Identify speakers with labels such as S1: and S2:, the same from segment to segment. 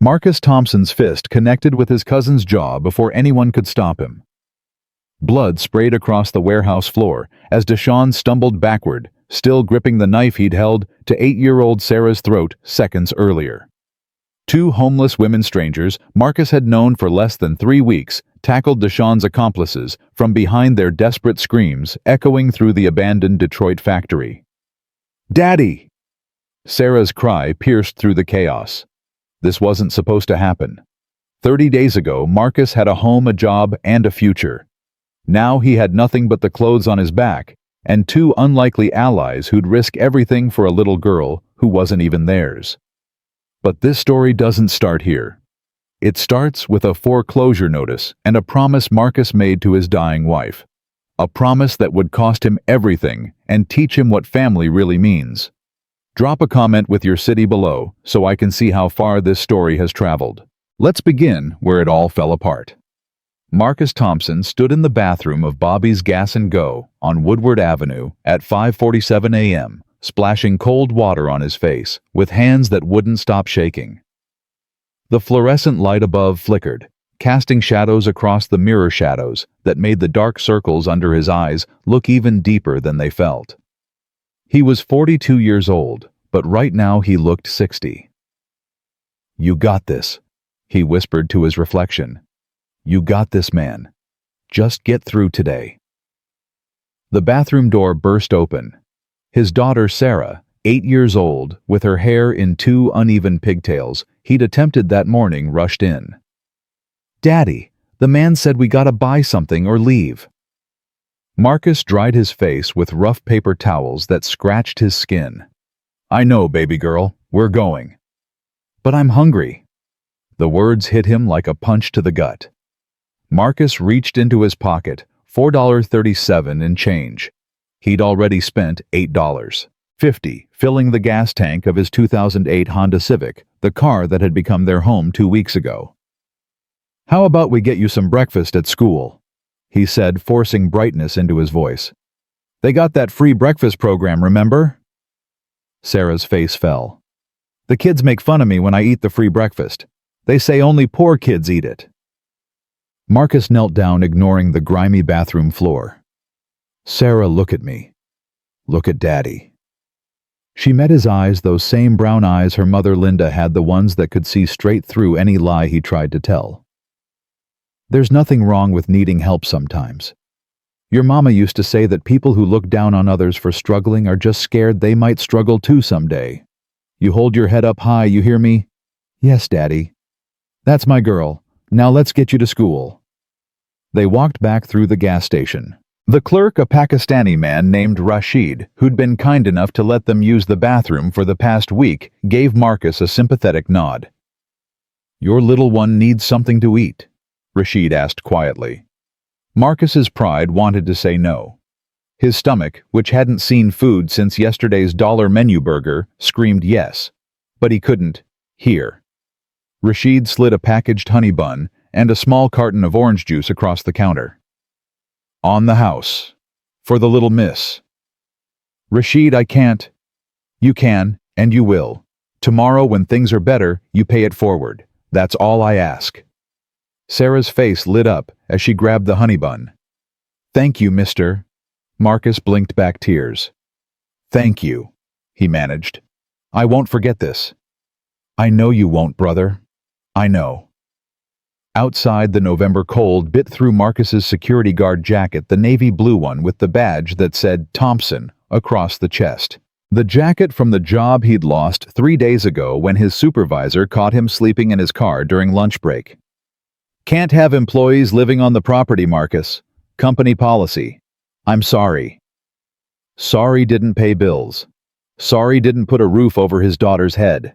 S1: Marcus Thompson's fist connected with his cousin's jaw before anyone could stop him. Blood sprayed across the warehouse floor as DeShaun stumbled backward, still gripping the knife he'd held to 8-year-old Sarah's throat seconds earlier. Two homeless women strangers Marcus had known for less than 3 weeks tackled DeShaun's accomplices from behind, their desperate screams echoing through the abandoned Detroit factory. "Daddy!" Sarah's cry pierced through the chaos. This wasn't supposed to happen. 30 days ago, Marcus had a home, a job, and a future. Now he had nothing but the clothes on his back, and two unlikely allies who'd risk everything for a little girl who wasn't even theirs. But this story doesn't start here. It starts with a foreclosure notice and a promise Marcus made to his dying wife. A promise that would cost him everything and teach him what family really means. Drop a comment with your city below so I can see how far this story has traveled. Let's begin where it all fell apart. Marcus Thompson stood in the bathroom of Bobby's Gas and Go on Woodward Avenue at 5:47 a.m., splashing cold water on his face with hands that wouldn't stop shaking. The fluorescent light above flickered, casting shadows across the mirror shadows that made the dark circles under his eyes look even deeper than they felt. He was 42 years old, but right now he looked 60. "You got this," he whispered to his reflection. "You got this, man. Just get through today." The bathroom door burst open. His daughter Sarah, 8 years old, with her hair in 2 uneven pigtails he'd attempted that morning, rushed in. "Daddy, the man said we gotta buy something or leave." Marcus dried his face with rough paper towels that scratched his skin. "I know, baby girl, we're going." "But I'm hungry." The words hit him like a punch to the gut. Marcus reached into his pocket, $4.37 in change. He'd already spent $8.50 filling the gas tank of his 2008 Honda Civic, the car that had become their home 2 weeks ago. "How about we get you some breakfast at school?" he said, forcing brightness into his voice. "They got that free breakfast program, remember?" Sarah's face fell. "The kids make fun of me when I eat the free breakfast. They say only poor kids eat it." Marcus knelt down, ignoring the grimy bathroom floor. "Sarah, look at me. Look at Daddy." She met his eyes, those same brown eyes her mother Linda had, the ones that could see straight through any lie he tried to tell. "There's nothing wrong with needing help sometimes. Your mama used to say that people who look down on others for struggling are just scared they might struggle too someday. You hold your head up high, you hear me?" "Yes, Daddy." "That's my girl. Now let's get you to school." They walked back through the gas station. The clerk, a Pakistani man named Rashid, who'd been kind enough to let them use the bathroom for the past week, gave Marcus a sympathetic nod. "Your little one needs something to eat," Rashid asked quietly. Marcus's pride wanted to say no. His stomach, which hadn't seen food since yesterday's dollar menu burger, screamed yes, but he couldn't. "Here." Rashid slid a packaged honey bun and a small carton of orange juice across the counter. "On the house. For the little miss." "Rashid, I can't." "You can, and you will. Tomorrow, when things are better, you pay it forward. That's all I ask." Sarah's face lit up as she grabbed the honey bun. "Thank you, mister." Marcus blinked back tears. "Thank you," he managed. "I won't forget this." "I know you won't, brother. I know." Outside, the November cold bit through Marcus's security guard jacket, the navy blue one with the badge that said Thompson across the chest. The jacket from the job he'd lost 3 days ago when his supervisor caught him sleeping in his car during lunch break. "Can't have employees living on the property, Marcus. Company policy. I'm sorry." Sorry didn't pay bills. Sorry didn't put a roof over his daughter's head.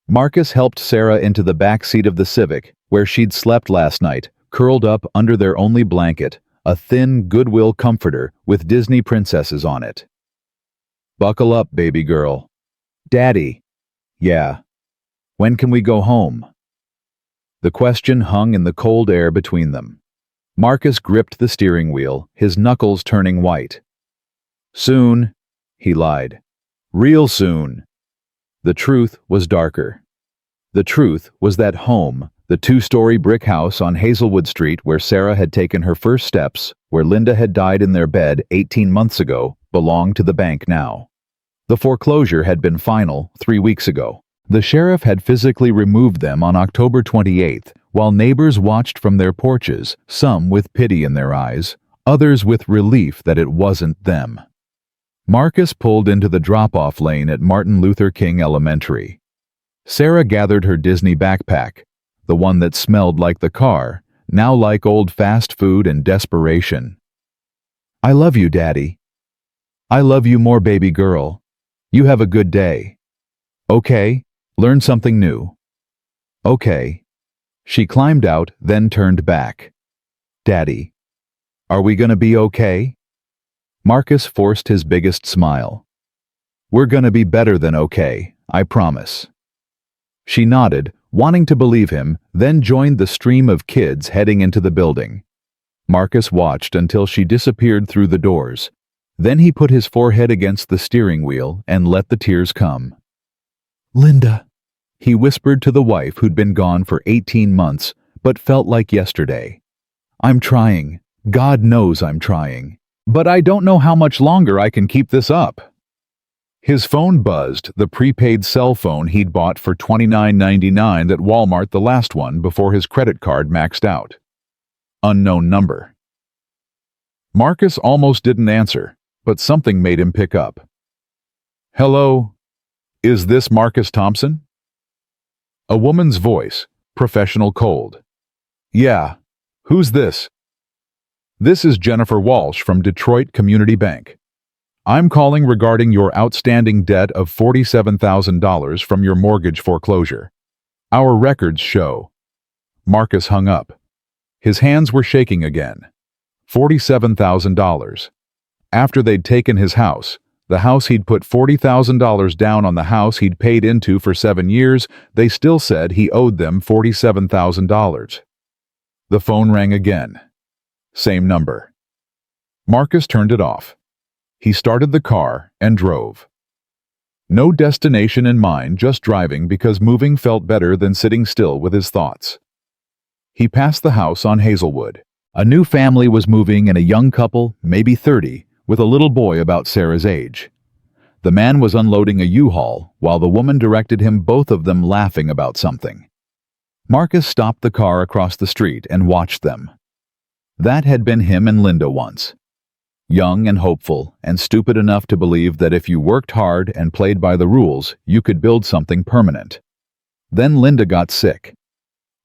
S1: Marcus helped Sarah into the back seat of the Civic, where she'd slept last night, curled up under their only blanket, a thin Goodwill comforter with Disney princesses on it. "Buckle up, baby girl." "Daddy." "Yeah." "When can we go home?" The question hung in the cold air between them. Marcus gripped the steering wheel, his knuckles turning white. "Soon," he lied. "Real soon." The truth was darker. The truth was that home, the two-story brick house on Hazelwood Street where Sarah had taken her first steps, where Linda had died in their bed 18 months ago, belonged to the bank now. The foreclosure had been final 3 weeks ago. The sheriff had physically removed them on October 28th, while neighbors watched from their porches, some with pity in their eyes, others with relief that it wasn't them. Marcus pulled into the drop-off lane at Martin Luther King Elementary. Sarah gathered her Disney backpack, the one that smelled like the car, now like old fast food and desperation. "I love you, Daddy." "I love you more, baby girl. You have a good day." "Okay, learn something new." "Okay." She climbed out, then turned back. "Daddy, are we gonna be okay?" Marcus forced his biggest smile. "We're gonna be better than okay, I promise." She nodded, wanting to believe him, then joined the stream of kids heading into the building. Marcus watched until she disappeared through the doors. Then he put his forehead against the steering wheel and let the tears come. "Linda," he whispered to the wife who'd been gone for 18 months, but felt like yesterday. "I'm trying. God knows I'm trying. But I don't know how much longer I can keep this up." His phone buzzed, the prepaid cell phone he'd bought for $29.99 at Walmart, the last one before his credit card maxed out. Unknown number. Marcus almost didn't answer, but something made him pick up. "Hello? Is this Marcus Thompson?" A woman's voice, professional cold. "Yeah. Who's this?" "This is Jennifer Walsh from Detroit Community Bank. I'm calling regarding your outstanding debt of $47,000 from your mortgage foreclosure. Our records show." Marcus hung up. His hands were shaking again. $47,000. After they'd taken his house, the house he'd put $40,000 down on the house he'd paid into for 7 years, they still said he owed them $47,000. The phone rang again. Same number. Marcus turned it off. He started the car and drove. No destination in mind, just driving because moving felt better than sitting still with his thoughts. He passed the house on Hazelwood. A new family was moving and a young couple, maybe 30, with a little boy about Sarah's age. The man was unloading a U-Haul, while the woman directed him, both of them laughing about something. Marcus stopped the car across the street and watched them. That had been him and Linda once. Young and hopeful, and stupid enough to believe that if you worked hard and played by the rules, you could build something permanent. Then Linda got sick.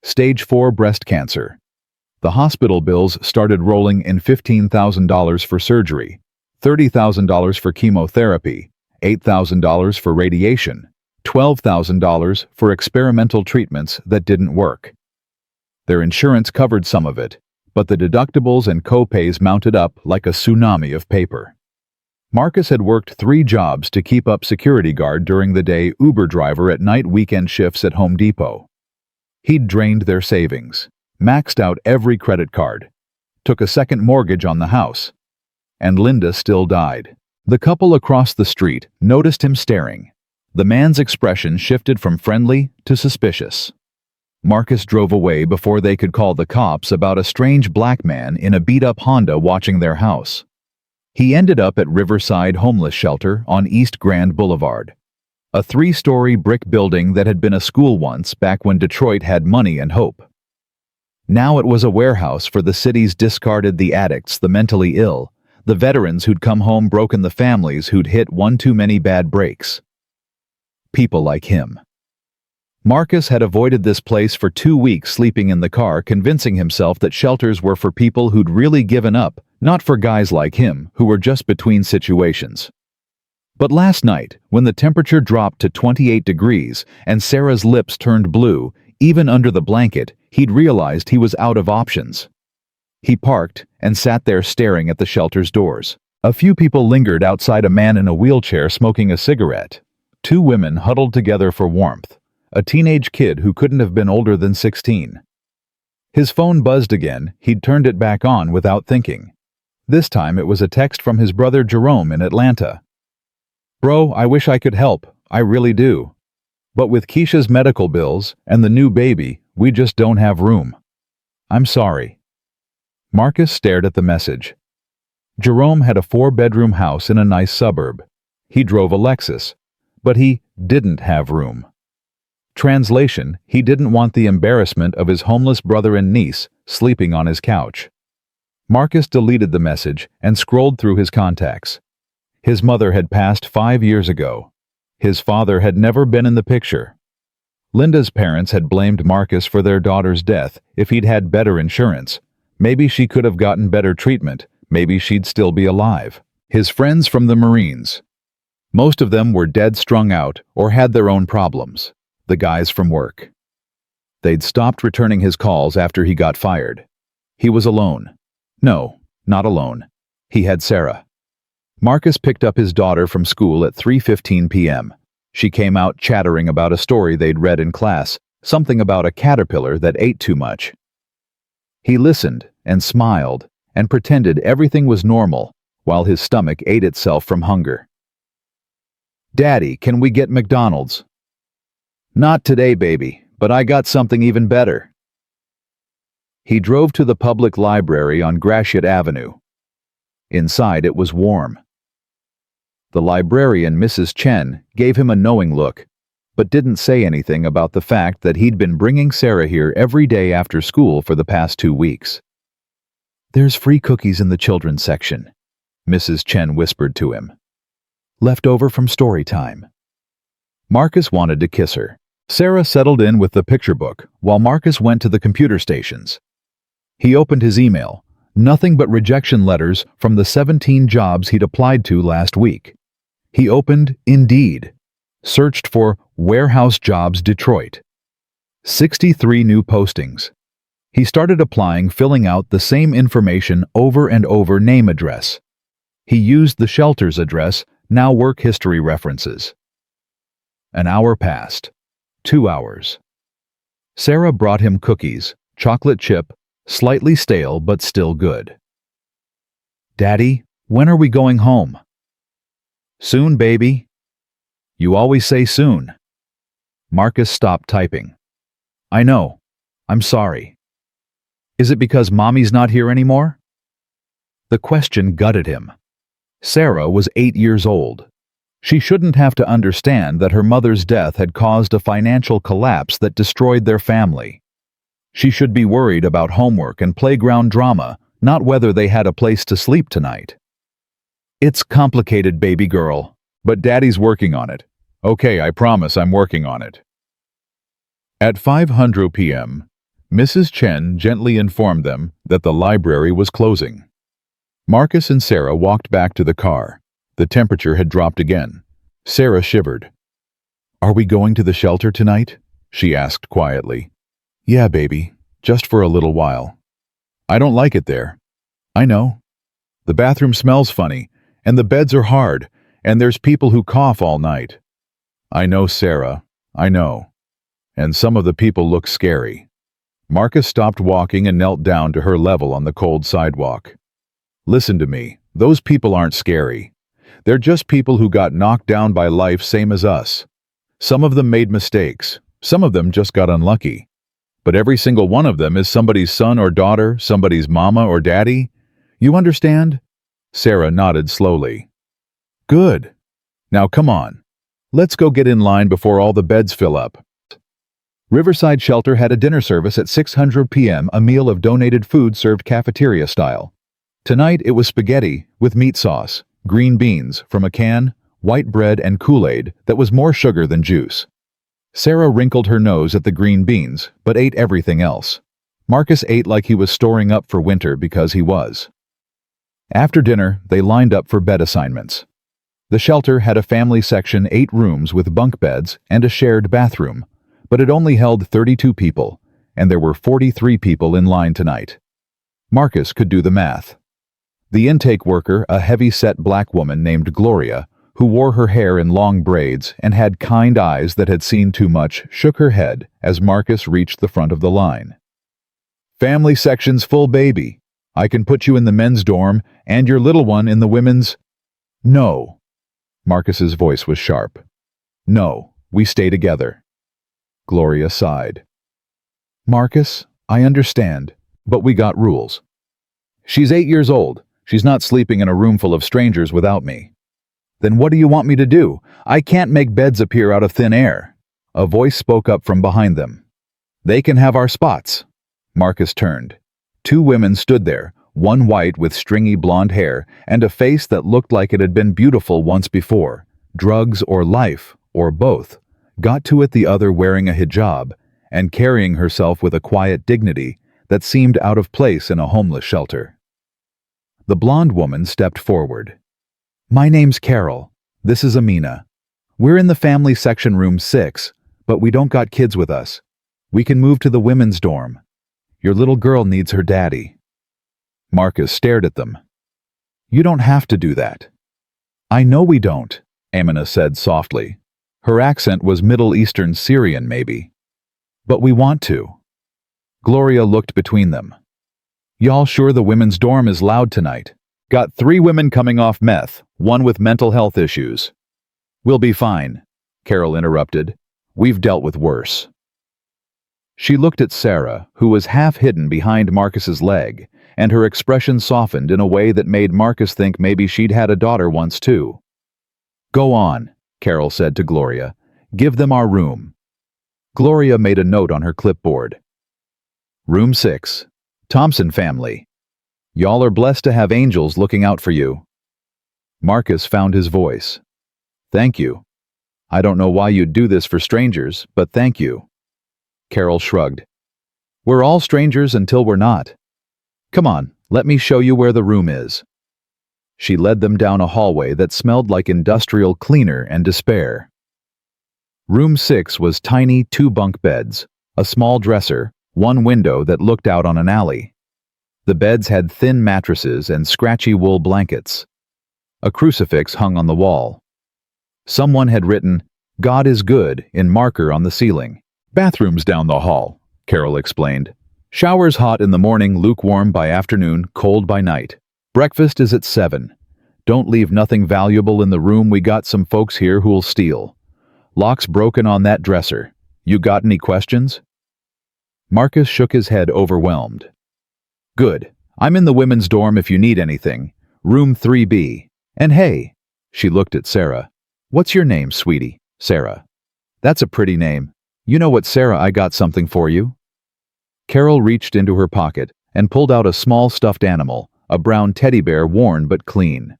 S1: Stage 4 breast cancer. The hospital bills started rolling in $15,000 for surgery, $30,000 for chemotherapy, $8,000 for radiation, $12,000 for experimental treatments that didn't work. Their insurance covered some of it, but the deductibles and co-pays mounted up like a tsunami of paper. Marcus had worked 3 jobs to keep up security guard during the day, Uber driver at night, weekend shifts at Home Depot. He'd drained their savings, maxed out every credit card, took a second mortgage on the house, and Linda still died. The couple across the street noticed him staring. The man's expression shifted from friendly to suspicious. Marcus drove away before they could call the cops about a strange black man in a beat-up Honda watching their house. He ended up at Riverside Homeless Shelter on East Grand Boulevard, a 3-story brick building that had been a school once, back when Detroit had money and hope. Now it was a warehouse for the city's discarded, the addicts, the mentally ill, the veterans who'd come home broken, the families who'd hit one too many bad breaks. People like him. Marcus had avoided this place for 2 weeks, sleeping in the car, convincing himself that shelters were for people who'd really given up, not for guys like him who were just between situations. But last night, when the temperature dropped to 28 degrees and Sarah's lips turned blue, even under the blanket, he'd realized he was out of options. He parked and sat there staring at the shelter's doors. A few people lingered outside, a man in a wheelchair smoking a cigarette, 2 women huddled together for warmth, a teenage kid who couldn't have been older than 16. His phone buzzed again. He'd turned it back on without thinking. This time it was a text from his brother Jerome in Atlanta. "Bro, I wish I could help. I really do. But with Keisha's medical bills and the new baby, we just don't have room. I'm sorry." Marcus stared at the message. Jerome had a 4-bedroom house in a nice suburb. He drove a Lexus, but he didn't have room. Translation: he didn't want the embarrassment of his homeless brother and niece sleeping on his couch. Marcus deleted the message and scrolled through his contacts. His mother had passed 5 years ago. His father had never been in the picture. Linda's parents had blamed Marcus for their daughter's death. If he'd had better insurance, maybe she could have gotten better treatment. Maybe she'd still be alive. His friends from the Marines. Most of them were dead, strung out, or had their own problems. The guys from work. They'd stopped returning his calls after he got fired. He was alone. No, not alone. He had Sarah. Marcus picked up his daughter from school at 3:15 p.m. She came out chattering about a story they'd read in class, something about a caterpillar that ate too much. He listened and smiled and pretended everything was normal while his stomach ate itself from hunger. "Daddy, can we get McDonald's?" "Not today, baby, but I got something even better." He drove to the public library on Gratiot Avenue. Inside it was warm. The librarian, Mrs. Chen, gave him a knowing look, but didn't say anything about the fact that he'd been bringing Sarah here every day after school for the past 2 weeks. "There's free cookies in the children's section," Mrs. Chen whispered to him. "Left over from story time." Marcus wanted to kiss her. Sarah settled in with the picture book while Marcus went to the computer stations. He opened his email. Nothing but rejection letters from the 17 jobs he'd applied to last week. He opened Indeed, searched for warehouse jobs Detroit. 63 new postings. He started applying, filling out the same information over and over. Name, address. He used the shelter's address, now work history references. An hour passed. 2 hours. Sarah brought him cookies, chocolate chip, slightly stale but still good. "Daddy, when are we going home?" "Soon, baby." "You always say soon." Marcus stopped typing. "I know. I'm sorry." "Is it because Mommy's not here anymore?" The question gutted him. Sarah was 8 years old. She shouldn't have to understand that her mother's death had caused a financial collapse that destroyed their family. She should be worried about homework and playground drama, not whether they had a place to sleep tonight. "It's complicated, baby girl, but Daddy's working on it." "Okay, I promise I'm working on it." At 5:00 p.m., Mrs. Chen gently informed them that the library was closing. Marcus and Sarah walked back to the car. The temperature had dropped again. Sarah shivered. "Are we going to the shelter tonight?" she asked quietly. "Yeah, baby, just for a little while." "I don't like it there." "I know. The bathroom smells funny, and the beds are hard, and there's people who cough all night." "I know, Sarah, I know. And some of the people look scary." Marcus stopped walking and knelt down to her level on the cold sidewalk. "Listen to me, those people aren't scary. They're just people who got knocked down by life same as us. Some of them made mistakes, some of them just got unlucky. But every single one of them is somebody's son or daughter, somebody's mama or daddy. You understand?" Sarah nodded slowly. "Good. Now come on. Let's go get in line before all the beds fill up." Riverside Shelter had a dinner service at 6:00 p.m., a meal of donated food served cafeteria style. Tonight it was spaghetti with meat sauce, green beans from a can, white bread and Kool-Aid that was more sugar than juice. Sarah wrinkled her nose at the green beans, but ate everything else. Marcus ate like he was storing up for winter because he was. After dinner, they lined up for bed assignments. The shelter had a family section, 8 rooms with bunk beds and a shared bathroom, but it only held 32 people, and there were 43 people in line tonight. Marcus could do the math. The intake worker, a heavy-set black woman named Gloria, who wore her hair in long braids and had kind eyes that had seen too much, shook her head as Marcus reached the front of the line. "Family section's full, baby. I can put you in the men's dorm and your little one in the women's—" "No." Marcus's voice was sharp. "No, we stay together." Gloria sighed. Marcus, I understand, but we got rules. She's 8 years old. She's not sleeping in a room full of strangers without me. Then what do you want me to do? I can't make beds appear out of thin air. A voice spoke up from behind them. They can have our spots. Marcus turned. 2 women stood there, one white with stringy blonde hair and a face that looked like it had been beautiful once before. Drugs or life, or both. Got to it the other wearing a hijab and carrying herself with a quiet dignity that seemed out of place in a homeless shelter. The blonde woman stepped forward. My name's Carol. This is Amina. We're in the family section room 6, but we don't got kids with us. We can move to the women's dorm. Your little girl needs her daddy. Marcus stared at them. You don't have to do that. I know we don't, Amina said softly. Her accent was Middle Eastern Syrian, maybe. But we want to. Gloria looked between them. Y'all sure the women's dorm is loud tonight? Got 3 women coming off meth, 1 with mental health issues. We'll be fine, Carol interrupted. We've dealt with worse. She looked at Sarah, who was half hidden behind Marcus's leg, and her expression softened in a way that made Marcus think maybe she'd had a daughter once too. Go on, Carol said to Gloria. Give them our room. Gloria made a note on her clipboard. Room 6. Thompson family. Y'all are blessed to have angels looking out for you. Marcus found his voice. Thank you. I don't know why you'd do this for strangers, but thank you. Carol shrugged. We're all strangers until we're not. Come on, let me show you where the room is. She led them down a hallway that smelled like industrial cleaner and despair. Room 6 was tiny 2-bunk beds, a small dresser, 1 window that looked out on an alley. The beds had thin mattresses and scratchy wool blankets. A crucifix hung on the wall. Someone had written, God is good, in marker on the ceiling. Bathrooms down the hall, Carol explained. Showers hot in the morning, lukewarm by afternoon, cold by night. Breakfast is at 7. Don't leave nothing valuable in the room, we got some folks here who'll steal. Lock's broken on that dresser. You got any questions? Marcus shook his head, overwhelmed. Good. I'm in the women's dorm if you need anything. Room 3B. And hey, she looked at Sarah. What's your name, sweetie? Sarah. That's a pretty name. You know what, Sarah, I got something for you. Carol reached into her pocket and pulled out a small stuffed animal, a brown teddy bear, worn but clean.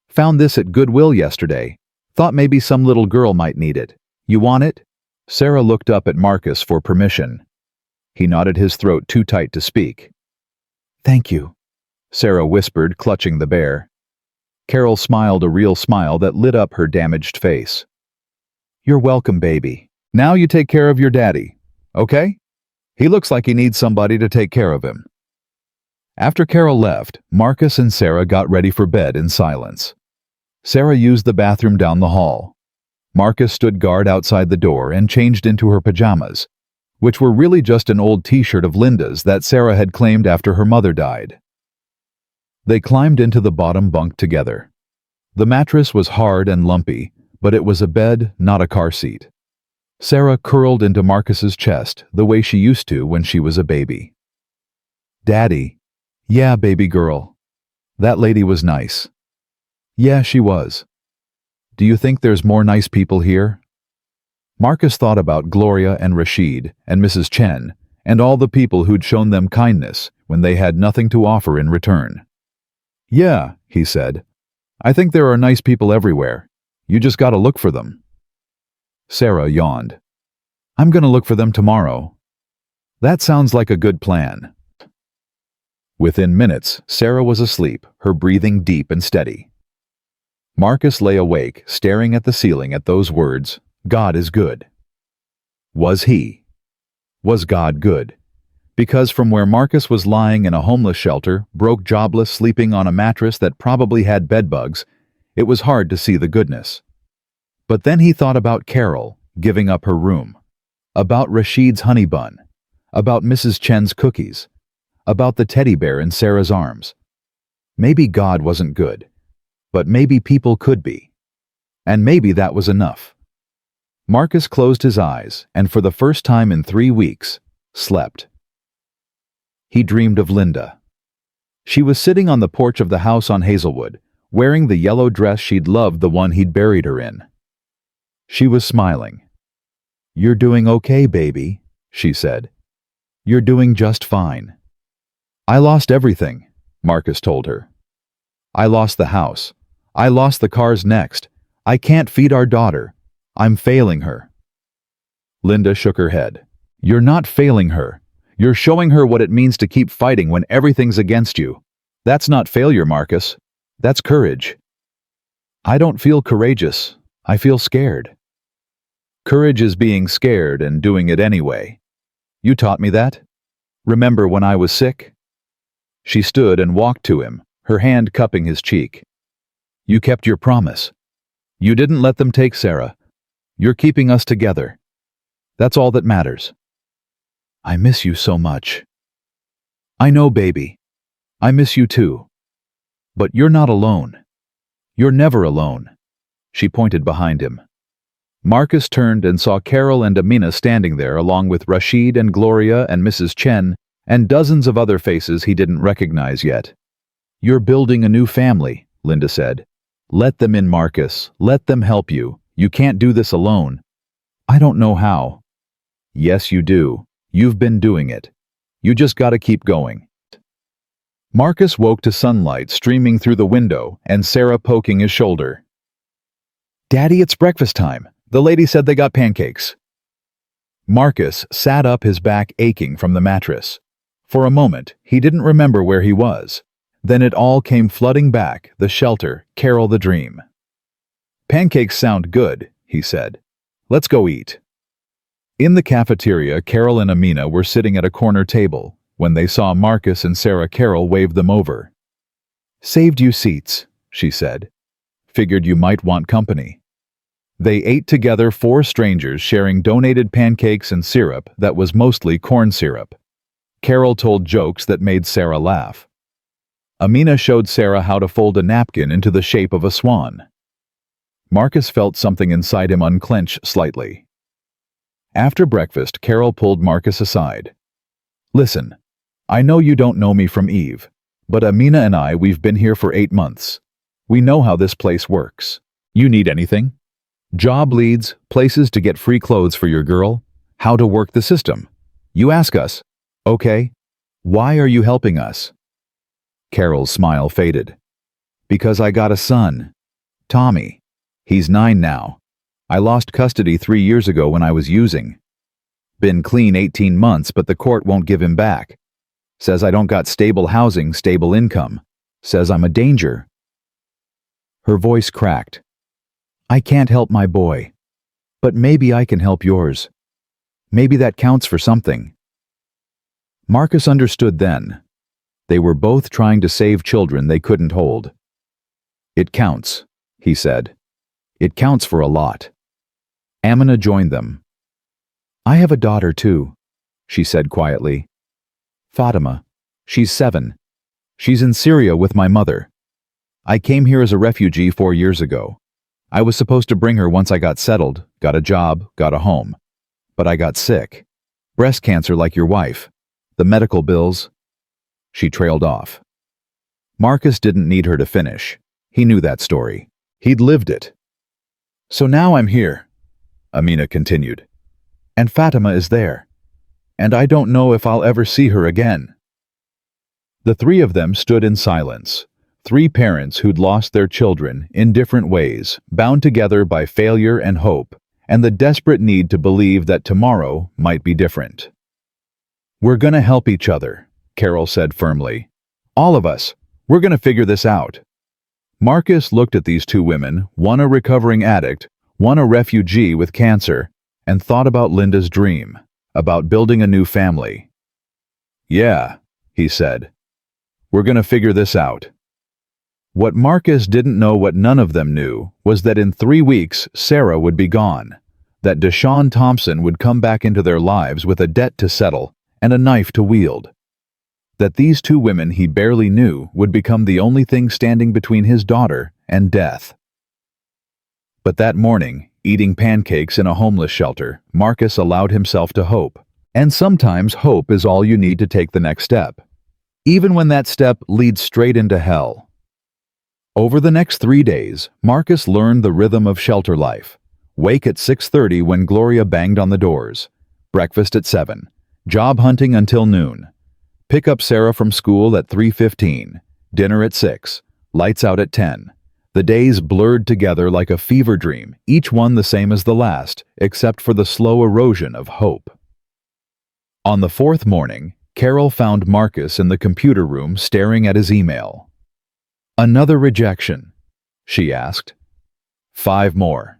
S1: Found this at Goodwill yesterday. Thought maybe some little girl might need it. You want it? Sarah looked up at Marcus for permission. He knotted his throat too tight to speak. Thank you, Sarah whispered, clutching the bear. Carol smiled a real smile that lit up her damaged face. You're welcome, baby. Now you take care of your daddy, okay? He looks like he needs somebody to take care of him. After Carol left, Marcus and Sarah got ready for bed in silence. Sarah used the bathroom down the hall. Marcus stood guard outside the door and changed into her pajamas, which were really just an old t-shirt of Linda's that Sarah had claimed after her mother died. They climbed into the bottom bunk together. The mattress was hard and lumpy, but it was a bed, not a car seat. Sarah curled into Marcus's chest the way she used to when she was a baby. Daddy. Yeah, baby girl. That lady was nice. Yeah, she was. Do you think there's more nice people here? Marcus thought about Gloria and Rashid and Mrs. Chen and all the people who'd shown them kindness when they had nothing to offer in return. Yeah, he said. I think there are nice people everywhere. You just gotta look for them. Sarah yawned. I'm gonna look for them tomorrow. That sounds like a good plan. Within minutes, Sarah was asleep, her breathing deep and steady. Marcus lay awake, staring at the ceiling at those words, God is good. Was he? Was God good? Because from where Marcus was lying in a homeless shelter, broke, jobless, sleeping on a mattress that probably had bedbugs, it was hard to see the goodness. But then he thought about Carol giving up her room, about Rashid's honey bun, about Mrs. Chen's cookies, about the teddy bear in Sarah's arms. Maybe God wasn't good, but maybe people could be. And maybe that was enough. Marcus closed his eyes and for the first time in 3 weeks, slept. He dreamed of Linda. She was sitting on the porch of the house on Hazelwood, wearing the yellow dress she'd loved, the one he'd buried her in. She was smiling. "You're doing okay, baby," she said. "You're doing just fine." "I lost everything," Marcus told her. "I lost the house. I lost the cars next. I can't feed our daughter. I'm failing her." Linda shook her head. "You're not failing her. You're showing her what it means to keep fighting when everything's against you. That's not failure, Marcus. That's courage." "I don't feel courageous. I feel scared." "Courage is being scared and doing it anyway. You taught me that. Remember when I was sick?" She stood and walked to him, her hand cupping his cheek. "You kept your promise. You didn't let them take Sarah. You're keeping us together. That's all that matters." "I miss you so much." "I know, baby. I miss you too. But you're not alone. You're never alone." She pointed behind him. Marcus turned and saw Carol and Amina standing there along with Rashid and Gloria and Mrs. Chen and dozens of other faces he didn't recognize yet. "You're building a new family," Linda said. "Let them in, Marcus. Let them help you. You can't do this alone." "I don't know how." "Yes, you do. You've been doing it. You just gotta keep going." Marcus woke to sunlight streaming through the window and Sarah poking his shoulder. "Daddy, it's breakfast time. The lady said they got pancakes." Marcus sat up, his back aching from the mattress. For a moment, he didn't remember where he was. Then it all came flooding back, the shelter, Carol, the dream. "Pancakes sound good," he said. "Let's go eat." In the cafeteria, Carol and Amina were sitting at a corner table when they saw Marcus and Sarah. Carol waved them over. "Saved you seats," she said. "Figured you might want company." They ate together, 4 strangers sharing donated pancakes and syrup that was mostly corn syrup. Carol told jokes that made Sarah laugh. Amina showed Sarah how to fold a napkin into the shape of a swan. Marcus felt something inside him unclench slightly. After breakfast, Carol pulled Marcus aside. "Listen, I know you don't know me from Eve, but Amina and we've been here for 8 months. We know how this place works. You need anything? Job leads, places to get free clothes for your girl, how to work the system. You ask us, okay? Why are you helping us?" Carol's smile faded. "Because I got a son. Tommy. He's 9 now. I lost custody 3 years ago when I was using. Been clean 18 months, but the court won't give him back. Says I don't got stable housing, stable income. Says I'm a danger." Her voice cracked. "I can't help my boy. But maybe I can help yours. Maybe that counts for something." Marcus understood then. They were both trying to save children they couldn't hold. "It counts," he said. "It counts for a lot." Amina joined them. "I have a daughter too," she said quietly. "Fatima. She's 7. She's in Syria with my mother. I came here as a refugee 4 years ago. I was supposed to bring her once I got settled, got a job, got a home. But I got sick. Breast cancer like your wife. The medical bills." She trailed off. Marcus didn't need her to finish. He knew that story. He'd lived it. "So now I'm here," Amina continued. "And Fatima is there. And I don't know if I'll ever see her again." The 3 of them stood in silence. 3 parents who'd lost their children in different ways, bound together by failure and hope, and the desperate need to believe that tomorrow might be different. "We're gonna help each other," Carol said firmly. "All of us. We're gonna figure this out." Marcus looked at these 2 women, one a recovering addict, one a refugee with cancer, and thought about Linda's dream, about building a new family. "Yeah," he said. "We're gonna figure this out." What Marcus didn't know, what none of them knew, was that in 3 weeks Sarah would be gone, that DeShaun Thompson would come back into their lives with a debt to settle and a knife to wield, that these 2 women he barely knew would become the only thing standing between his daughter and death. But that morning, Eating pancakes in a homeless shelter, Marcus allowed himself to hope. And sometimes hope is all you need to take the next step, even when that step leads straight into hell. Over the next 3 days, Marcus learned the rhythm of shelter life. Wake at 6:30 when Gloria banged on the doors. Breakfast at 7. Job hunting until noon. Pick up Sarah from school at 3:15. Dinner at 6. Lights out at 10. The days blurred together like a fever dream, each one the same as the last, except for the slow erosion of hope. On the 4th morning, Carol found Marcus in the computer room staring at his email. "Another rejection?" she asked. "5 more."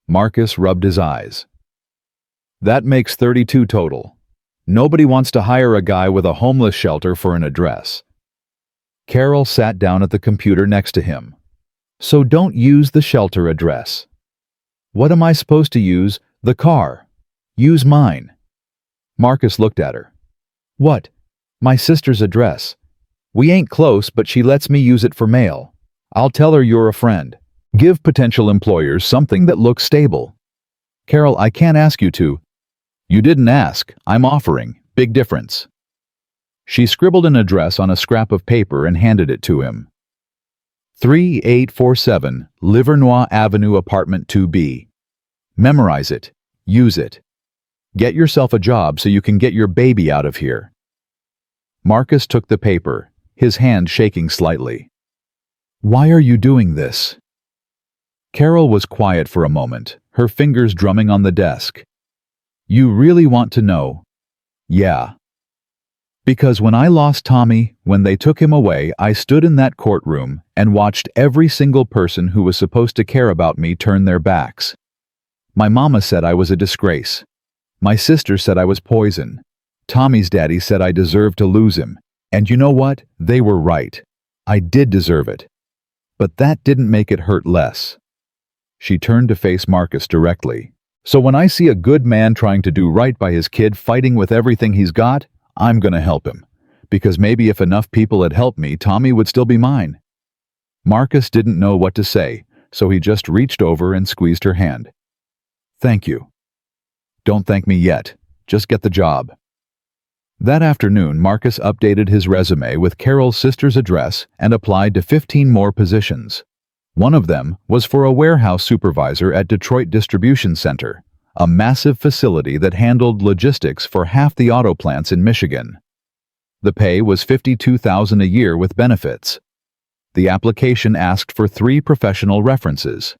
S1: Marcus rubbed his eyes. "That makes 32 total. Nobody wants to hire a guy with a homeless shelter for an address." Carol sat down at the computer next to him. "So don't use the shelter address." "What am I supposed to use? The car. Use mine." Marcus looked at her. "What? My sister's address. We ain't close, but she lets me use it for mail. I'll tell her you're a friend. Give potential employers something that looks stable." "Carol, I can't ask you to." "You didn't ask. I'm offering. Big difference." She scribbled an address on a scrap of paper and handed it to him. 3847 Livernois Avenue, Apartment 2B. Memorize it. Use it. Get yourself a job so you can get your baby out of here. Marcus took the paper, his hand shaking slightly. "Why are you doing this?" Carol was quiet for a moment, her fingers drumming on the desk. "You really want to know?" "Yeah." "Because when I lost Tommy, when they took him away, I stood in that courtroom and watched every single person who was supposed to care about me turn their backs. My mama said I was a disgrace. My sister said I was poison. Tommy's daddy said I deserved to lose him. And you know what? They were right. I did deserve it. But that didn't make it hurt less." She turned to face Marcus directly. "So when I see a good man trying to do right by his kid fighting with everything he's got, I'm gonna help him. Because maybe if enough people had helped me, Tommy would still be mine." Marcus didn't know what to say, so he just reached over and squeezed her hand. "Thank you." "Don't thank me yet. Just get the job." That afternoon, Marcus updated his resume with Carol's sister's address and applied to 15 more positions. One of them was for a warehouse supervisor at Detroit Distribution Center, a massive facility that handled logistics for half the auto plants in Michigan. The pay was $52,000 a year with benefits. The application asked for 3 professional references.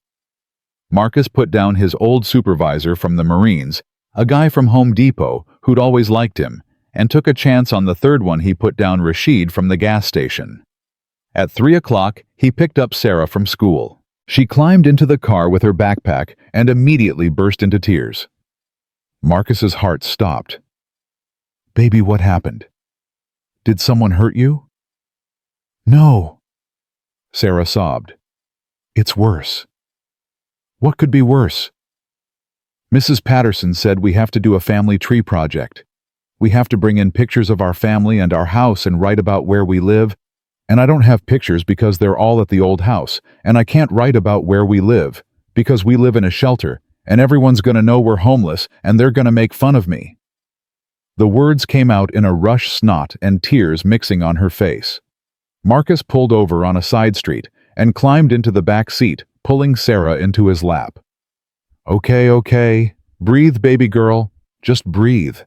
S1: Marcus put down his old supervisor from the Marines, a guy from Home Depot who'd always liked him, and took a chance on the third one. He put down Rashid from the gas station. At 3 o'clock, he picked up Sarah from school. She climbed into the car with her backpack and immediately burst into tears. Marcus's heart stopped. "Baby, what happened? Did someone hurt you?" "No," Sarah sobbed. "It's worse." "What could be worse?" "Mrs. Patterson said we have to do a family tree project. We have to bring in pictures of our family and our house and write about where we live. And I don't have pictures because they're all at the old house, and I can't write about where we live, because we live in a shelter, and everyone's gonna know we're homeless, and they're gonna make fun of me." The words came out in a rush snot and tears mixing on her face. Marcus pulled over on a side street and climbed into the back seat, pulling Sarah into his lap. Okay. Breathe, baby girl. Just breathe."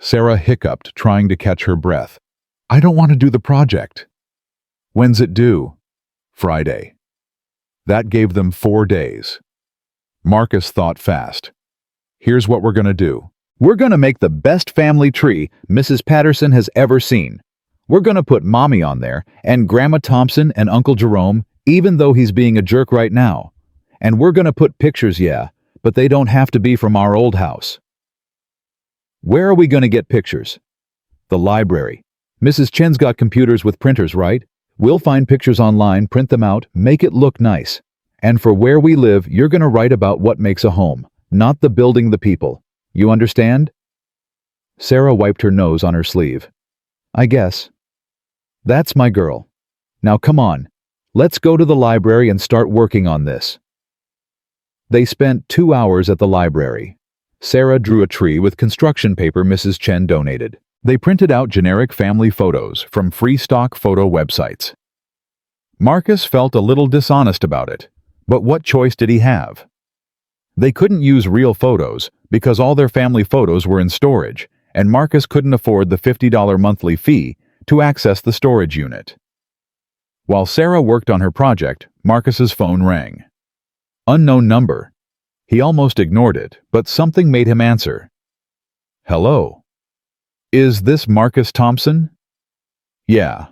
S1: Sarah hiccuped, trying to catch her breath. "I don't want to do the project." "When's it due?" "Friday." That gave them 4 days. Marcus thought fast. "Here's what we're going to do. We're going to make the best family tree Mrs. Patterson has ever seen. We're going to put Mommy on there, and Grandma Thompson and Uncle Jerome, even though he's being a jerk right now. And we're going to put pictures, yeah, but they don't have to be from our old house." "Where are we going to get pictures?" "The library. Mrs. Chen's got computers with printers, right? We'll find pictures online, print them out, make it look nice. And for where we live, you're going to write about what makes a home, not the building, the people. You understand?" Sarah wiped her nose on her sleeve. "I guess." "That's my girl. Now come on. Let's go to the library and start working on this." They spent 2 hours at the library. Sarah drew a tree with construction paper Mrs. Chen donated. They printed out generic family photos from free stock photo websites. Marcus felt a little dishonest about it, but what choice did he have? They couldn't use real photos because all their family photos were in storage, and Marcus couldn't afford the $50 monthly fee to access the storage unit. While Sarah worked on her project, Marcus's phone rang. Unknown number. He almost ignored it, but something made him answer. Hello. Is this Marcus Thompson? Yeah.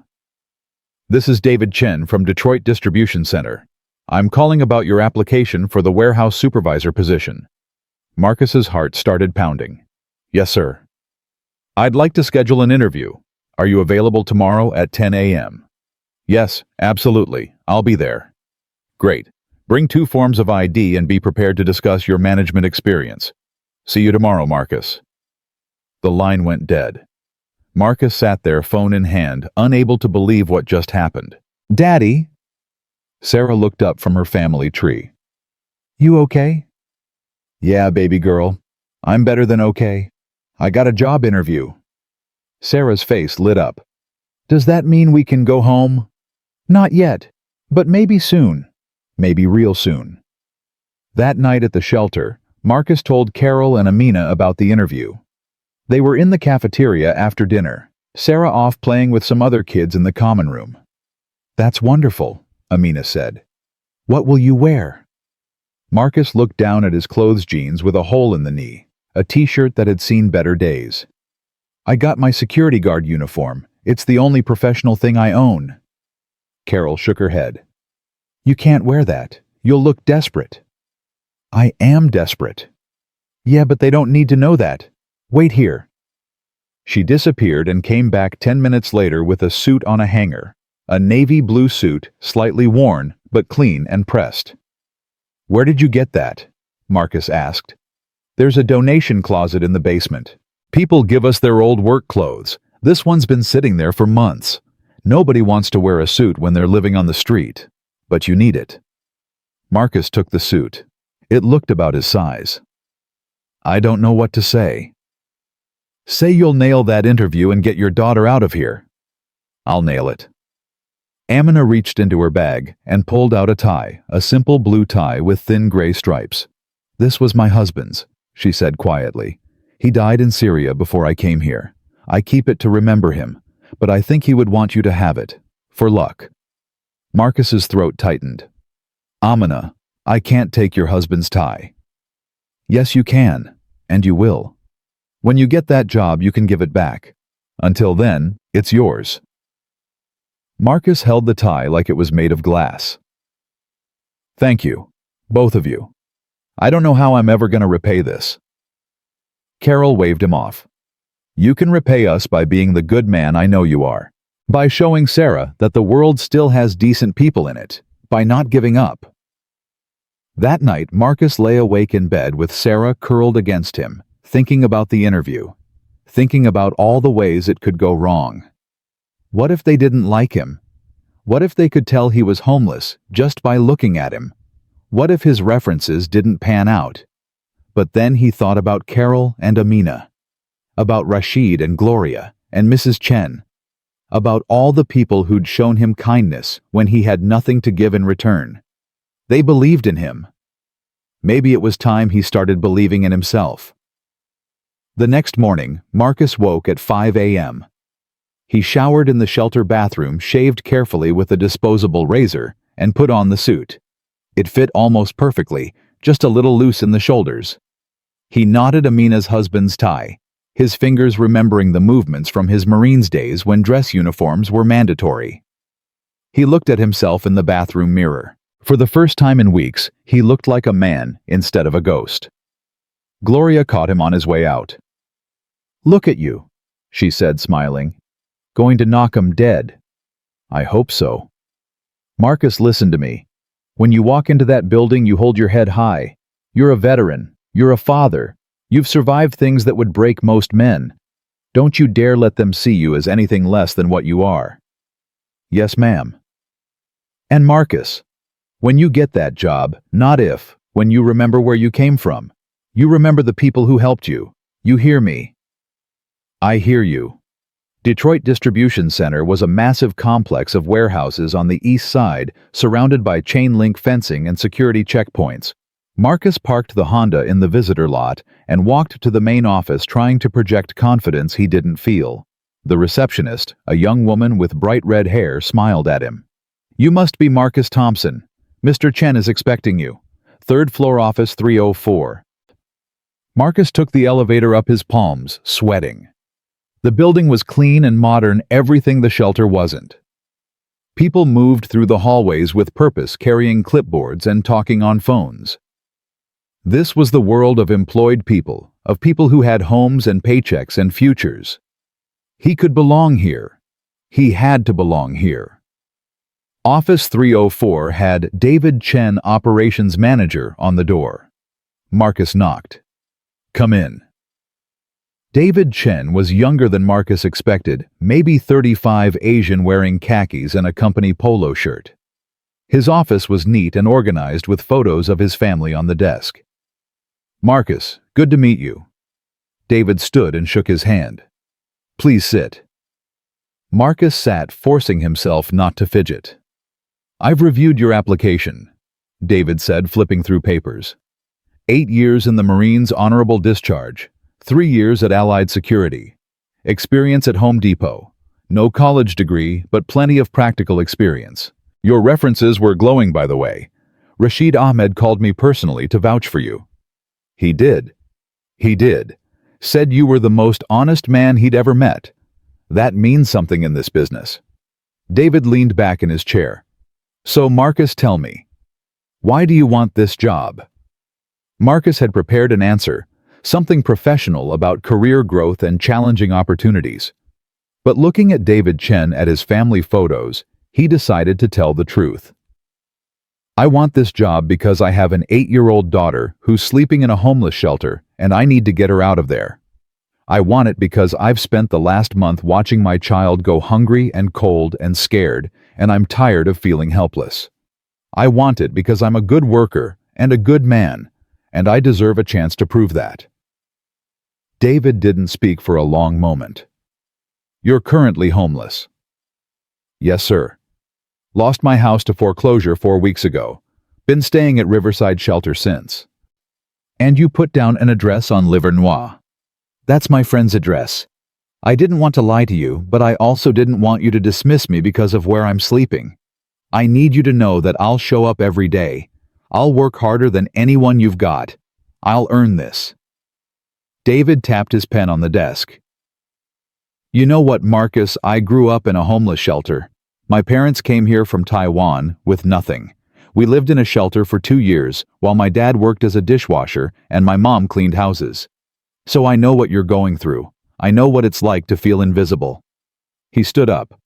S1: This is David Chen from Detroit Distribution Center. I'm calling about your application for the warehouse supervisor position. Marcus's heart started pounding. Yes, sir. I'd like to schedule an interview. Are you available tomorrow at 10 a.m.? Yes, absolutely. I'll be there. Great. Bring 2 forms of ID and be prepared to discuss your management experience. See you tomorrow, Marcus. The line went dead. Marcus sat there, phone in hand, unable to believe what just happened. Daddy? Sarah looked up from her family tree. You okay? Yeah, baby girl. I'm better than okay. I got a job interview. Sarah's face lit up. Does that mean we can go home? Not yet, but maybe soon. Maybe real soon. That night at the shelter, Marcus told Carol and Amina about the interview. They were in the cafeteria after dinner, Sarah off playing with some other kids in the common room. That's wonderful, Amina said. What will you wear? Marcus looked down at his clothes jeans with a hole in the knee, a t-shirt that had seen better days. I got my security guard uniform. It's the only professional thing I own. Carol shook her head. You can't wear that. You'll look desperate. I am desperate. Yeah, but they don't need to know that. Wait here. She disappeared and came back 10 minutes later with a suit on a hanger, a navy blue suit, slightly worn, but clean and pressed. Where did you get that? Marcus asked. There's a donation closet in the basement. People give us their old work clothes. This one's been sitting there for months. Nobody wants to wear a suit when they're living on the street. But you need it. Marcus took the suit. It looked about his size. I don't know what to say. Say you'll nail that interview and get your daughter out of here. I'll nail it. Amina reached into her bag and pulled out a tie, a simple blue tie with thin gray stripes. This was my husband's, she said quietly. He died in Syria before I came here. I keep it to remember him, but I think he would want you to have it, for luck. Marcus's throat tightened. Amina, I can't take your husband's tie. Yes, you can, and you will. When you get that job, you can give it back. Until then, it's yours. Marcus held the tie like it was made of glass. Thank you, both of you. I don't know how I'm ever going to repay this. Carol waved him off. You can repay us by being the good man I know you are. By showing Sarah that the world still has decent people in it, by not giving up. That night, Marcus lay awake in bed with Sarah curled against him, thinking about the interview, thinking about all the ways it could go wrong. What if they didn't like him? What if they could tell he was homeless just by looking at him? What if his references didn't pan out? But then he thought about Carol and Amina, about Rashid and Gloria and Mrs. Chen, about all the people who'd shown him kindness when he had nothing to give in return. They believed in him. Maybe it was time he started believing in himself. The next morning, Marcus woke at 5 a.m. He showered in the shelter bathroom, shaved carefully with a disposable razor, and put on the suit. It fit almost perfectly, just a little loose in the shoulders. He knotted Amina's husband's tie, his fingers remembering the movements from his Marines days when dress uniforms were mandatory. He looked at himself in the bathroom mirror. For the first time in weeks, he looked like a man instead of a ghost. Gloria caught him on his way out. Look at you, she said, smiling. Going to knock 'em dead. I hope so. Marcus, listen to me. When you walk into that building, you hold your head high. You're a veteran. You're a father. You've survived things that would break most men. Don't you dare let them see you as anything less than what you are. Yes, ma'am. And Marcus, when you get that job, not if, When you remember where you came from. You remember the people who helped you. You hear me. I hear you. Detroit Distribution Center was a massive complex of warehouses on the east side, surrounded by chain-link fencing and security checkpoints. Marcus parked the Honda in the visitor lot and walked to the main office, trying to project confidence he didn't feel. The receptionist, a young woman with bright red hair, smiled at him. You must be Marcus Thompson. Mr. Chen is expecting you. Third floor, office 304. Marcus took the elevator up his palms, sweating. The building was clean and modern, everything the shelter wasn't. People moved through the hallways with purpose, carrying clipboards and talking on phones. This was the world of employed people, of people who had homes and paychecks and futures. He could belong here. He had to belong here. Office 304 had David Chen, operations manager, on the door. Marcus knocked. Come in. David Chen was younger than Marcus expected, maybe 35, Asian, wearing khakis and a company polo shirt. His office was neat and organized with photos of his family on the desk. Marcus, good to meet you. David stood and shook his hand. Please sit. Marcus sat, forcing himself not to fidget. I've reviewed your application, David said, flipping through papers. 8 years in the Marines, honorable discharge. 3 years at Allied Security. Experience at Home Depot. No college degree, but plenty of practical experience. Your references were glowing, by the way. Rashid Ahmed called me personally to vouch for you. He did. He did. Said you were the most honest man he'd ever met. That means something in this business. David leaned back in his chair. So Marcus, tell me, why do you want this job? Marcus had prepared an answer, something professional about career growth and challenging opportunities. But looking at David Chen at his family photos, he decided to tell the truth. I want this job because I have an 8-year-old daughter who's sleeping in a homeless shelter, and I need to get her out of there. I want it because I've spent the last month watching my child go hungry and cold and scared, and I'm tired of feeling helpless. I want it because I'm a good worker and a good man, and I deserve a chance to prove that. David didn't speak for a long moment. You're currently homeless. Yes, sir. Lost my house to foreclosure 4 weeks ago. Been staying at Riverside Shelter since. And you put down an address on Livernois. That's my friend's address. I didn't want to lie to you, but I also didn't want you to dismiss me because of where I'm sleeping. I need you to know that I'll show up every day. I'll work harder than anyone you've got. I'll earn this. David tapped his pen on the desk. You know what, Marcus, I grew up in a homeless shelter. My parents came here from Taiwan with nothing. We lived in a shelter for 2 years while my dad worked as a dishwasher and my mom cleaned houses. So I know what you're going through. I know what it's like to feel invisible. He stood up.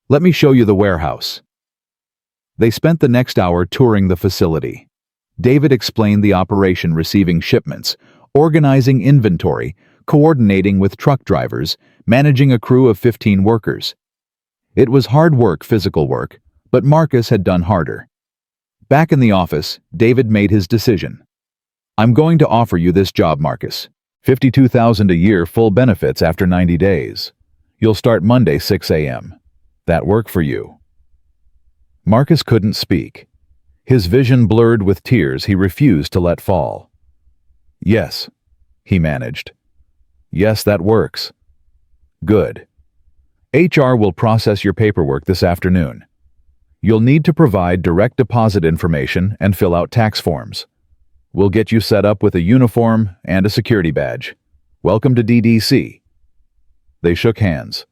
S1: Let me show you the warehouse. They spent the next hour touring the facility. David explained the operation, receiving shipments, organizing inventory, coordinating with truck drivers, managing a crew of 15 workers. It was hard work, physical work, but Marcus had done harder. Back in the office, David made his decision. I'm going to offer you this job, Marcus. $52,000 a year, full benefits after 90 days. You'll start Monday, 6 a.m. That work for you? Marcus couldn't speak. His vision blurred with tears he refused to let fall. Yes, he managed. Yes, that works. Good. HR will process your paperwork this afternoon. You'll need to provide direct deposit information and fill out tax forms. We'll get you set up with a uniform and a security badge. Welcome to DDC. They shook hands.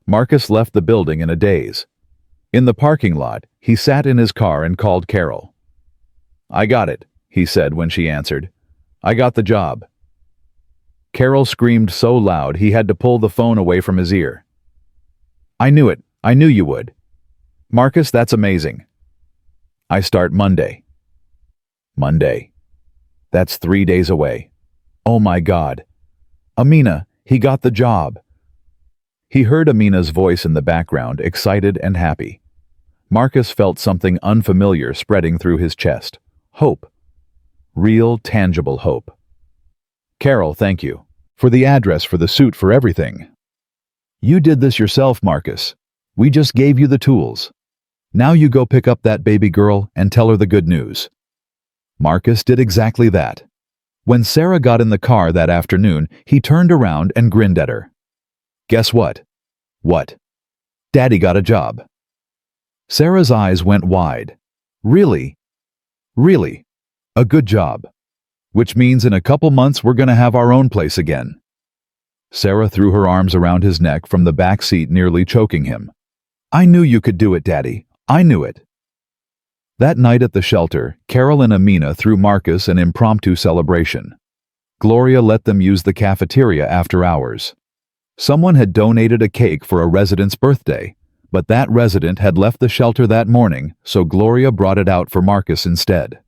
S1: Marcus left the building in a daze. In the parking lot, he sat in his car and called Carol. I got it, he said when she answered. I got the job. Carol screamed so loud he had to pull the phone away from his ear. I knew it. I knew you would. Marcus, that's amazing. I start Monday. Monday. That's 3 days away. Oh my God. Amina, he got the job. He heard Amina's voice in the background, excited and happy. Marcus felt something unfamiliar spreading through his chest. Hope. Real, tangible hope. Carol, thank you. For the address, for the suit, for everything. You did this yourself, Marcus. We just gave you the tools. Now you go pick up that baby girl and tell her the good news. Marcus did exactly that. When Sarah got in the car that afternoon, he turned around and grinned at her. Guess what? What? Daddy got a job. Sarah's eyes went wide. Really? Really? A good job. Which means in a couple months we're gonna have our own place again. Sarah threw her arms around his neck from the back seat, nearly choking him. I knew you could do it, Daddy. I knew it. That night at the shelter, Carol and Amina threw Marcus an impromptu celebration. Gloria let them use the cafeteria after hours. Someone had donated a cake for a resident's birthday, but that resident had left the shelter that morning, so Gloria brought it out for Marcus instead.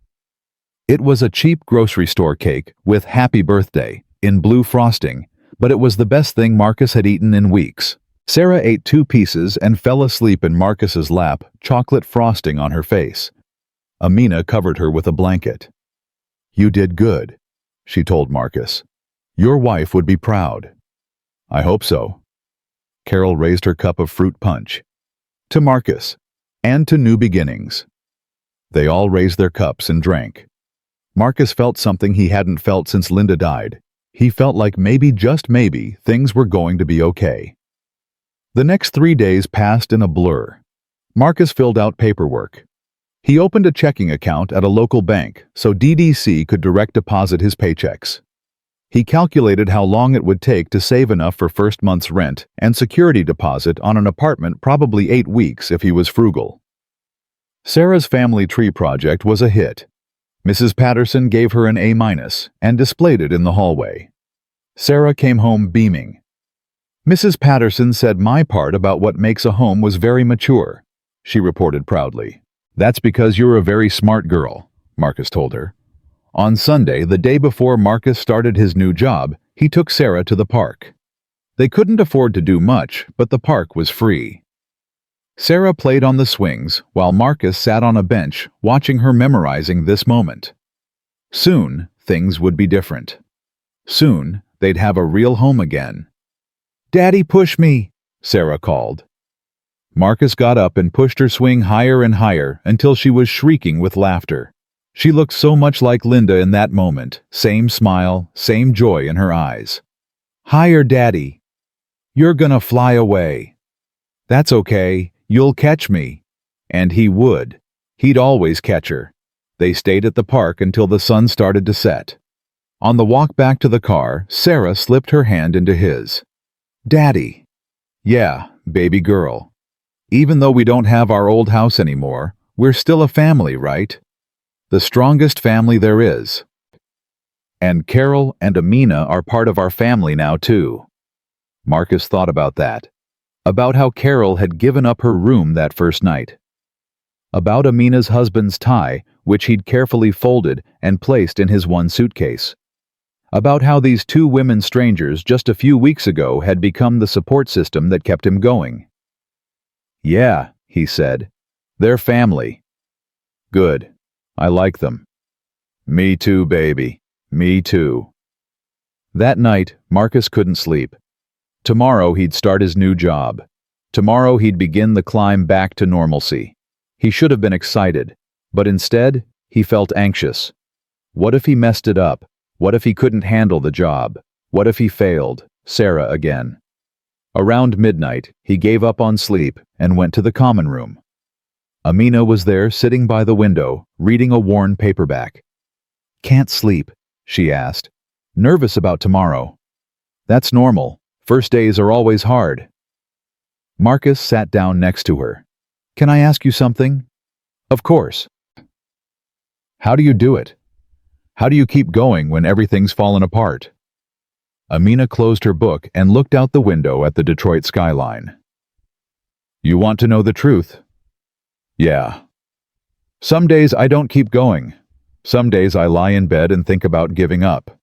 S1: It was a cheap grocery store cake with Happy Birthday in blue frosting, but it was the best thing Marcus had eaten in weeks. Sarah ate 2 pieces and fell asleep in Marcus's lap, chocolate frosting on her face. Amina covered her with a blanket. You did good, she told Marcus. Your wife would be proud. I hope so. Carol raised her cup of fruit punch. To Marcus, and to new beginnings. They all raised their cups and drank. Marcus felt something he hadn't felt since Linda died. He felt like maybe, just maybe, things were going to be okay. The next 3 days passed in a blur. Marcus filled out paperwork. He opened a checking account at a local bank so DDC could direct deposit his paychecks. He calculated how long it would take to save enough for first month's rent and security deposit on an apartment, probably 8 weeks if he was frugal. Sarah's family tree project was a hit. Mrs. Patterson gave her an A- and displayed it in the hallway. Sarah came home beaming. Mrs. Patterson said my part about what makes a home was very mature, she reported proudly. That's because you're a very smart girl, Marcus told her. On Sunday, the day before Marcus started his new job, he took Sarah to the park. They couldn't afford to do much, but the park was free. Sarah played on the swings while Marcus sat on a bench watching her, memorizing this moment. Soon, things would be different. Soon, they'd have a real home again. Daddy, push me, Sarah called. Marcus got up and pushed her swing higher and higher until she was shrieking with laughter. She looked so much like Linda in that moment, same smile, same joy in her eyes. Higher, Daddy. You're gonna fly away. That's okay, you'll catch me. And he would. He'd always catch her. They stayed at the park until the sun started to set. On the walk back to the car, Sarah slipped her hand into his. Daddy. Yeah, baby girl. Even though we don't have our old house anymore, we're still a family, right? The strongest family there is. And Carol and Amina are part of our family now, too. Marcus thought about that. About how Carol had given up her room that first night. About Amina's husband's tie, which he'd carefully folded and placed in his one suitcase. About how these 2 women strangers just a few weeks ago had become the support system that kept him going. Yeah, he said. They're family. Good. I like them. Me too, baby. Me too. That night, Marcus couldn't sleep. Tomorrow he'd start his new job. Tomorrow he'd begin the climb back to normalcy. He should have been excited, but instead, he felt anxious. What if he messed it up? What if he couldn't handle the job? What if he failed Sarah again? Around midnight, he gave up on sleep and went to the common room. Amina was there sitting by the window, reading a worn paperback. Can't sleep, she asked. Nervous about tomorrow. That's normal. First days are always hard. Marcus sat down next to her. Can I ask you something? Of course. How do you do it? How do you keep going when everything's fallen apart? Amina closed her book and looked out the window at the Detroit skyline. You want to know the truth? Yeah. Some days I don't keep going. Some days I lie in bed and think about giving up.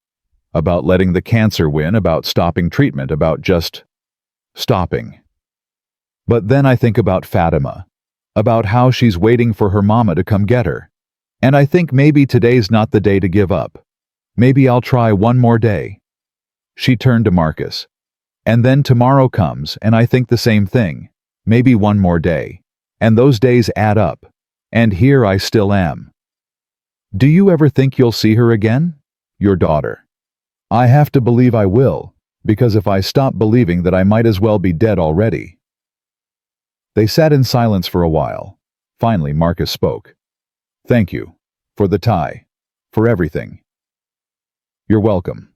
S1: About letting the cancer win, about stopping treatment, about just stopping. But then I think about Fatima, about how she's waiting for her mama to come get her. And I think maybe today's not the day to give up. Maybe I'll try one more day." She turned to Marcus. "And then tomorrow comes, and I think the same thing. Maybe one more day. And those days add up. And here I still am." "Do you ever think you'll see her again? Your daughter?" "I have to believe I will, because if I stop believing that I might as well be dead already." They sat in silence for a while. Finally, Marcus spoke. "Thank you. For the tie. For everything." "You're welcome.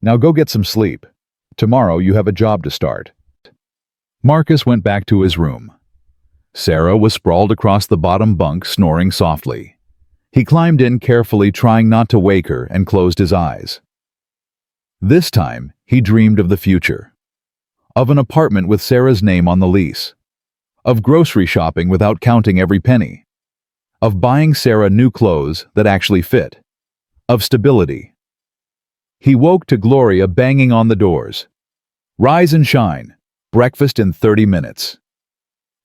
S1: Now go get some sleep. Tomorrow you have a job to start." Marcus went back to his room. Sarah was sprawled across the bottom bunk, snoring softly. He climbed in carefully, trying not to wake her, and closed his eyes. This time, he dreamed of the future. Of an apartment with Sarah's name on the lease. Of grocery shopping without counting every penny. Of buying Sarah new clothes that actually fit. Of stability. He woke to Gloria banging on the doors. "Rise and shine. Breakfast in 30 minutes."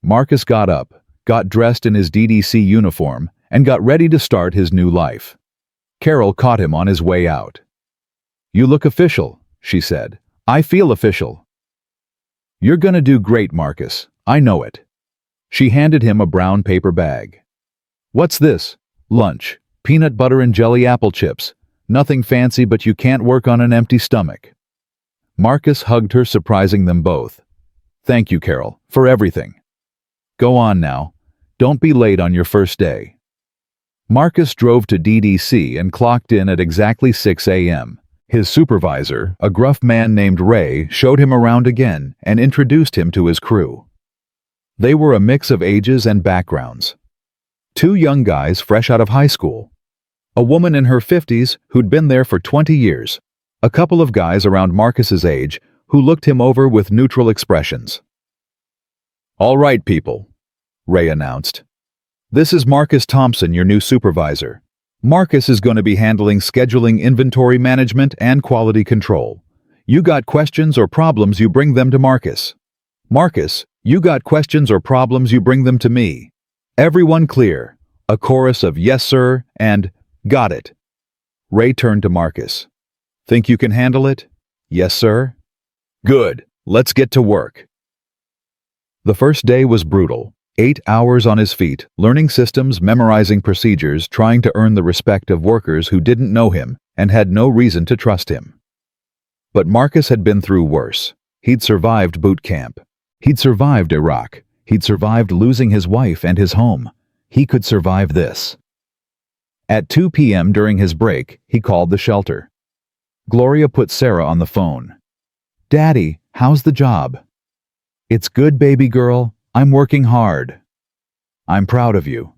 S1: Marcus got up, got dressed in his DDC uniform, and got ready to start his new life. Carol caught him on his way out. "You look official," she said. "I feel official." "You're gonna do great, Marcus. I know it." She handed him a brown paper bag. "What's this?" "Lunch. Peanut butter and jelly apple chips. Nothing fancy, but you can't work on an empty stomach." Marcus hugged her, surprising them both. "Thank you, Carol, for everything. Go on now. Don't be late on your first day." Marcus drove to DDC and clocked in at exactly 6 a.m. His supervisor, a gruff man named Ray, showed him around again and introduced him to his crew. They were a mix of ages and backgrounds. 2 young guys fresh out of high school. A woman in her 50s who'd been there for 20 years. A couple of guys around Marcus's age who looked him over with neutral expressions. "All right, people," Ray announced. "This is Marcus Thompson, your new supervisor. Marcus is going to be handling scheduling, inventory management, and quality control. You got questions or problems, you bring them to Marcus. Marcus, you got questions or problems, you bring them to me. Everyone clear?" A chorus of "Yes, sir," and "Got it." Ray turned to Marcus. "Think you can handle it?" "Yes, sir." "Good. Let's get to work." The first day was brutal. 8 hours on his feet, learning systems, memorizing procedures, trying to earn the respect of workers who didn't know him and had no reason to trust him. But Marcus had been through worse. He'd survived boot camp. He'd survived Iraq. He'd survived losing his wife and his home. He could survive this. At 2 p.m. during his break, he called the shelter. Gloria put Sarah on the phone. "Daddy, how's the job?" "It's good, baby girl. I'm working hard." "I'm proud of you."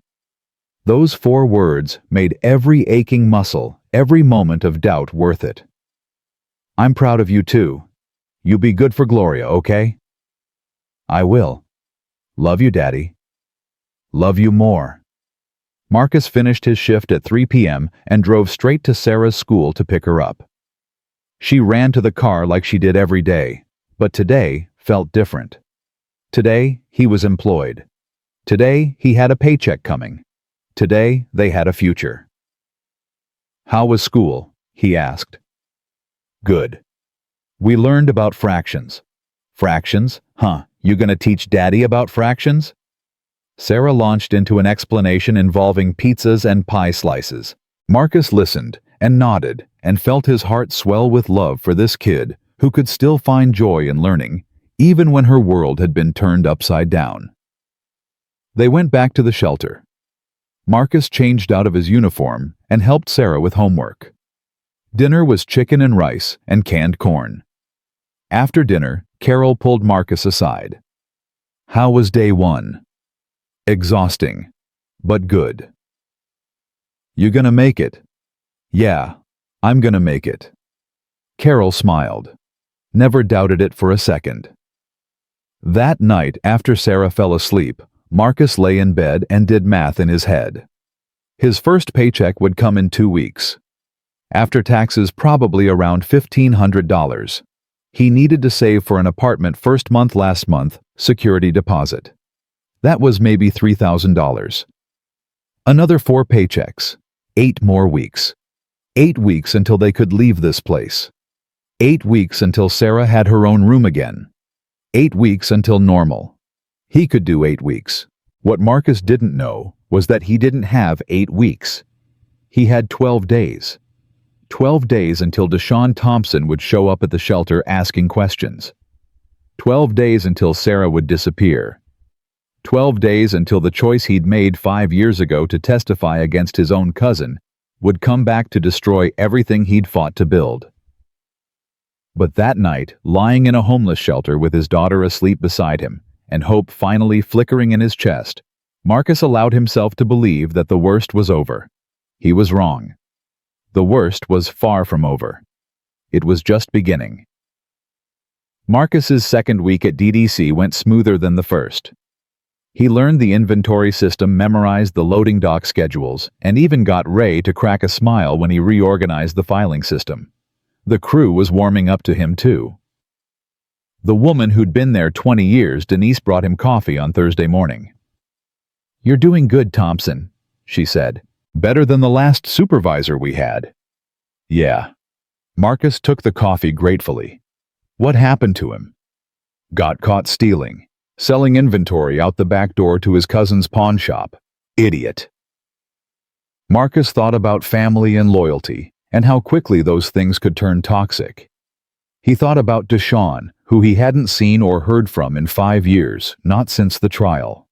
S1: Those 4 words made every aching muscle, every moment of doubt worth it. "I'm proud of you too. You be good for Gloria, okay?" "I will. Love you, Daddy." "Love you more." Marcus finished his shift at 3 p.m. and drove straight to Sarah's school to pick her up. She ran to the car like she did every day, but today felt different. Today, he was employed. Today, he had a paycheck coming. Today, they had a future. "How was school?" he asked. "Good. We learned about fractions." "Fractions? Huh, you gonna teach Daddy about fractions?" Sarah launched into an explanation involving pizzas and pie slices. Marcus listened and nodded and felt his heart swell with love for this kid who could still find joy in learning, even when her world had been turned upside down. They went back to the shelter. Marcus changed out of his uniform and helped Sarah with homework. Dinner was chicken and rice and canned corn. After dinner, Carol pulled Marcus aside. "How was day 1? "Exhausting, but good." "You gonna make it?" "Yeah, I'm gonna make it." Carol smiled. Never doubted it for a second. That night, after Sarah fell asleep, Marcus lay in bed and did math in his head. His first paycheck would come in 2 weeks. After taxes, probably around $1,500. He needed to save for an apartment first month, last month, security deposit. That was maybe $3,000. Another 4 paychecks. 8 more weeks. 8 weeks until they could leave this place. 8 weeks until Sarah had her own room again. 8 weeks until normal. He could do 8 weeks. What Marcus didn't know was that he didn't have 8 weeks. He had 12 days. 12 days until DeShaun Thompson would show up at the shelter asking questions. 12 days until Sarah would disappear. 12 days until the choice he'd made 5 years ago to testify against his own cousin would come back to destroy everything he'd fought to build. But that night, lying in a homeless shelter with his daughter asleep beside him, and hope finally flickering in his chest, Marcus allowed himself to believe that the worst was over. He was wrong. The worst was far from over. It was just beginning. Marcus's second week at DDC went smoother than the first. He learned the inventory system, memorized the loading dock schedules, and even got Ray to crack a smile when he reorganized the filing system. The crew was warming up to him too. The woman who'd been there 20 years, Denise, brought him coffee on Thursday morning. "You're doing good, Thompson," she said. "Better than the last supervisor we had." "Yeah." Marcus took the coffee gratefully. What happened to him? Got caught stealing. Selling inventory out the back door to his cousin's pawn shop. Idiot. Marcus thought about family and loyalty, and how quickly those things could turn toxic. He thought about DeShaun, who he hadn't seen or heard from in 5 years, not since the trial.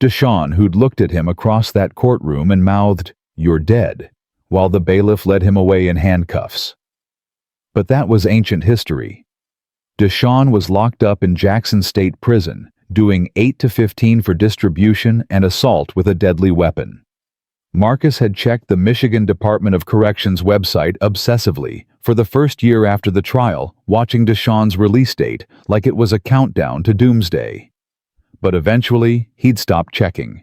S1: DeShaun, who'd looked at him across that courtroom and mouthed, "You're dead," while the bailiff led him away in handcuffs. But that was ancient history. DeShaun was locked up in Jackson State Prison, doing 8 to 15 for distribution and assault with a deadly weapon. Marcus had checked the Michigan Department of Corrections website obsessively for the first year after the trial, watching DeShaun's release date like it was a countdown to doomsday. But eventually, he'd stopped checking.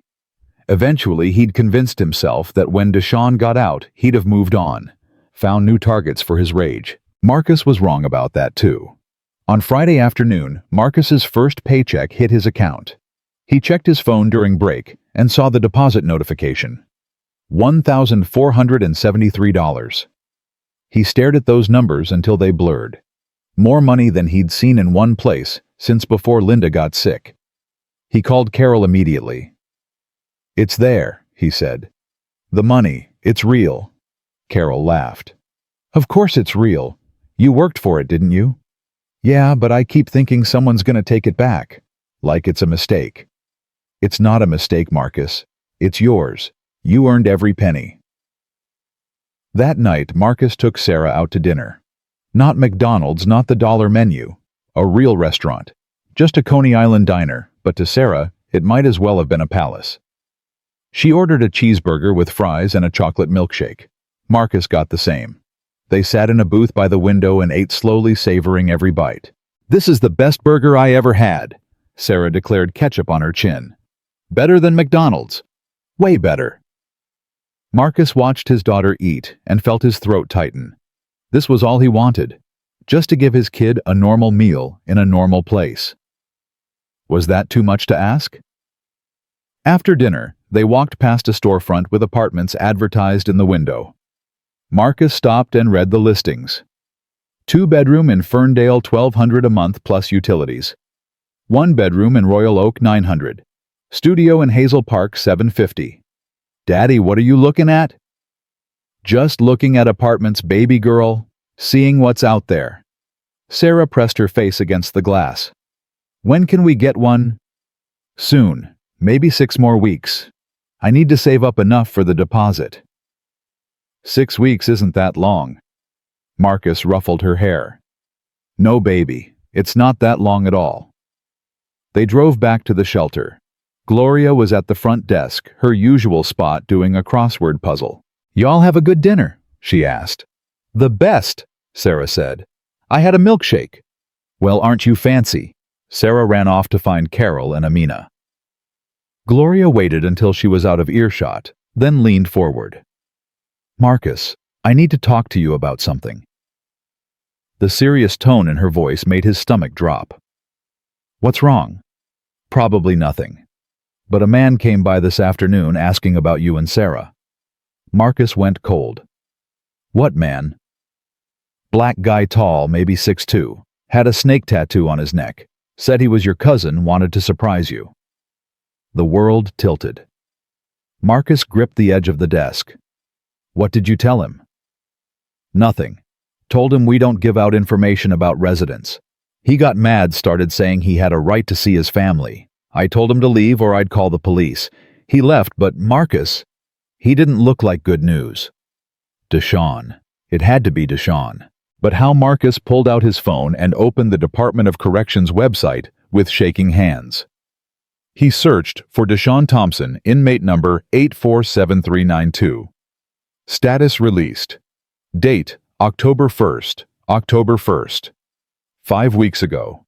S1: Eventually, he'd convinced himself that when DeShaun got out, he'd have moved on, found new targets for his rage. Marcus was wrong about that too. On Friday afternoon, Marcus's first paycheck hit his account. He checked his phone during break and saw the deposit notification. $1,473. He stared at those numbers until they blurred. More money than he'd seen in one place since before Linda got sick. He called Carol immediately. "It's there," he said. "The money, it's real." Carol laughed. "Of course it's real. You worked for it, didn't you?" "Yeah, but I keep thinking someone's gonna take it back. Like it's a mistake." "It's not a mistake, Marcus. It's yours. You earned every penny." That night, Marcus took Sarah out to dinner. Not McDonald's, not the dollar menu. A real restaurant. Just a Coney Island diner, but to Sarah, it might as well have been a palace. She ordered a cheeseburger with fries and a chocolate milkshake. Marcus got the same. They sat in a booth by the window and ate slowly, savoring every bite. "This is the best burger I ever had," Sarah declared, ketchup on her chin. "Better than McDonald's. Way better." Marcus watched his daughter eat and felt his throat tighten. This was all he wanted, just to give his kid a normal meal in a normal place. Was that too much to ask? After dinner, they walked past a storefront with apartments advertised in the window. Marcus stopped and read the listings. 2-bedroom in Ferndale, $1,200 a month plus utilities. 1-bedroom in Royal Oak, $900. Studio in Hazel Park, $750. "Daddy, what are you looking at?" "Just looking at apartments, baby girl. Seeing what's out there." Sarah pressed her face against the glass. "When can we get one?" "Soon. Maybe 6 more weeks. I need to save up enough for the deposit." 6 weeks isn't that long. Marcus ruffled her hair. "No, baby, it's not that long at all." They drove back to the shelter. Gloria was at the front desk, her usual spot, doing a crossword puzzle. "Y'all have a good dinner?" she asked. "The best," Sarah said. "I had a milkshake." "Well, aren't you fancy?" Sarah ran off to find Carol and Amina. Gloria waited until she was out of earshot, then leaned forward. "Marcus, I need to talk to you about something." The serious tone in her voice made his stomach drop. "What's wrong?" "Probably nothing." But a man came by this afternoon asking about you and Sarah. Marcus went cold. What man? Black guy, tall, maybe 6'2", had a snake tattoo on his neck, said he was your cousin, wanted to surprise you. The world tilted. Marcus gripped the edge of the desk. What did you tell him? Nothing. Told him we don't give out information about residents. He got mad, started saying he had a right to see his family. I told him to leave or I'd call the police. He left, but Marcus, he didn't look like good news. DeShaun. It had to be DeShaun. But how Marcus pulled out his phone and opened the Department of Corrections website with shaking hands. He searched for DeShaun Thompson, inmate number 847392. Status released. Date, October 1st. October 1st. 5 weeks ago.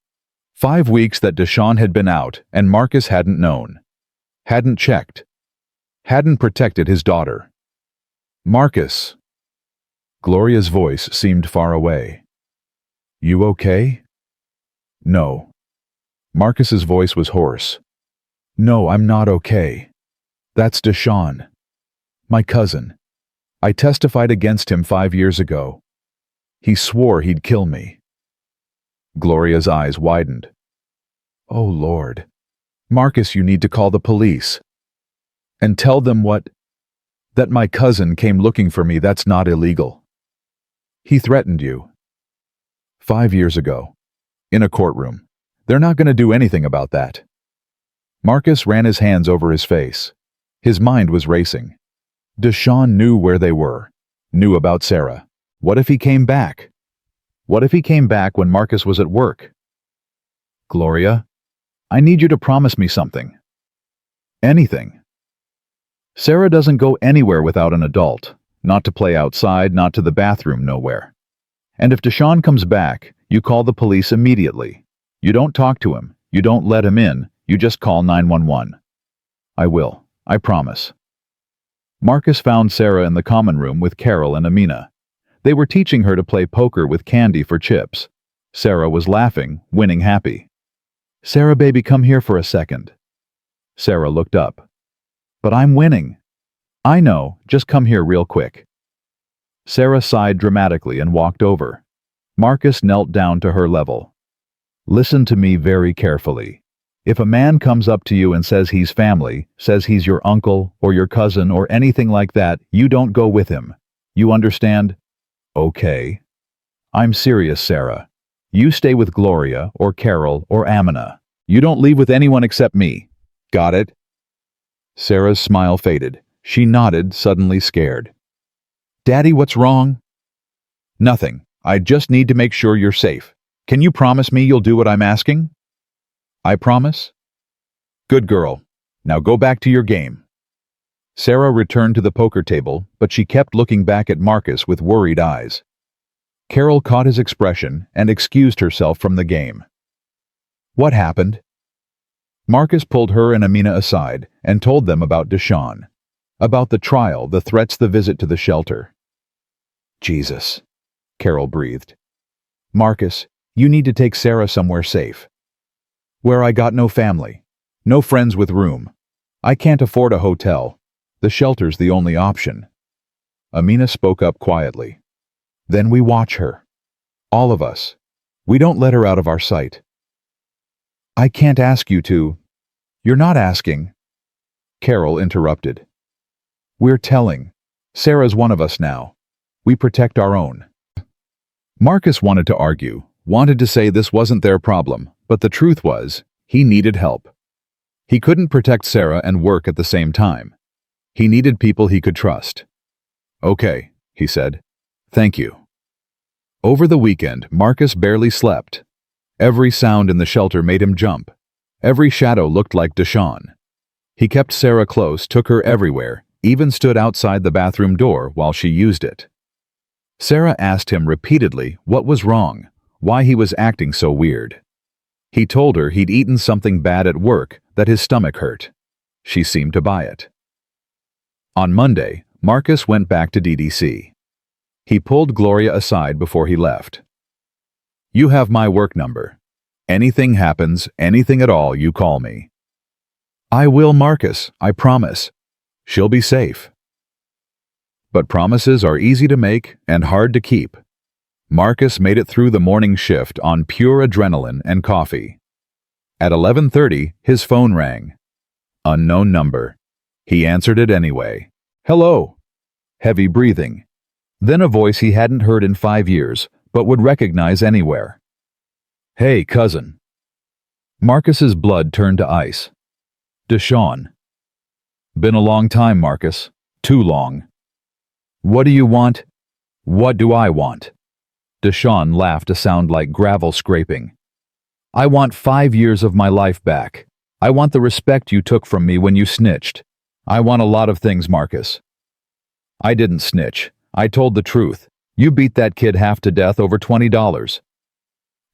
S1: 5 weeks that DeShaun had been out and Marcus hadn't known. Hadn't checked. Hadn't protected his daughter. Marcus. Gloria's voice seemed far away. You okay? No. Marcus's voice was hoarse. No, I'm not okay. That's DeShaun. My cousin. I testified against him 5 years ago. He swore he'd kill me. Gloria's eyes widened. Oh, Lord. Marcus, you need to call the police. And tell them what? That my cousin came looking for me. That's not illegal. He threatened you. 5 years ago. In a courtroom. They're not going to do anything about that. Marcus ran his hands over his face. His mind was racing. DeShaun knew where they were. Knew about Sarah. What if he came back? What if he came back when Marcus was at work? Gloria, I need you to promise me something. Anything. Sarah doesn't go anywhere without an adult. Not to play outside, not to the bathroom, nowhere. And if DeShaun comes back, you call the police immediately. You don't talk to him. You don't let him in. You just call 911. I will. I promise. Marcus found Sarah in the common room with Carol and Amina. They were teaching her to play poker with candy for chips. Sarah was laughing, winning happy. Sarah, baby, come here for a second. Sarah looked up. But I'm winning. I know, just come here real quick. Sarah sighed dramatically and walked over. Marcus knelt down to her level. Listen to me very carefully. If a man comes up to you and says he's family, says he's your uncle or your cousin or anything like that, you don't go with him. You understand? Okay. I'm serious, Sarah. You stay with Gloria or Carol or Amina. You don't leave with anyone except me. Got it? Sarah's smile faded. She nodded, suddenly scared. Daddy, what's wrong? Nothing. I just need to make sure you're safe. Can you promise me you'll do what I'm asking? I promise. Good girl. Now go back to your game. Sarah returned to the poker table, but she kept looking back at Marcus with worried eyes. Carol caught his expression and excused herself from the game. What happened? Marcus pulled her and Amina aside and told them about DeShaun. About the trial, the threats, the visit to the shelter. Jesus, Carol breathed. Marcus, you need to take Sarah somewhere safe. Where I got no family, no friends with room. I can't afford a hotel. The shelter's the only option. Amina spoke up quietly. Then we watch her. All of us. We don't let her out of our sight. I can't ask you to. You're not asking. Carol interrupted. We're telling. Sarah's one of us now. We protect our own. Marcus wanted to argue, wanted to say this wasn't their problem, but the truth was, he needed help. He couldn't protect Sarah and work at the same time. He needed people he could trust. Okay, he said. Thank you. Over the weekend, Marcus barely slept. Every sound in the shelter made him jump. Every shadow looked like DeShaun. He kept Sarah close, took her everywhere, even stood outside the bathroom door while she used it. Sarah asked him repeatedly what was wrong, why he was acting so weird. He told her he'd eaten something bad at work, that his stomach hurt. She seemed to buy it. On Monday, Marcus went back to DDC. He pulled Gloria aside before he left. You have my work number. Anything happens, anything at all, you call me. I will, Marcus, I promise. She'll be safe. But promises are easy to make and hard to keep. Marcus made it through the morning shift on pure adrenaline and coffee. At 11:30, his phone rang. Unknown number. He answered it anyway. Hello. Heavy breathing. Then a voice he hadn't heard in 5 years, but would recognize anywhere. Hey, cousin. Marcus's blood turned to ice. DeShaun. Been a long time, Marcus. Too long. What do you want? What do I want? DeShaun laughed to sound like gravel scraping. I want 5 years of my life back. I want the respect you took from me when you snitched. I want a lot of things, Marcus. I didn't snitch. I told the truth. You beat that kid half to death over $20.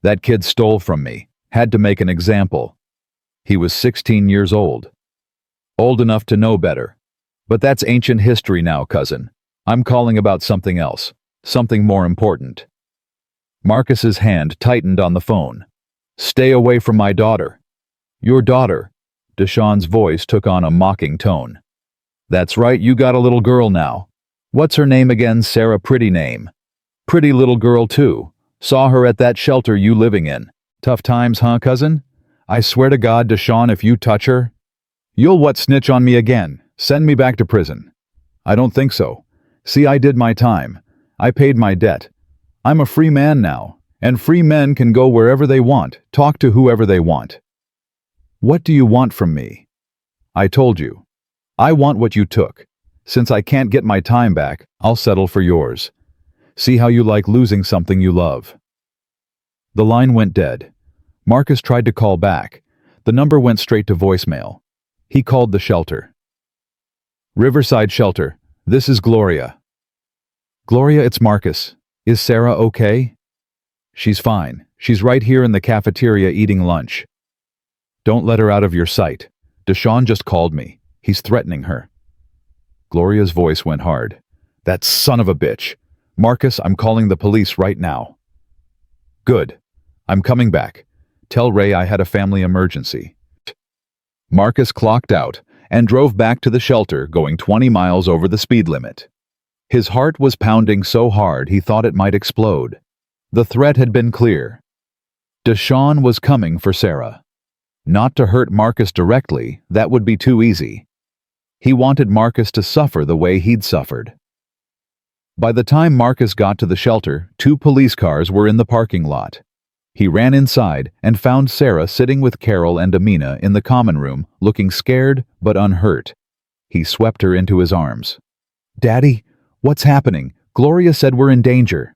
S1: That kid stole from me. Had to make an example. He was 16 years old. Old enough to know better. But that's ancient history now, cousin. I'm calling about something else. Something more important. Marcus's hand tightened on the phone. Stay away from my daughter. Your daughter. DeShaun's voice took on a mocking tone. That's right, you got a little girl now. What's her name again? Sarah. Pretty name. Pretty little girl too. Saw her at that shelter you living in. Tough times, huh, cousin? I swear to God, DeShaun, if you touch her, you'll what, snitch on me again? Send me back to prison. I don't think so. See, I did my time. I paid my debt. I'm a free man now, and free men can go wherever they want, talk to whoever they want. What do you want from me? I told you. I want what you took. Since I can't get my time back, I'll settle for yours. See how you like losing something you love. The line went dead. Marcus tried to call back. The number went straight to voicemail. He called the shelter. Riverside Shelter, this is Gloria. Gloria, it's Marcus. Is Sarah okay? She's fine. She's right here in the cafeteria eating lunch. Don't let her out of your sight. DeShaun just called me. He's threatening her. Gloria's voice went hard. That son of a bitch. Marcus, I'm calling the police right now. Good. I'm coming back. Tell Ray I had a family emergency. Marcus clocked out and drove back to the shelter, going 20 miles over the speed limit. His heart was pounding so hard he thought it might explode. The threat had been clear. DeShaun was coming for Sarah. Not to hurt Marcus directly, that would be too easy. He wanted Marcus to suffer the way he'd suffered. By the time Marcus got to the shelter, 2 police cars were in the parking lot. He ran inside and found Sarah sitting with Carol and Amina in the common room, looking scared but unhurt. He swept her into his arms. Daddy, what's happening? Gloria said we're in danger.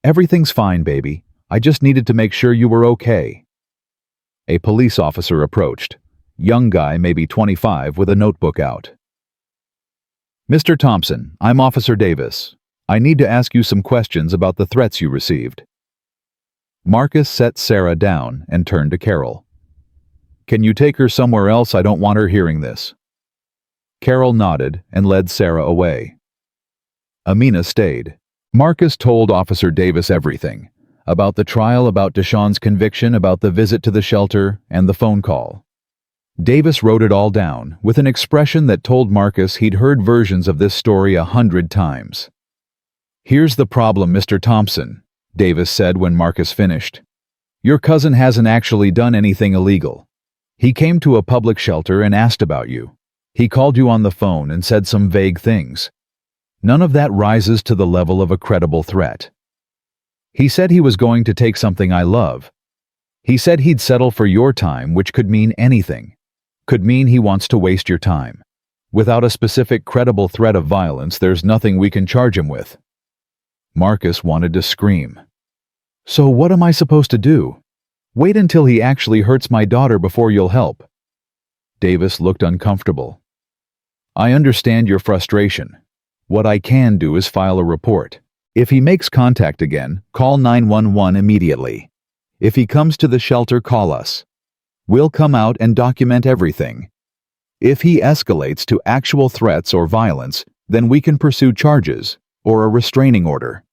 S1: Everything's fine, baby. I just needed to make sure you were okay. A police officer approached. Young guy, maybe 25, with a notebook out. Mr. Thompson, I'm Officer Davis. I need to ask you some questions about the threats you received. Marcus set Sarah down and turned to Carol. Can you take her somewhere else? I don't want her hearing this. Carol nodded and led Sarah away. Amina stayed. Marcus told Officer Davis everything. About the trial, about DeShaun's conviction, about the visit to the shelter, and the phone call. Davis wrote it all down, with an expression that told Marcus he'd heard versions of this story 100 times. Here's the problem, Mr. Thompson, Davis said when Marcus finished. Your cousin hasn't actually done anything illegal. He came to a public shelter and asked about you. He called you on the phone and said some vague things. None of that rises to the level of a credible threat. He said he was going to take something I love. He said he'd settle for your time, which could mean anything. Could mean he wants to waste your time. Without a specific credible threat of violence, there's nothing we can charge him with. Marcus wanted to scream. So what am I supposed to do? Wait until he actually hurts my daughter before you'll help. Davis looked uncomfortable. I understand your frustration. What I can do is file a report. If he makes contact again, call 911 immediately. If he comes to the shelter, call us. We'll come out and document everything. If he escalates to actual threats or violence, then we can pursue charges or a restraining order.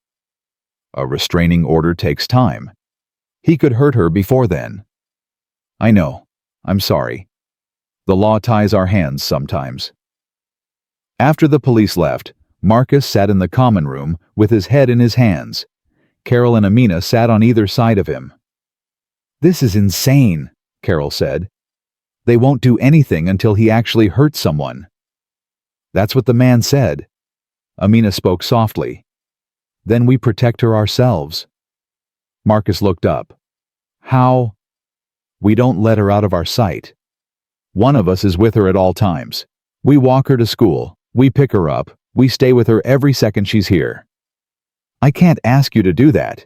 S1: A restraining order takes time. He could hurt her before then. I know. I'm sorry. The law ties our hands sometimes. After the police left, Marcus sat in the common room with his head in his hands. Carol and Amina sat on either side of him. "This is insane," Carol said. "They won't do anything until he actually hurts someone." "That's what the man said." Amina spoke softly. "Then we protect her ourselves." Marcus looked up. "How?" "We don't let her out of our sight. One of us is with her at all times. We walk her to school. We pick her up. We stay with her every second she's here." "I can't ask you to do that."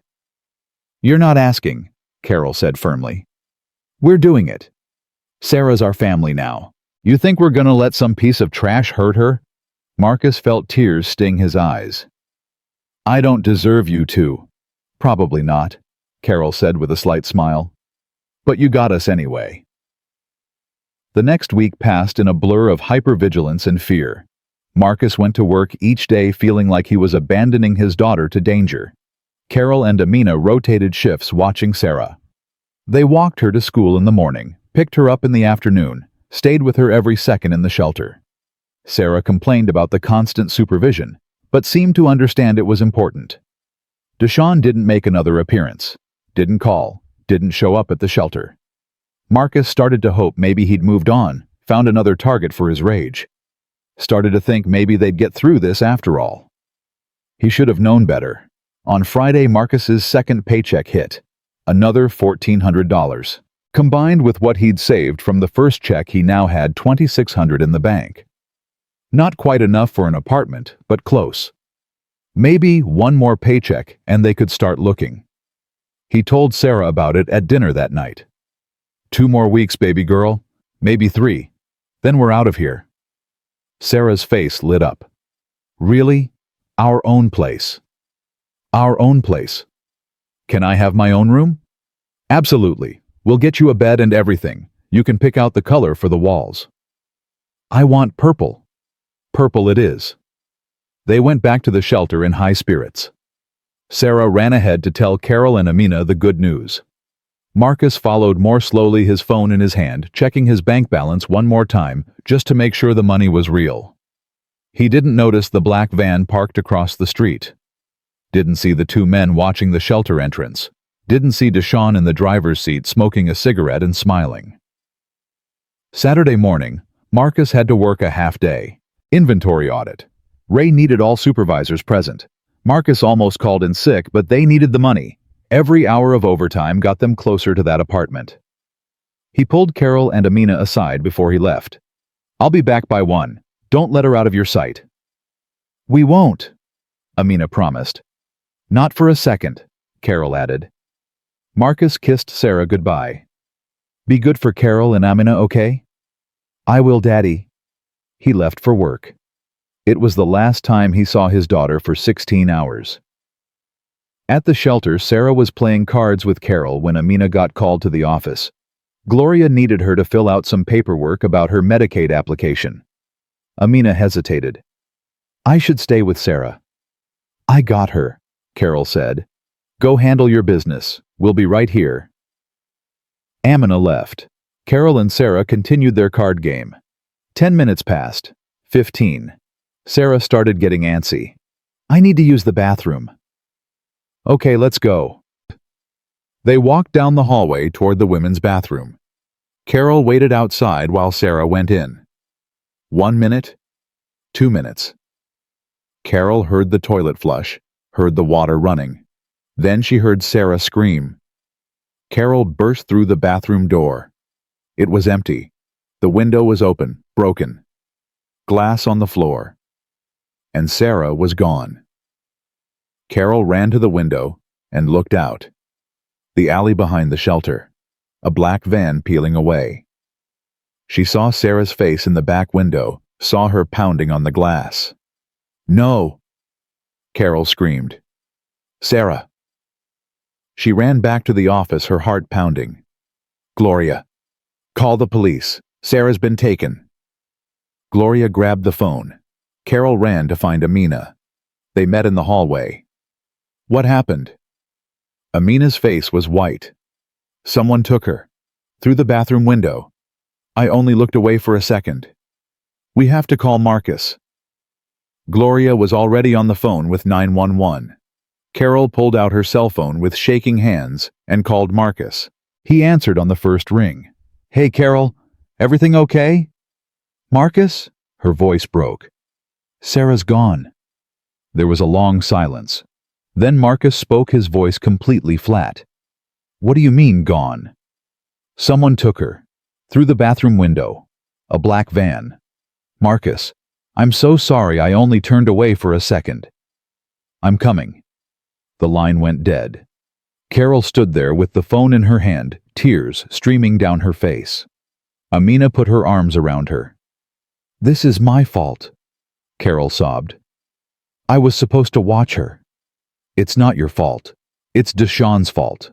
S1: "You're not asking," Carol said firmly. "We're doing it. Sarah's our family now. You think we're gonna let some piece of trash hurt her?" Marcus felt tears sting his eyes. "I don't deserve you to." "Probably not," Carol said with a slight smile. "But you got us anyway." The next week passed in a blur of hypervigilance and fear. Marcus went to work each day feeling like he was abandoning his daughter to danger. Carol and Amina rotated shifts watching Sarah. They walked her to school in the morning, picked her up in the afternoon, stayed with her every second in the shelter. Sarah complained about the constant supervision, but seemed to understand it was important. DeShaun didn't make another appearance, didn't call, didn't show up at the shelter. Marcus started to hope maybe he'd moved on, found another target for his rage. Started to think maybe they'd get through this after all. He should have known better. On Friday, Marcus's second paycheck hit. Another $1,400. Combined with what he'd saved from the first check, he now had $2,600 in the bank. Not quite enough for an apartment, but close. Maybe one more paycheck and they could start looking. He told Sarah about it at dinner that night. "2 more weeks, baby girl. Maybe 3. Then we're out of here." Sarah's face lit up. "Really? Our own place?" "Our own place. Can I have my own room?" "Absolutely. We'll get you a bed and everything. You can pick out the color for the walls." "I want purple." "Purple it is." They went back to the shelter in high spirits. Sarah ran ahead to tell Carol and Amina the good news. Marcus followed more slowly, his phone in his hand, checking his bank balance one more time just to make sure the money was real. He didn't notice the black van parked across the street. Didn't see the 2 men watching the shelter entrance. Didn't see DeShaun in the driver's seat smoking a cigarette and smiling. Saturday morning, Marcus had to work a half-day. Inventory audit. Ray needed all supervisors present. Marcus almost called in sick, but they needed the money. Every hour of overtime got them closer to that apartment. He pulled Carol and Amina aside before he left. "I'll be back by 1. Don't let her out of your sight." "We won't," Amina promised. "Not for a second," Carol added. Marcus kissed Sarah goodbye. "Be good for Carol and Amina, okay?" "I will, Daddy." He left for work. It was the last time he saw his daughter for 16 hours. At the shelter, Sarah was playing cards with Carol when Amina got called to the office. Gloria needed her to fill out some paperwork about her Medicaid application. Amina hesitated. "I should stay with Sarah." "I got her," Carol said. "Go handle your business. We'll be right here." Amina left. Carol and Sarah continued their card game. 10 minutes passed. 15. Sarah started getting antsy. "I need to use the bathroom." "Okay, let's go." They walked down the hallway toward the women's bathroom. Carol waited outside while Sarah went in. 1 minute. 2 minutes. Carol heard the toilet flush, heard the water running. Then she heard Sarah scream. Carol burst through the bathroom door. It was empty. The window was open, broken. Glass on the floor. And Sarah was gone. Carol ran to the window and looked out. The alley behind the shelter. A black van peeling away. She saw Sarah's face in the back window, saw her pounding on the glass. "No!" Carol screamed. "Sarah!" She ran back to the office, her heart pounding. "Gloria! Call the police. Sarah's been taken." Gloria grabbed the phone. Carol ran to find Amina. They met in the hallway. "What happened?" Amina's face was white. "Someone took her. Through the bathroom window." I only looked away for a second. We have to call Marcus. Gloria was already on the phone with 911. Carol pulled out her cell phone with shaking hands and called Marcus. He answered on the first ring. Hey, Carol, everything okay? Marcus? Her voice broke. Sarah's gone. There was a long silence. Then Marcus spoke, his voice completely flat. What do you mean, gone? Someone took her. Through the bathroom window. A black van. Marcus, I'm so sorry, I only turned away for a second. I'm coming. The line went dead. Carol stood there with the phone in her hand, tears streaming down her face. Amina put her arms around her. This is my fault, Carol sobbed. I was supposed to watch her. It's not your fault. It's DeShaun's fault.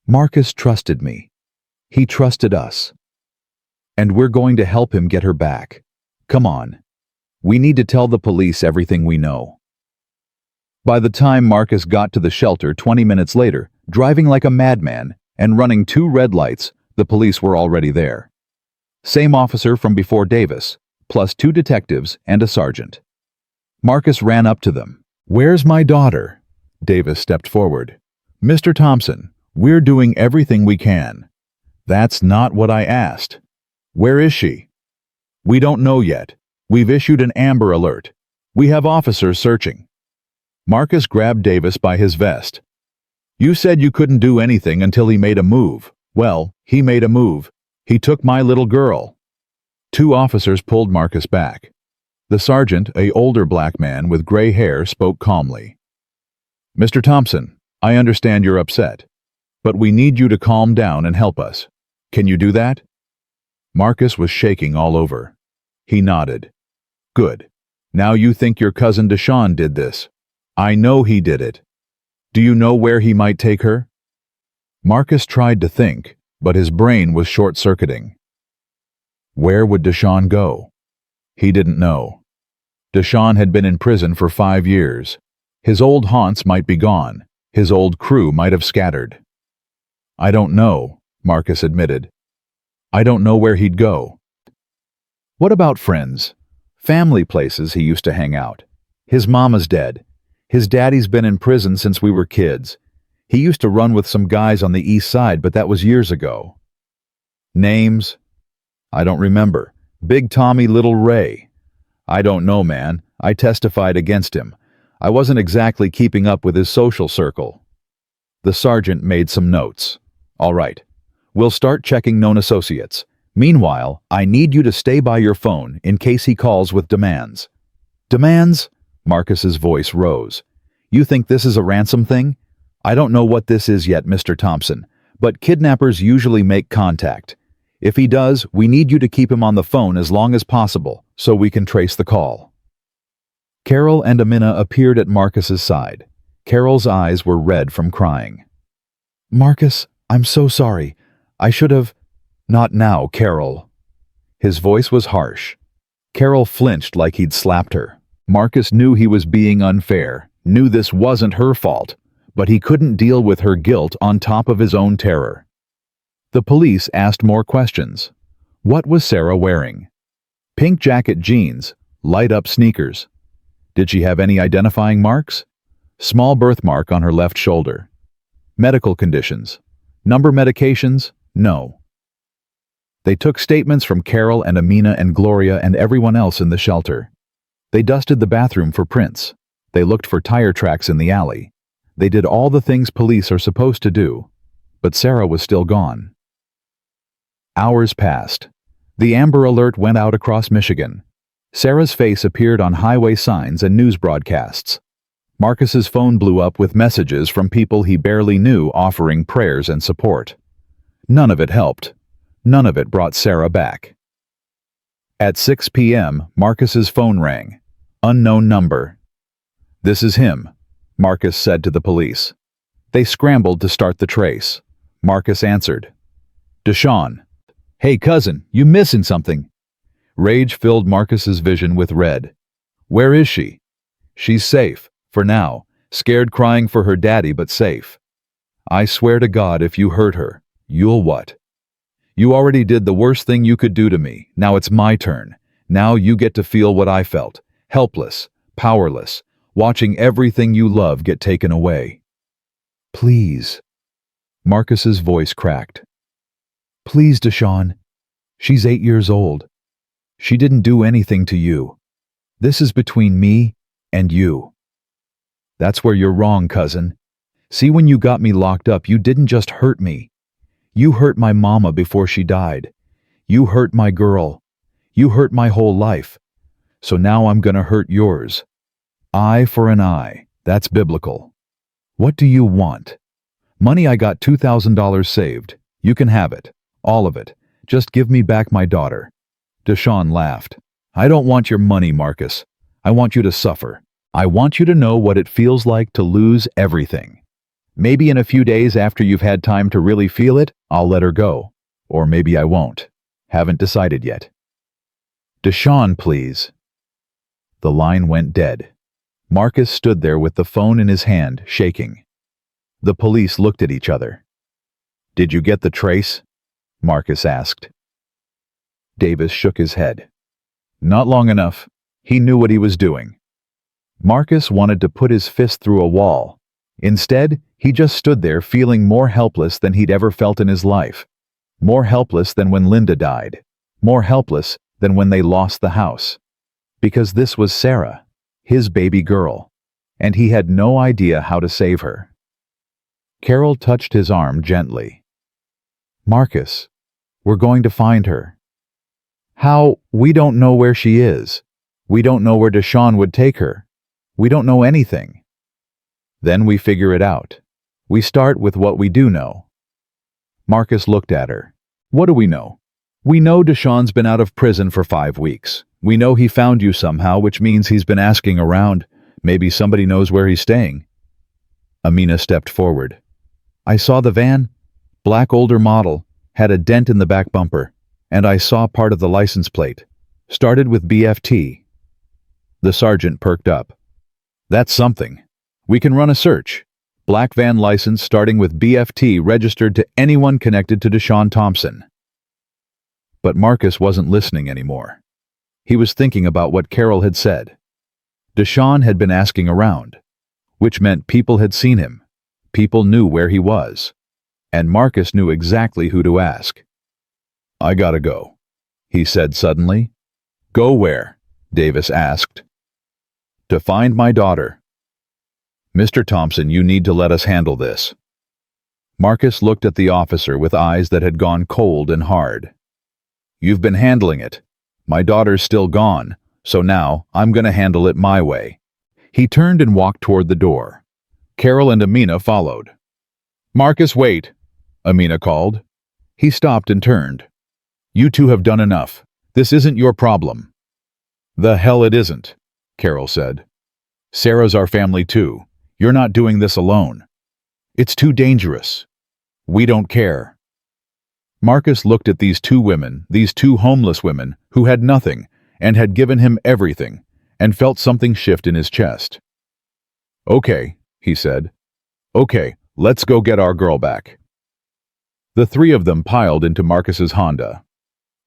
S1: Marcus trusted me. He trusted us. And we're going to help him get her back. Come on. We need to tell the police everything we know. By the time Marcus got to the shelter 20 minutes later, driving like a madman and running 2 red lights, the police were already there. Same officer from before Davis, plus 2 detectives and a sergeant. Marcus ran up to them. Where's my daughter? Davis stepped forward. Mr. Thompson, we're doing everything we can. That's not what I asked. Where is she? We don't know yet. We've issued an Amber Alert. We have officers searching. Marcus grabbed Davis by his vest. You said you couldn't do anything until he made a move. Well, he made a move. He took my little girl. 2 officers pulled Marcus back. The sergeant, an older black man with gray hair, spoke calmly. Mr. Thompson, I understand you're upset, but we need you to calm down and help us. Can you do that? Marcus was shaking all over. He nodded. Good. Now you think your cousin DeShaun did this. I know he did it. Do you know where he might take her? Marcus tried to think, but his brain was short-circuiting. Where would DeShaun go? He didn't know. DeShaun had been in prison for 5 years. His old haunts might be gone. His old crew might have scattered. I don't know, Marcus admitted. I don't know where he'd go. What about friends? Family places he used to hang out. His mama's dead. His daddy's been in prison since we were kids. He used to run with some guys on the east side, but that was years ago. Names? I don't remember. Big Tommy, Little Ray. I don't know, man. I testified against him. I wasn't exactly keeping up with his social circle. The sergeant made some notes. All right. We'll start checking known associates. Meanwhile, I need you to stay by your phone in case he calls with demands. Demands? Marcus's voice rose. You think this is a ransom thing? I don't know what this is yet, Mr. Thompson, but kidnappers usually make contact. If he does, we need you to keep him on the phone as long as possible so we can trace the call. Carol and Amina appeared at Marcus's side. Carol's eyes were red from crying. Marcus, I'm so sorry. I should have... Not now, Carol. His voice was harsh. Carol flinched like he'd slapped her. Marcus knew he was being unfair, knew this wasn't her fault, but he couldn't deal with her guilt on top of his own terror. The police asked more questions. What was Sarah wearing? Pink jacket, jeans, light-up sneakers. Did she have any identifying marks? Small birthmark on her left shoulder. Medical conditions. Number medications? No. They took statements from Carol and Amina and Gloria and everyone else in the shelter. They dusted the bathroom for prints. They looked for tire tracks in the alley. They did all the things police are supposed to do, but Sarah was still gone. Hours passed. The Amber Alert went out across Michigan. Sarah's face appeared on highway signs and news broadcasts. Marcus's phone blew up with messages from people he barely knew offering prayers and support. None of it helped. None of it brought Sarah back. At 6 p.m., Marcus's phone rang. Unknown number. This is him, Marcus said to the police. They scrambled to start the trace. Marcus answered. DeShaun. Hey, cousin, you missing something? Rage filled Marcus's vision with red. Where is she? She's safe, for now, scared crying for her daddy but safe. I swear to God if you hurt her, you'll what? You already did the worst thing you could do to me. Now it's my turn. Now you get to feel what I felt. Helpless, powerless, watching everything you love get taken away. Please. Marcus's voice cracked. Please, DeShaun. She's 8 years old. She didn't do anything to you. This is between me and you. That's where you're wrong, cousin. See, when you got me locked up, you didn't just hurt me. You hurt my mama before she died. You hurt my girl. You hurt my whole life. So now I'm gonna hurt yours. Eye for an eye. That's biblical. What do you want? Money. I got $2,000 saved. You can have it. All of it. Just give me back my daughter. DeShaun laughed. I don't want your money, Marcus. I want you to suffer. I want you to know what it feels like to lose everything. Maybe in a few days after you've had time to really feel it, I'll let her go. Or maybe I won't. Haven't decided yet. DeShaun, please. The line went dead. Marcus stood there with the phone in his hand, shaking. The police looked at each other. Did you get the trace? Marcus asked. Davis shook his head. Not long enough. He knew what he was doing. Marcus wanted to put his fist through a wall. Instead, he just stood there feeling more helpless than he'd ever felt in his life. More helpless than when Linda died. More helpless than when they lost the house. Because this was Sarah, his baby girl, and he had no idea how to save her. Carol touched his arm gently. Marcus, we're going to find her. How? We don't know where she is. We don't know where DeShaun would take her. We don't know anything. Then we figure it out. We start with what we do know. Marcus looked at her. What do we know? We know DeShaun's been out of prison for 5 weeks. We know he found you somehow, which means he's been asking around. Maybe somebody knows where he's staying. Amina stepped forward. I saw the van. Black older model. Had a dent in the back bumper. And I saw part of the license plate. Started with BFT. The sergeant perked up. That's something. We can run a search. Black van license starting with BFT registered to anyone connected to DeShaun Thompson. But Marcus wasn't listening anymore. He was thinking about what Carol had said. DeShaun had been asking around, which meant people had seen him. People knew where he was. And Marcus knew exactly who to ask. I gotta go, he said suddenly. Go where? Davis asked. To find my daughter. Mr. Thompson, you need to let us handle this. Marcus looked at the officer with eyes that had gone cold and hard. You've been handling it. My daughter's still gone, so now I'm gonna handle it my way. He turned and walked toward the door. Carol and Amina followed. Marcus, wait, Amina called. He stopped and turned. You two have done enough. This isn't your problem. The hell it isn't, Carol said. Sarah's our family too. You're not doing this alone. It's too dangerous. We don't care. Marcus looked at these two women, these two homeless women, who had nothing and had given him everything, and felt something shift in his chest. Okay, he said. Okay, let's go get our girl back. The three of them piled into Marcus's Honda.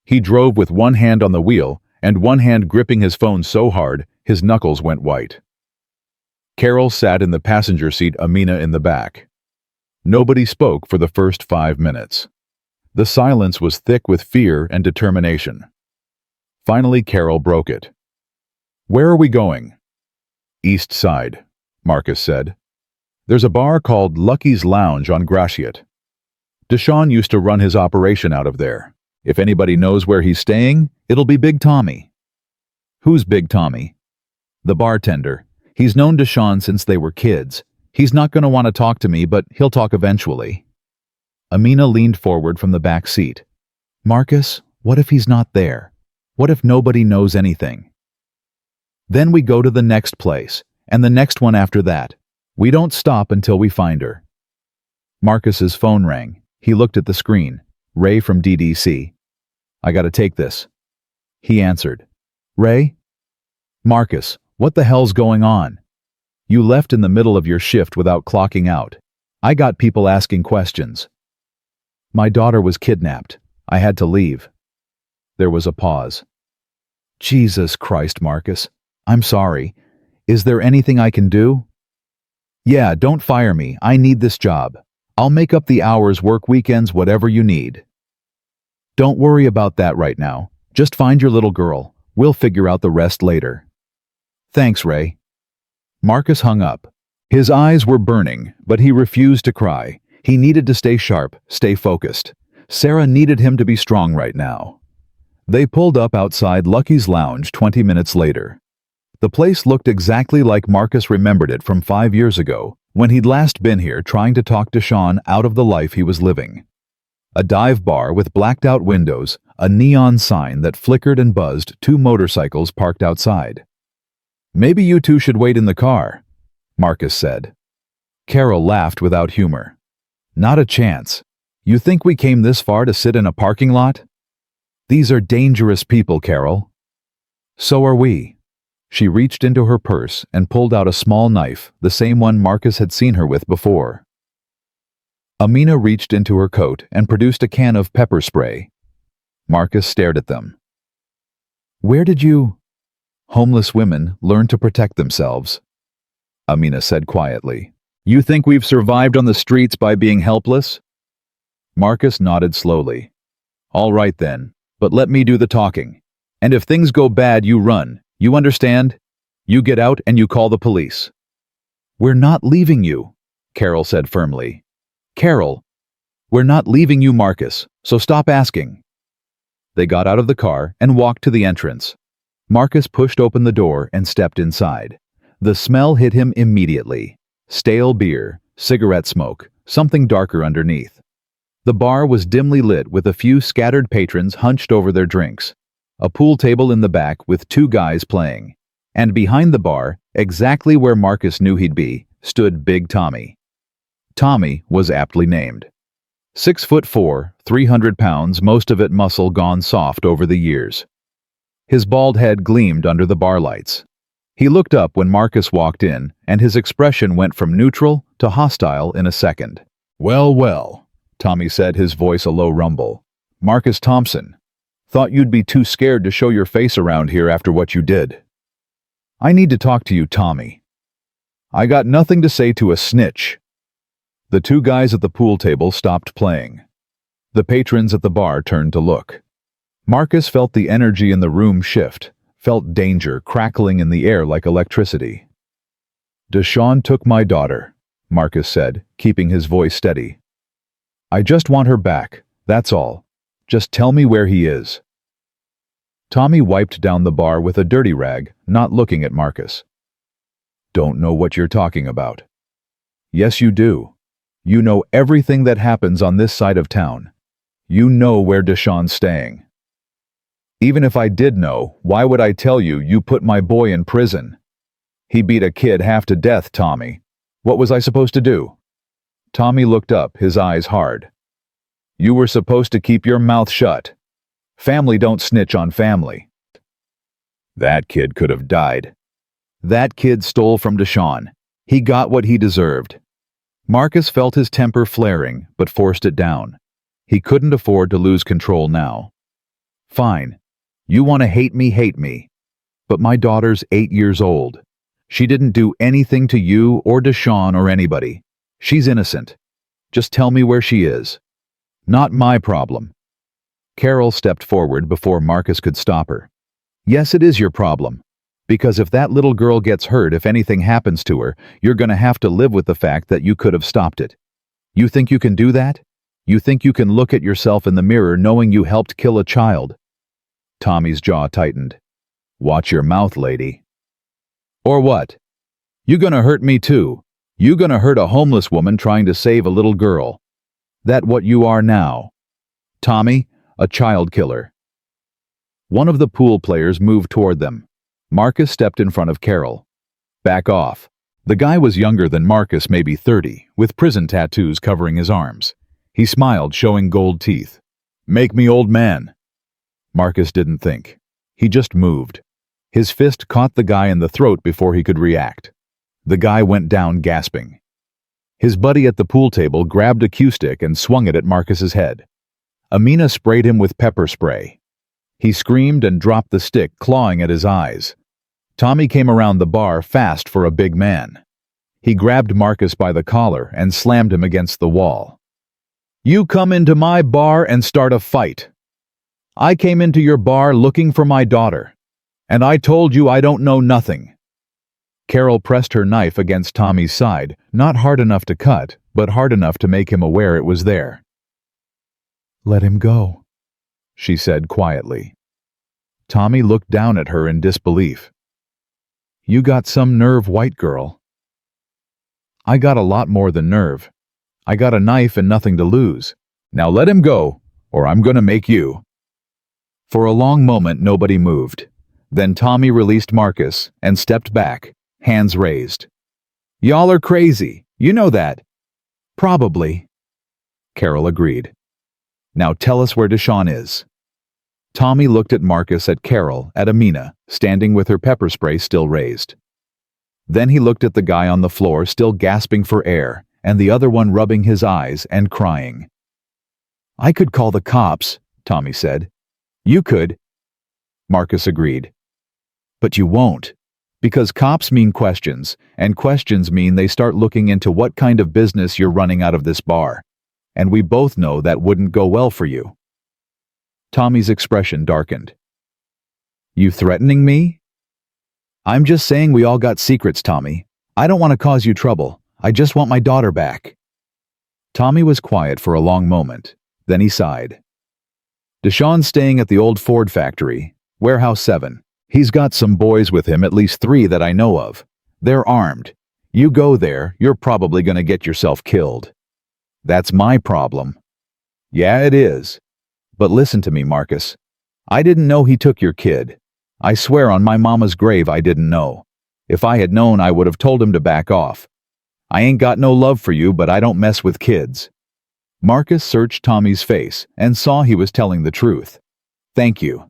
S1: He drove with one hand on the wheel and one hand gripping his phone so hard his knuckles went white. Carol sat in the passenger seat, Amina in the back. Nobody spoke for the first 5 minutes. The silence was thick with fear and determination. Finally, Carol broke it. Where are we going? East Side, Marcus said. There's a bar called Lucky's Lounge on Gratiot. DeShaun used to run his operation out of there. If anybody knows where he's staying, it'll be Big Tommy. Who's Big Tommy? The bartender. He's known DeShaun since they were kids. He's not going to want to talk to me, but he'll talk eventually. Amina leaned forward from the back seat. Marcus, what if he's not there? What if nobody knows anything? Then we go to the next place, and the next one after that. We don't stop until we find her. Marcus's phone rang. He looked at the screen. Ray from DDC. I gotta take this. He answered. Ray? Marcus, what the hell's going on? You left in the middle of your shift without clocking out. I got people asking questions. My daughter was kidnapped. I had to leave." There was a pause. "Jesus Christ, Marcus. I'm sorry. Is there anything I can do?" "Yeah, don't fire me. I need this job. I'll make up the hours, work weekends, whatever you need." "Don't worry about that right now. Just find your little girl. We'll figure out the rest later." "Thanks, Ray." Marcus hung up. His eyes were burning, but he refused to cry. He needed to stay sharp, stay focused. Sarah needed him to be strong right now. They pulled up outside Lucky's Lounge 20 minutes later. The place looked exactly like Marcus remembered it from 5 years ago, when he'd last been here trying to talk DeShaun out of the life he was living. A dive bar with blacked-out windows, a neon sign that flickered and buzzed, 2 motorcycles parked outside. "Maybe you two should wait in the car," Marcus said. Carol laughed without humor. "Not a chance. You think we came this far to sit in a parking lot? These are dangerous people, Carol." "So are we." She reached into her purse and pulled out a small knife, the same one Marcus had seen her with before. Amina reached into her coat and produced a can of pepper spray. Marcus stared at them. "Where did you—" "Homeless women learn to protect themselves," Amina said quietly. "You think we've survived on the streets by being helpless?" Marcus nodded slowly. "All right then, but let me do the talking. And if things go bad, you run. You understand? You get out and you call the police." "We're not leaving you," Carol said firmly. "Carol, we're not leaving you, Marcus, so stop asking." They got out of the car and walked to the entrance. Marcus pushed open the door and stepped inside. The smell hit him immediately. Stale beer, cigarette smoke, something darker underneath. The bar was dimly lit with a few scattered patrons hunched over their drinks. A pool table in the back with 2 guys playing. And behind the bar, exactly where Marcus knew he'd be, stood Big Tommy. Tommy was aptly named. 6'4", 300 pounds, most of it muscle gone soft over the years. His bald head gleamed under the bar lights. He looked up when Marcus walked in, and his expression went from neutral to hostile in a second. "Well, well," Tommy said, his voice a low rumble. "Marcus Thompson. Thought you'd be too scared to show your face around here after what you did." "I need to talk to you, Tommy." "I got nothing to say to a snitch." The 2 guys at the pool table stopped playing. The patrons at the bar turned to look. Marcus felt the energy in the room shift, felt danger crackling in the air like electricity. "DeShaun took my daughter," Marcus said, keeping his voice steady. "I just want her back, that's all. Just tell me where he is." Tommy wiped down the bar with a dirty rag, not looking at Marcus. "Don't know what you're talking about." "Yes, you do. You know everything that happens on this side of town. You know where DeShaun's staying." "Even if I did know, why would I tell you? You put my boy in prison. He beat a kid half to death, Tommy. What was I supposed to do?" Tommy looked up, his eyes hard. "You were supposed to keep your mouth shut. Family don't snitch on family." "That kid could have died." "That kid stole from DeShaun. He got what he deserved." Marcus felt his temper flaring, but forced it down. He couldn't afford to lose control now. "Fine. You want to hate me. But my daughter's 8 years old. She didn't do anything to you or DeShaun or anybody. She's innocent. Just tell me where she is." "Not my problem." Carol stepped forward before Marcus could stop her. "Yes, it is your problem. Because if that little girl gets hurt, if anything happens to her, you're going to have to live with the fact that you could have stopped it. You think you can do that? You think you can look at yourself in the mirror knowing you helped kill a child?" Tommy's jaw tightened. "Watch your mouth, lady." "Or what? You gonna hurt me too? You gonna hurt a homeless woman trying to save a little girl? That what you are now? Tommy, a child killer." One of the pool players moved toward them. Marcus stepped in front of Carol. "Back off." The guy was younger than Marcus, maybe 30, with prison tattoos covering his arms. He smiled, showing gold teeth. "Make me old man." Marcus didn't think. He just moved. His fist caught the guy in the throat before he could react. The guy went down gasping. His buddy at the pool table grabbed a cue stick and swung it at Marcus's head. Amina sprayed him with pepper spray. He screamed and dropped the stick, clawing at his eyes. Tommy came around the bar fast for a big man. He grabbed Marcus by the collar and slammed him against the wall. "You come into my bar and start a fight. I came into your bar looking for my daughter, and I told you I don't know nothing." Carol pressed her knife against Tommy's side, not hard enough to cut, but hard enough to make him aware it was there. "Let him go," she said quietly. Tommy looked down at her in disbelief. "You got some nerve, white girl." "I got a lot more than nerve. I got a knife and nothing to lose. Now let him go, or I'm gonna make you." For a long moment nobody moved. Then Tommy released Marcus and stepped back, hands raised. "Y'all are crazy, you know that." "Probably," Carol agreed. "Now tell us where DeShaun is." Tommy looked at Marcus, at Carol, at Amina, standing with her pepper spray still raised. Then he looked at the guy on the floor, still gasping for air, and the other one rubbing his eyes and crying. "I could call the cops," Tommy said. "You could," Marcus agreed. "But you won't, because cops mean questions, and questions mean they start looking into what kind of business you're running out of this bar, and we both know that wouldn't go well for you." Tommy's expression darkened. "You threatening me?" "I'm just saying we all got secrets, Tommy. I don't want to cause you trouble. I just want my daughter back." Tommy was quiet for a long moment. Then he sighed. "DeShaun's staying at the old Ford factory, Warehouse 7. He's got some boys with him, at least 3 that I know of. They're armed. You go there, you're probably going to get yourself killed." "That's my problem." "Yeah, it is. But listen to me, Marcus. I didn't know he took your kid. I swear on my mama's grave I didn't know. If I had known, I would have told him to back off. I ain't got no love for you, but I don't mess with kids." Marcus searched Tommy's face and saw he was telling the truth. "Thank you."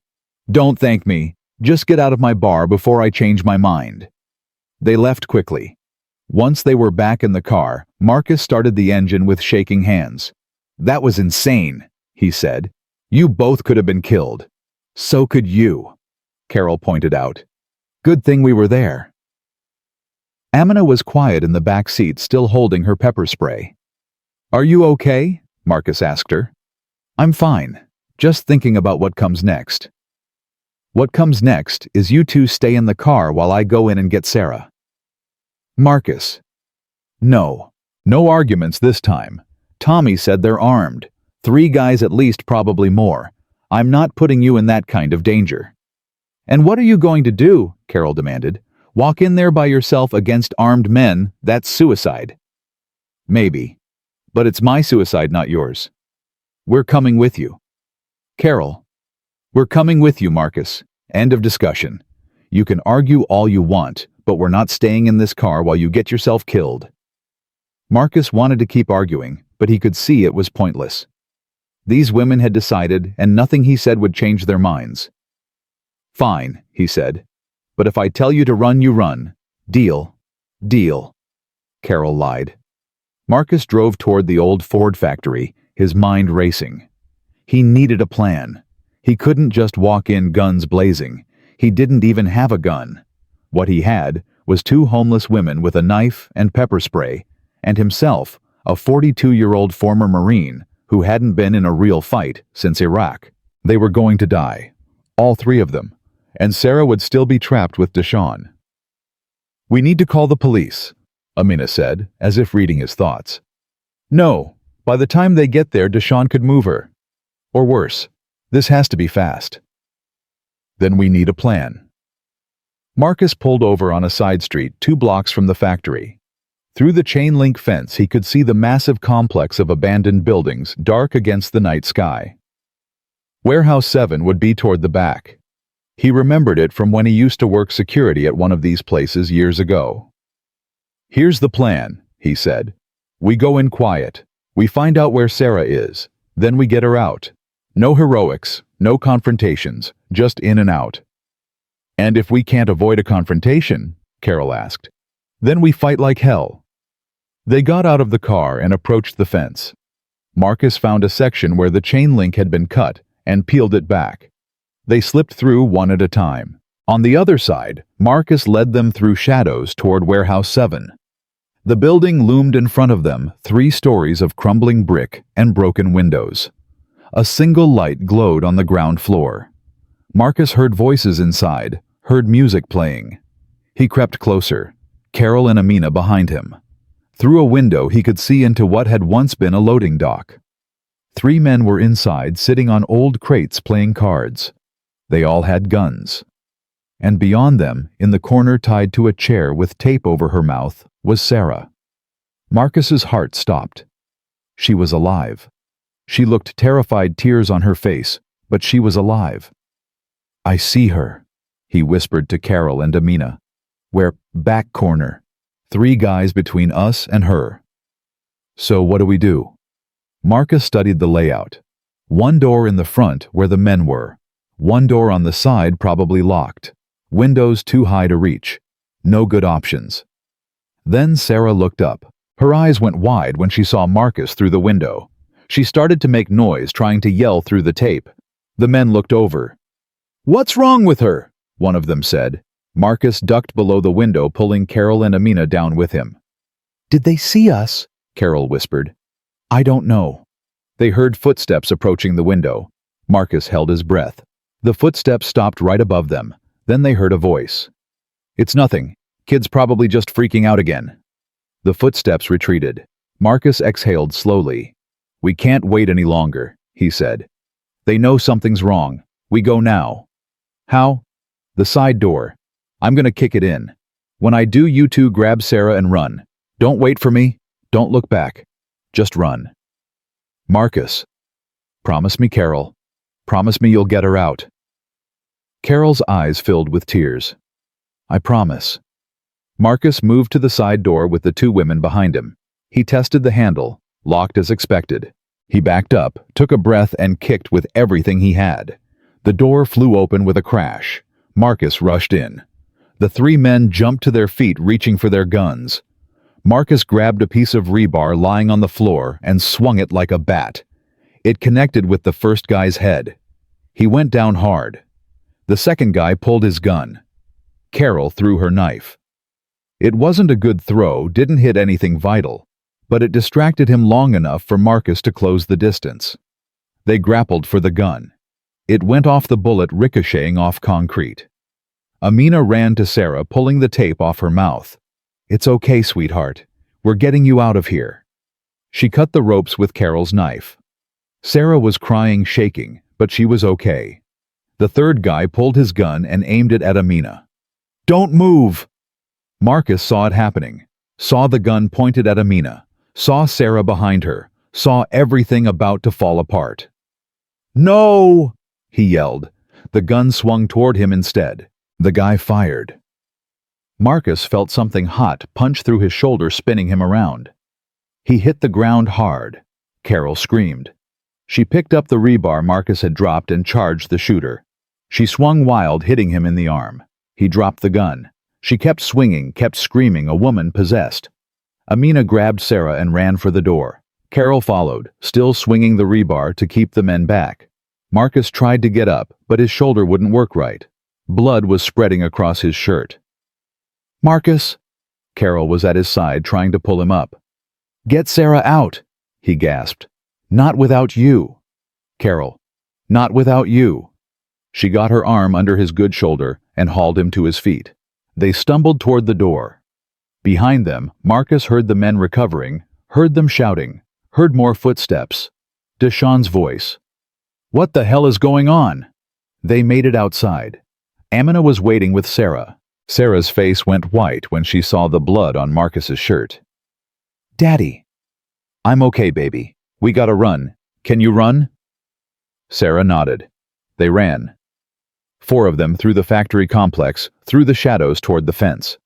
S1: "Don't thank me. Just get out of my bar before I change my mind." They left quickly. Once they were back in the car, Marcus started the engine with shaking hands. "That was insane," he said. "You both could have been killed." "So could you," Carol pointed out. "Good thing we were there." Amina was quiet in the back seat, still holding her pepper spray. "Are you okay?" Marcus asked her. "I'm fine. Just thinking about what comes next." "What comes next is you two stay in the car while I go in and get Sarah." "Marcus." "No. No arguments this time. Tommy said they're armed. 3 guys at least, probably more. I'm not putting you in that kind of danger." "And what are you going to do?" Carol demanded. "Walk in there by yourself against armed men? That's suicide." "Maybe. But it's my suicide, not yours. We're coming with you." "Carol." "We're coming with you, Marcus. End of discussion. You can argue all you want, but we're not staying in this car while you get yourself killed." Marcus wanted to keep arguing, but he could see it was pointless. These women had decided, and nothing he said would change their minds. "Fine," he said. "But if I tell you to run, you run. Deal?" "Deal," Carol lied. Marcus drove toward the old Ford factory, his mind racing. He needed a plan. He couldn't just walk in guns blazing. He didn't even have a gun. What he had was 2 homeless women with a knife and pepper spray, and himself, a 42-year-old former Marine who hadn't been in a real fight since Iraq. They were going to die, all 3 of them, and Sarah would still be trapped with DeShaun. "We need to call the police," Amina said, as if reading his thoughts. "No, by the time they get there, DeShaun could move her. Or worse, this has to be fast." "Then we need a plan." Marcus pulled over on a side street 2 blocks from the factory. Through the chain-link fence he could see the massive complex of abandoned buildings dark against the night sky. Warehouse 7 would be toward the back. He remembered it from when he used to work security at one of these places years ago. "Here's the plan," he said. "We go in quiet. We find out where Sarah is. Then we get her out. No heroics, no confrontations, just in and out." "And if we can't avoid a confrontation," Carol asked, "then we fight like hell." They got out of the car and approached the fence. Marcus found a section where the chain link had been cut and peeled it back. They slipped through one at a time. On the other side, Marcus led them through shadows toward Warehouse 7. The building loomed in front of them, 3 stories of crumbling brick and broken windows. A single light glowed on the ground floor. Marcus heard voices inside, heard music playing. He crept closer, Carol and Amina behind him. Through a window he could see into what had once been a loading dock. 3 men were inside, sitting on old crates playing cards. They all had guns. And beyond them, in the corner tied to a chair with tape over her mouth, was Sarah. Marcus's heart stopped. She was alive. She looked terrified, tears on her face, but she was alive. "I see her," he whispered to Carol and Amina. "We're back corner. 3 guys between us and her." "So what do we do?" Marcus studied the layout. 1 door in the front where the men were. 1 door on the side probably locked. Windows too high to reach. No good options. Then Sarah looked up. Her eyes went wide when she saw Marcus through the window. She started to make noise, trying to yell through the tape. The men looked over. "What's wrong with her?" one of them said. Marcus ducked below the window, pulling Carol and Amina down with him. "Did they see us?" Carol whispered. "I don't know." They heard footsteps approaching the window. Marcus held his breath. The footsteps stopped right above them. Then they heard a voice. "It's nothing. Kid's probably just freaking out again." The footsteps retreated. Marcus exhaled slowly. "We can't wait any longer," he said. "They know something's wrong. We go now." "How?" "The side door. I'm gonna kick it in. When I do, you 2 grab Sarah and run. Don't wait for me. Don't look back. Just run." "Marcus." "Promise me, Carol. Promise me you'll get her out." Carol's eyes filled with tears. "I promise." Marcus moved to the side door with the 2 women behind him. He tested the handle, locked as expected. He backed up, took a breath, and kicked with everything he had. The door flew open with a crash. Marcus rushed in. The 3 men jumped to their feet, reaching for their guns. Marcus grabbed a piece of rebar lying on the floor and swung it like a bat. It connected with the first guy's head. He went down hard. The second guy pulled his gun. Carol threw her knife. It wasn't a good throw, didn't hit anything vital, but it distracted him long enough for Marcus to close the distance. They grappled for the gun. It went off the bullet, ricocheting off concrete. Amina ran to Sarah, pulling the tape off her mouth. "It's okay, sweetheart. We're getting you out of here." She cut the ropes with Carol's knife. Sarah was crying, shaking, but she was okay. The third guy pulled his gun and aimed it at Amina. "Don't move!" Marcus saw it happening, saw the gun pointed at Amina, saw Sarah behind her, saw everything about to fall apart. "No!" he yelled. The gun swung toward him instead. The guy fired. Marcus felt something hot punch through his shoulder, spinning him around. He hit the ground hard. Carol screamed. She picked up the rebar Marcus had dropped and charged the shooter. She swung wild, hitting him in the arm. He dropped the gun. She kept swinging, kept screaming, a woman possessed. Amina grabbed Sarah and ran for the door. Carol followed, still swinging the rebar to keep the men back. Marcus tried to get up, but his shoulder wouldn't work right. Blood was spreading across his shirt. "Marcus!" Carol was at his side, trying to pull him up. "Get Sarah out!" he gasped. "Not without you." Carol, "Not without you." She got her arm under his good shoulder and hauled him to his feet. They stumbled toward the door. Behind them, Marcus heard the men recovering, heard them shouting, heard more footsteps. DeShaun's voice. "What the hell is going on?" They made it outside. Amina was waiting with Sarah. Sarah's face went white when she saw the blood on Marcus's shirt. "Daddy." "I'm okay, baby. We gotta run. Can you run?" Sarah nodded. They ran. 4 of them through the factory complex, through the shadows toward the fence.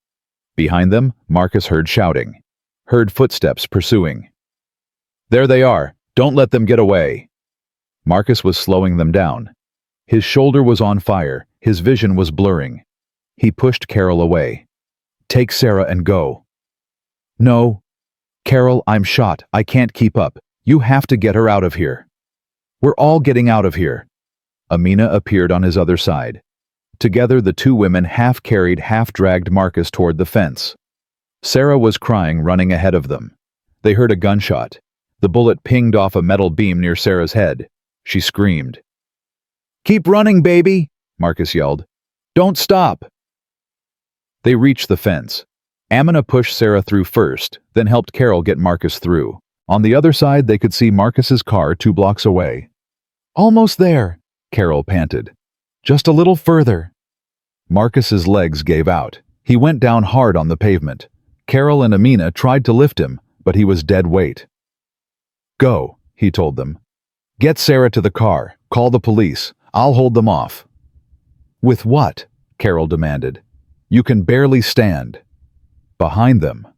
S1: Behind them, Marcus heard shouting. Heard footsteps pursuing. "There they are. Don't let them get away." Marcus was slowing them down. His shoulder was on fire. His vision was blurring. He pushed Carol away. "Take Sarah and go." "No." "Carol, I'm shot. I can't keep up. You have to get her out of here. We're all getting out of here. Amina appeared on his other side. Together, the two women half-carried, half-dragged Marcus toward the fence. Sarah was crying, running ahead of them. They heard a gunshot. The bullet pinged off a metal beam near Sarah's head. She screamed. "Keep running, baby!" Marcus yelled. "Don't stop!" They reached the fence. Amina pushed Sarah through first, then helped Carol get Marcus through. On the other side, they could see Marcus's car 2 blocks away. "Almost there," Carol panted. "Just a little further." Marcus's legs gave out. He went down hard on the pavement. Carol and Amina tried to lift him, but he was dead weight. "Go," he told them. "Get Sarah to the car. Call the police. I'll hold them off." "With what?" Carol demanded. "You can barely stand." Behind them,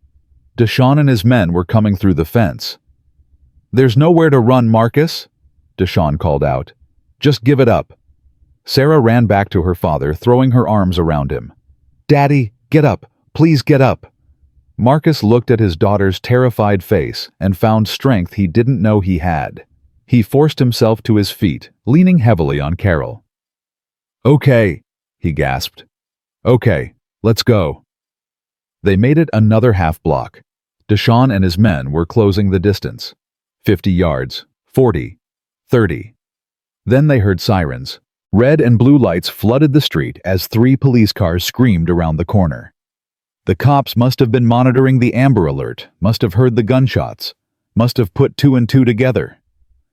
S1: DeShaun and his men were coming through the fence. "There's nowhere to run, Marcus," DeShaun called out. "Just give it up." Sarah ran back to her father, throwing her arms around him. "Daddy, get up. Please get up." Marcus looked at his daughter's terrified face and found strength he didn't know he had. He forced himself to his feet, leaning heavily on Carol. "Okay," he gasped. "Okay, let's go." They made it another half block. DeShaun and his men were closing the distance. 50 yards, 40, 30. Then they heard sirens. Red and blue lights flooded the street as 3 police cars screamed around the corner. The cops must have been monitoring the Amber Alert, must have heard the gunshots, must have put 2 and 2 together.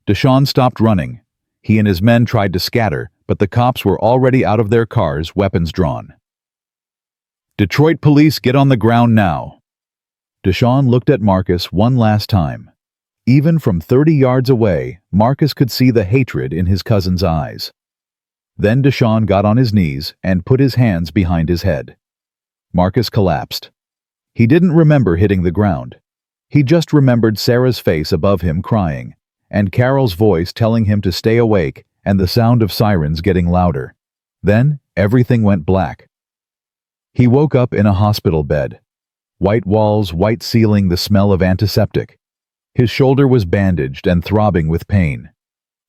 S1: DeShaun stopped running. He and his men tried to scatter, but the cops were already out of their cars, weapons drawn. "Detroit police, get on the ground now." DeShaun looked at Marcus one last time. Even from 30 yards away, Marcus could see the hatred in his cousin's eyes. Then DeShaun got on his knees and put his hands behind his head. Marcus collapsed. He didn't remember hitting the ground. He just remembered Sarah's face above him crying, and Carol's voice telling him to stay awake, and the sound of sirens getting louder. Then everything went black. He woke up in a hospital bed. White walls, white ceiling, the smell of antiseptic. His shoulder was bandaged and throbbing with pain.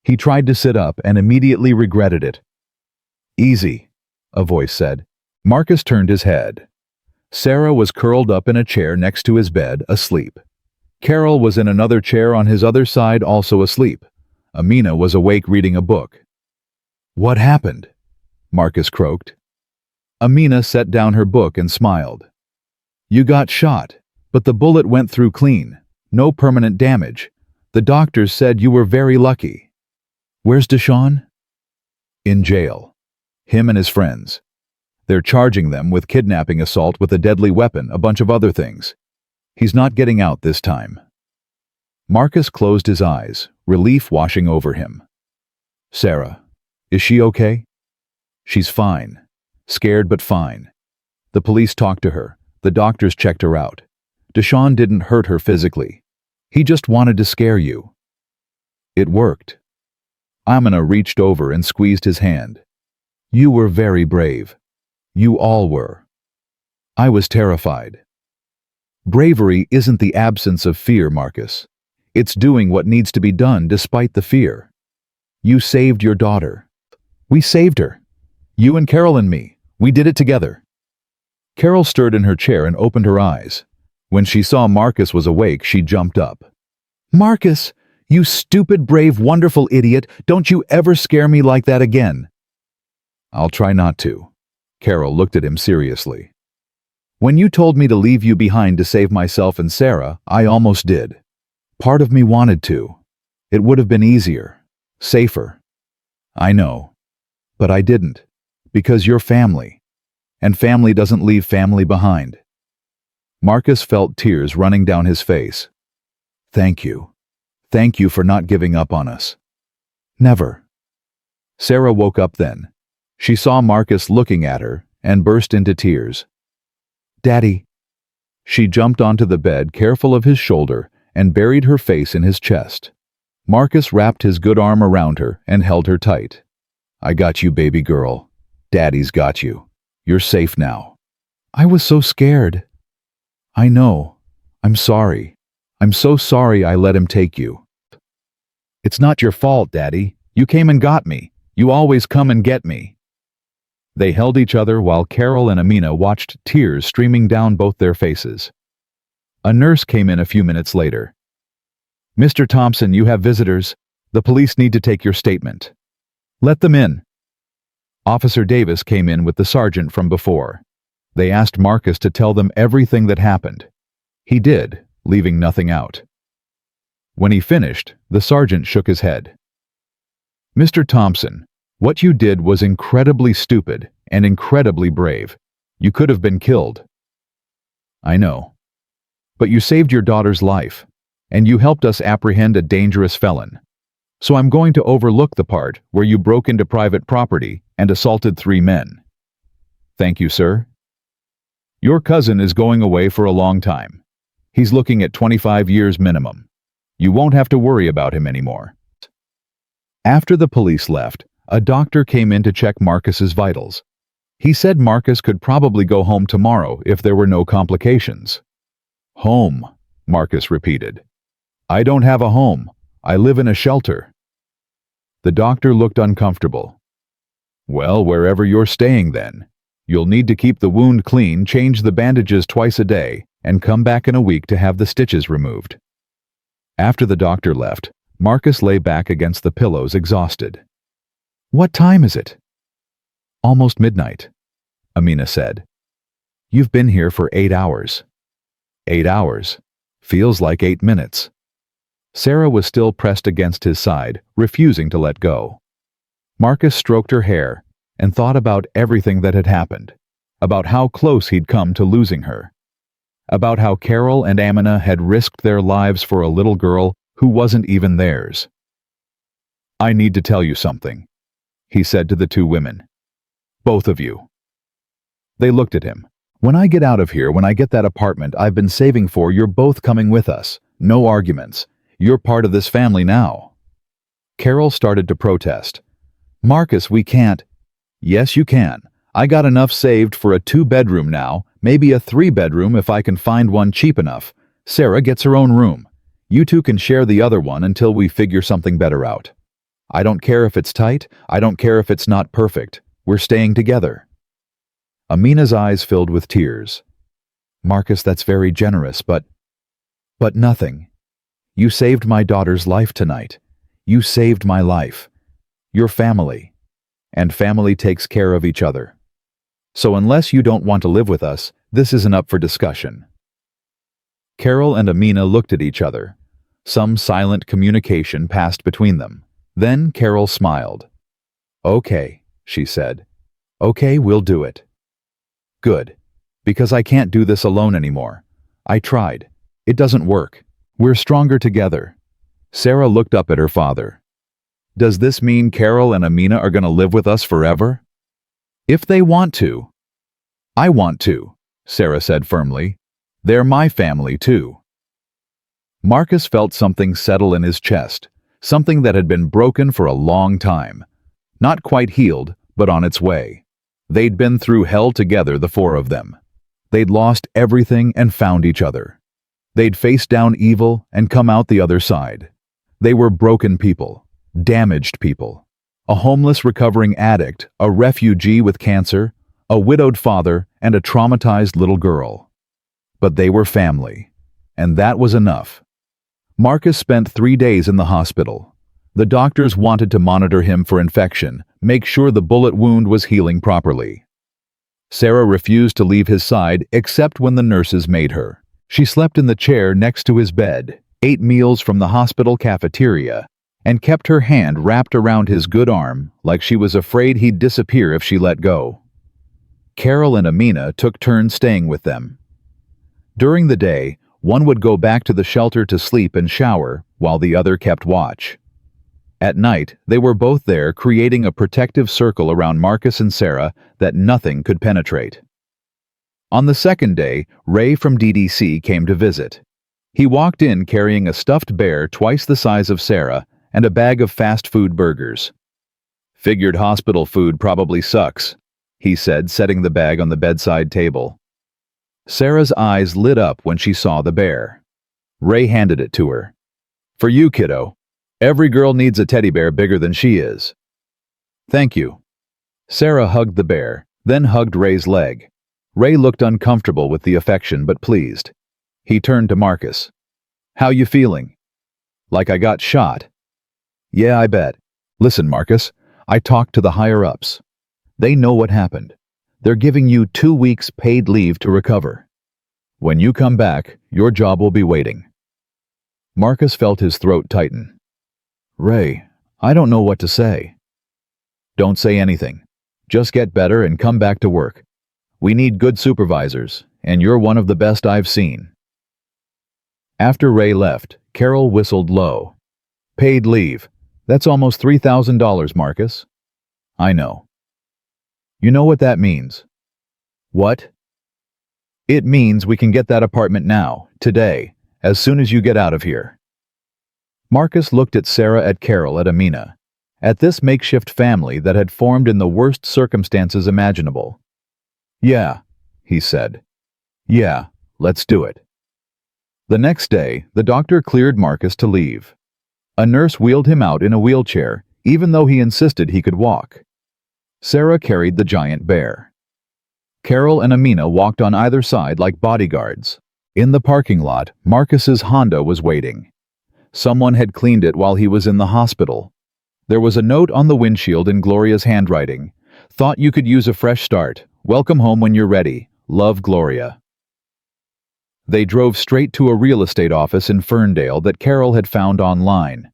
S1: He tried to sit up and immediately regretted it. "Easy," a voice said. Marcus turned his head. Sarah was curled up in a chair next to his bed, asleep. Carol was in another chair on his other side, also asleep. Amina was awake reading a book. "What happened?" Marcus croaked. Amina set down her book and smiled. "You got shot, but the bullet went through clean. No permanent damage. The doctors said you were very lucky." "Where's DeShaun?" "In jail. Him and his friends. They're charging them with kidnapping, assault with a deadly weapon, a bunch of other things. He's not getting out this time." Marcus closed his eyes, relief washing over him. "Sarah, is she okay?" "She's fine. Scared but fine. The police talked to her. The doctors checked her out. DeShaun didn't hurt her physically. He just wanted to scare you." It worked. Amina reached over and squeezed his hand. "You were very brave. You all were. I was terrified." Bravery isn't the absence of fear, Marcus. It's doing what needs to be done despite the fear. You saved your daughter. We saved her. You and Carol and me. We did it together. Carol stirred in her chair and opened her eyes. When she saw Marcus was awake, she jumped up. "Marcus, you stupid, brave, wonderful idiot, don't you ever scare me like that again." "I'll try not to." Carol looked at him seriously. "When you told me to leave you behind to save myself and Sarah, I almost did. Part of me wanted to. It would have been easier, safer. I know. But I didn't. Because you're family. And family doesn't leave family behind." Marcus felt tears running down his face. "Thank you. Thank you for not giving up on us." "Never." Sarah woke up then. She saw Marcus looking at her and burst into tears. "Daddy." She jumped onto the bed, careful of his shoulder, and buried her face in his chest. Marcus wrapped his good arm around her and held her tight. "I got you, baby girl. Daddy's got you. You're safe now." "I was so scared." "I know. I'm sorry. I'm so sorry I let him take you." "It's not your fault, Daddy. You came and got me. You always come and get me." They held each other while Carol and Amina watched tears streaming down both their faces. A nurse came in a few minutes later. "Mr. Thompson, you have visitors. The police need to take your statement." "Let them in." Officer Davis came in with the sergeant from before. They asked Marcus to tell them everything that happened. He did, leaving nothing out. When he finished, the sergeant shook his head. "Mr. Thompson, what you did was incredibly stupid and incredibly brave. You could have been killed." "I know. But you saved your daughter's life, and you helped us apprehend a dangerous felon. So I'm going to overlook the part where you broke into private property and assaulted 3 men." "Thank you, sir." "Your cousin is going away for a long time. He's looking at 25 years minimum. You won't have to worry about him anymore." After the police left, a doctor came in to check Marcus's vitals. He said Marcus could probably go home tomorrow if there were no complications. "Home," Marcus repeated. "I don't have a home. I live in a shelter." The doctor looked uncomfortable. "Well, wherever you're staying then. You'll need to keep the wound clean, change the bandages twice a day, and come back in a week to have the stitches removed." After the doctor left, Marcus lay back against the pillows exhausted. "What time is it?" "Almost midnight," Amina said. "You've been here for 8 hours." 8 hours. Feels like 8 minutes. Sarah was still pressed against his side, refusing to let go. Marcus stroked her hair and thought about everything that had happened, about how close he'd come to losing her, about how Carol and Amina had risked their lives for a little girl who wasn't even theirs. "I need to tell you something," he said to the 2 women. "Both of you." They looked at him. "When I get out of here, when I get that apartment I've been saving for, you're both coming with us. No arguments. You're part of this family now." Carol started to protest. "Marcus, we can't." "Yes, you can. I got enough saved for a 2-bedroom now, maybe a 3-bedroom if I can find one cheap enough. Sarah gets her own room. You 2 can share the other one until we figure something better out. I don't care if it's tight. I don't care if it's not perfect. We're staying together." Amina's eyes filled with tears. "Marcus, that's very generous, but nothing. You saved my daughter's life tonight. You saved my life. You're family, and family takes care of each other. So unless you don't want to live with us, this isn't up for discussion." Carol and Amina looked at each other. Some silent communication passed between them. Then Carol smiled. "Okay," she said. "Okay, we'll do it." "Good. Because I can't do this alone anymore. I tried. It doesn't work. We're stronger together." Sarah looked up at her father. "Does this mean Carol and Amina are going to live with us forever?" "If they want to." "I want to," Sarah said firmly. "They're my family too." Marcus felt something settle in his chest, something that had been broken for a long time. Not quite healed, but on its way. They'd been through hell together, the 4 of them. They'd lost everything and found each other. They'd faced down evil and come out the other side. They were broken people, damaged people. A homeless recovering addict, a refugee with cancer, a widowed father, and a traumatized little girl. But they were family, and that was enough. Marcus spent 3 days in the hospital. The doctors wanted to monitor him for infection, make sure the bullet wound was healing properly. Sarah refused to leave his side except when the nurses made her. She slept in the chair next to his bed, ate meals from the hospital cafeteria, and kept her hand wrapped around his good arm like she was afraid he'd disappear if she let go. Carol and Amina took turns staying with them. During the day, one would go back to the shelter to sleep and shower, while the other kept watch. At night, they were both there, creating a protective circle around Marcus and Sarah that nothing could penetrate. On the second day, Ray from DDC came to visit. He walked in carrying a stuffed bear twice the size of Sarah and a bag of fast food burgers. "Figured hospital food probably sucks," he said, setting the bag on the bedside table. Sarah's eyes lit up when she saw the bear. Ray handed it to her. "For you, kiddo." Every girl needs a teddy bear bigger than she is. Thank you. Sarah hugged the bear, then hugged Ray's leg. Ray looked uncomfortable with the affection but pleased. He turned to Marcus. How you feeling? Like I got shot. Yeah, I bet. Listen, Marcus, I talked to the higher-ups. They know what happened. They're giving you 2 weeks paid leave to recover. When you come back, your job will be waiting. Marcus felt his throat tighten. Ray, I don't know what to say. Don't say anything. Just get better and come back to work. We need good supervisors, and you're one of the best I've seen. After Ray left, Carol whistled low. Paid leave. That's almost $3,000, Marcus. I know. You know what that means? What? It means we can get that apartment now, today, as soon as you get out of here. Marcus looked at Sarah, at Carol, at Amina, at this makeshift family that had formed in the worst circumstances imaginable. Yeah, he said. Yeah, let's do it. The next day, the doctor cleared Marcus to leave. A nurse wheeled him out in a wheelchair, even though he insisted he could walk. Sarah carried the giant bear. Carol and Amina walked on either side like bodyguards. In the parking lot, Marcus's Honda was waiting. Someone had cleaned it while he was in the hospital. There was a note on the windshield in Gloria's handwriting. Thought you could use a fresh start. Welcome home when you're ready. Love, Gloria. They drove straight to a real estate office in Ferndale that Carol had found online.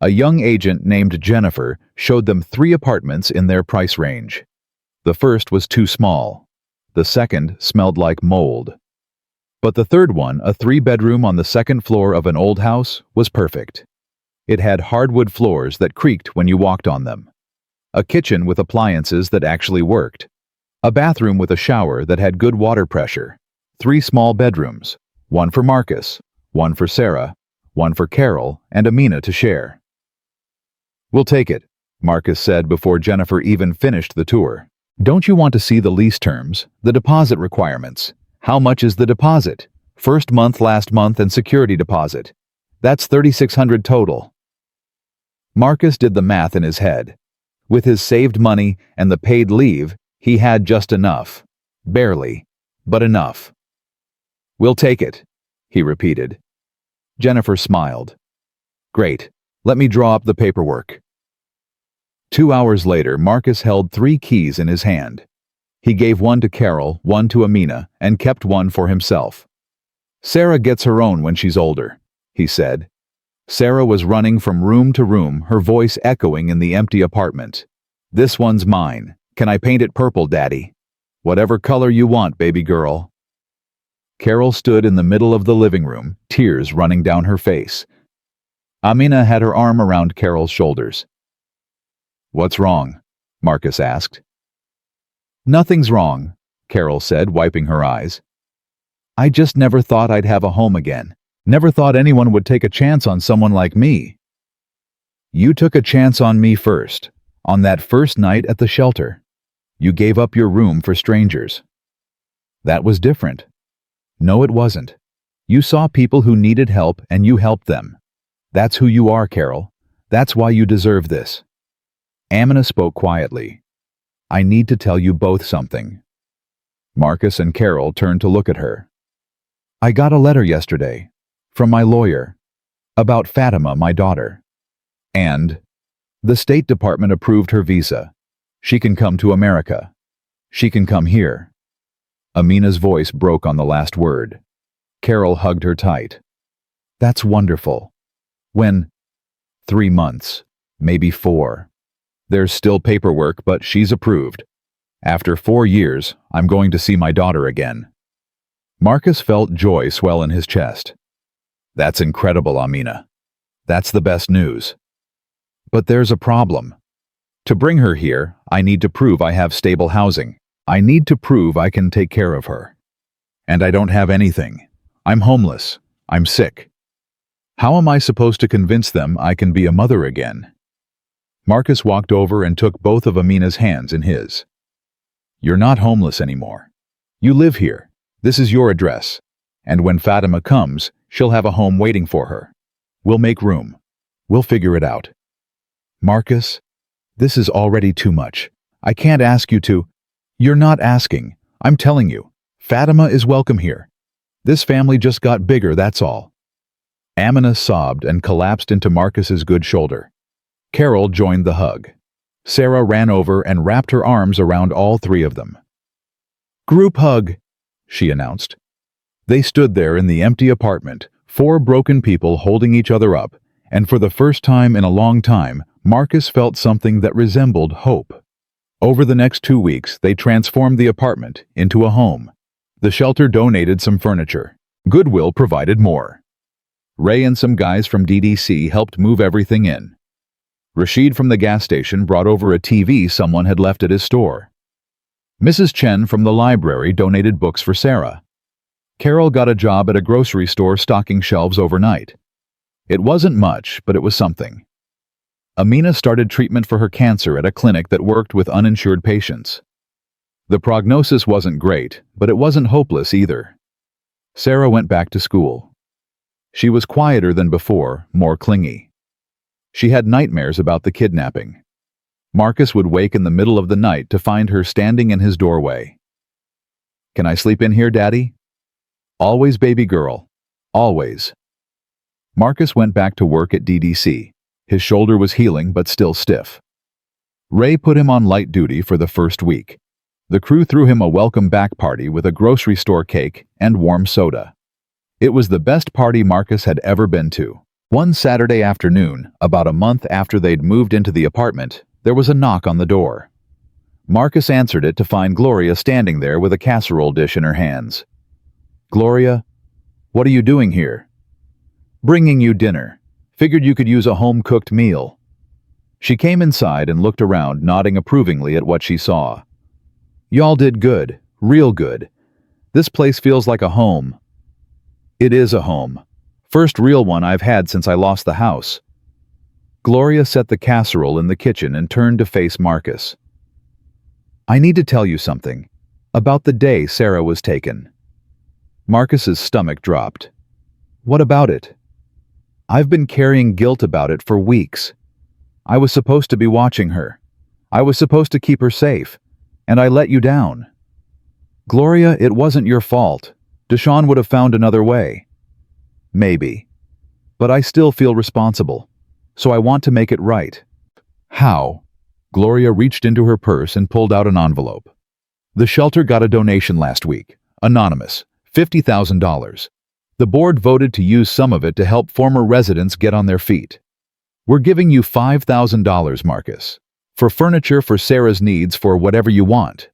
S1: A young agent named Jennifer showed them 3 apartments in their price range. The first was too small. The second smelled like mold. But the third one, a 3-bedroom on the second floor of an old house, was perfect. It had hardwood floors that creaked when you walked on them. A kitchen with appliances that actually worked. A bathroom with a shower that had good water pressure. 3 small bedrooms, one for Marcus, one for Sarah, one for Carol and Amina to share. We'll take it, Marcus said before Jennifer even finished the tour. Don't you want to see the lease terms, the deposit requirements? How much is the deposit? First month, last month, and security deposit. That's $3,600 total. Marcus did the math in his head. With his saved money and the paid leave, he had just enough. Barely, but enough. We'll take it, he repeated. Jennifer smiled. Great, let me draw up the paperwork. 2 hours later, Marcus held 3 keys in his hand. He gave one to Carol, one to Amina, and kept one for himself. Sarah gets her own when she's older, he said. Sarah was running from room to room, her voice echoing in the empty apartment. This one's mine. Can I paint it purple, Daddy? Whatever color you want, baby girl. Carol stood in the middle of the living room, tears running down her face. Amina had her arm around Carol's shoulders. What's wrong? Marcus asked. Nothing's wrong, Carol said, wiping her eyes. I just never thought I'd have a home again. Never thought anyone would take a chance on someone like me. You took a chance on me first, on that first night at the shelter. You gave up your room for strangers. That was different. No, it wasn't. You saw people who needed help and you helped them. That's who you are, Carol. That's why you deserve this. Amina spoke quietly. I need to tell you both something. Marcus and Carol turned to look at her. I got a letter yesterday, from my lawyer, about Fatima, my daughter. And the State Department approved her visa. She can come to America. She can come here. Amina's voice broke on the last word. Carol hugged her tight. That's wonderful. When? 3 months, maybe 4. There's still paperwork, but she's approved. After 4 years, I'm going to see my daughter again. Marcus felt joy swell in his chest. That's incredible, Amina. That's the best news. But there's a problem. To bring her here, I need to prove I have stable housing. I need to prove I can take care of her. And I don't have anything. I'm homeless. I'm sick. How am I supposed to convince them I can be a mother again? Marcus walked over and took both of Amina's hands in his. You're not homeless anymore. You live here. This is your address. And when Fatima comes, she'll have a home waiting for her. We'll make room. We'll figure it out. Marcus, this is already too much. I can't ask you to. You're not asking. I'm telling you. Fatima is welcome here. This family just got bigger, that's all. Amina sobbed and collapsed into Marcus's good shoulder. Carol joined the hug. Sarah ran over and wrapped her arms around all three of them. Group hug, she announced. They stood there in the empty apartment, four broken people holding each other up, and for the first time in a long time, Marcus felt something that resembled hope. Over the next 2 weeks, they transformed the apartment into a home. The shelter donated some furniture. Goodwill provided more. Ray and some guys from DDC helped move everything in. Rashid from the gas station brought over a TV someone had left at his store. Mrs. Chen from the library donated books for Sarah. Carol got a job at a grocery store stocking shelves overnight. It wasn't much, but it was something. Amina started treatment for her cancer at a clinic that worked with uninsured patients. The prognosis wasn't great, but it wasn't hopeless either. Sarah went back to school. She was quieter than before, more clingy. She had nightmares about the kidnapping. Marcus would wake in the middle of the night to find her standing in his doorway. Can I sleep in here, Daddy? Always, baby girl. Always. Marcus went back to work at DDC. His shoulder was healing but still stiff. Ray put him on light duty for the first week. The crew threw him a welcome back party with a grocery store cake and warm soda. It was the best party Marcus had ever been to. One Saturday afternoon, about a month after they'd moved into the apartment, there was a knock on the door. Marcus answered it to find Gloria standing there with a casserole dish in her hands. Gloria, what are you doing here? Bringing you dinner. Figured you could use a home-cooked meal. She came inside and looked around, nodding approvingly at what she saw. Y'all did good, real good. This place feels like a home. It is a home. First real one I've had since I lost the house. Gloria set the casserole in the kitchen and turned to face Marcus. I need to tell you something. About the day Sarah was taken. Marcus's stomach dropped. What about it? I've been carrying guilt about it for weeks. I was supposed to be watching her. I was supposed to keep her safe. And I let you down. Gloria, it wasn't your fault. DeShaun would have found another way. Maybe. But I still feel responsible. So I want to make it right. How? Gloria reached into her purse and pulled out an envelope. The shelter got a donation last week. Anonymous. $50,000. The board voted to use some of it to help former residents get on their feet. We're giving you $5,000, Marcus. For furniture for Sarah's needs for whatever you want.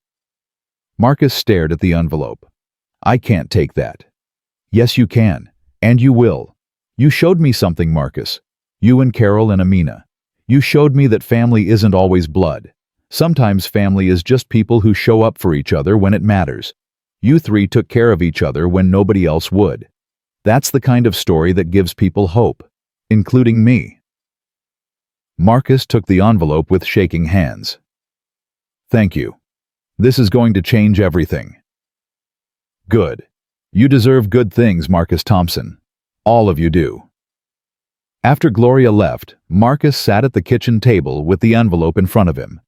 S1: Marcus stared at the envelope. I can't take that. Yes, you can. And you will. You showed me something, Marcus. You and Carol and Amina. You showed me that family isn't always blood. Sometimes family is just people who show up for each other when it matters. You three took care of each other when nobody else would. That's the kind of story that gives people hope, including me. Marcus took the envelope with shaking hands. Thank you. This is going to change everything. Good. You deserve good things, Marcus Thompson. All of you do. After Gloria left, Marcus sat at the kitchen table with the envelope in front of him.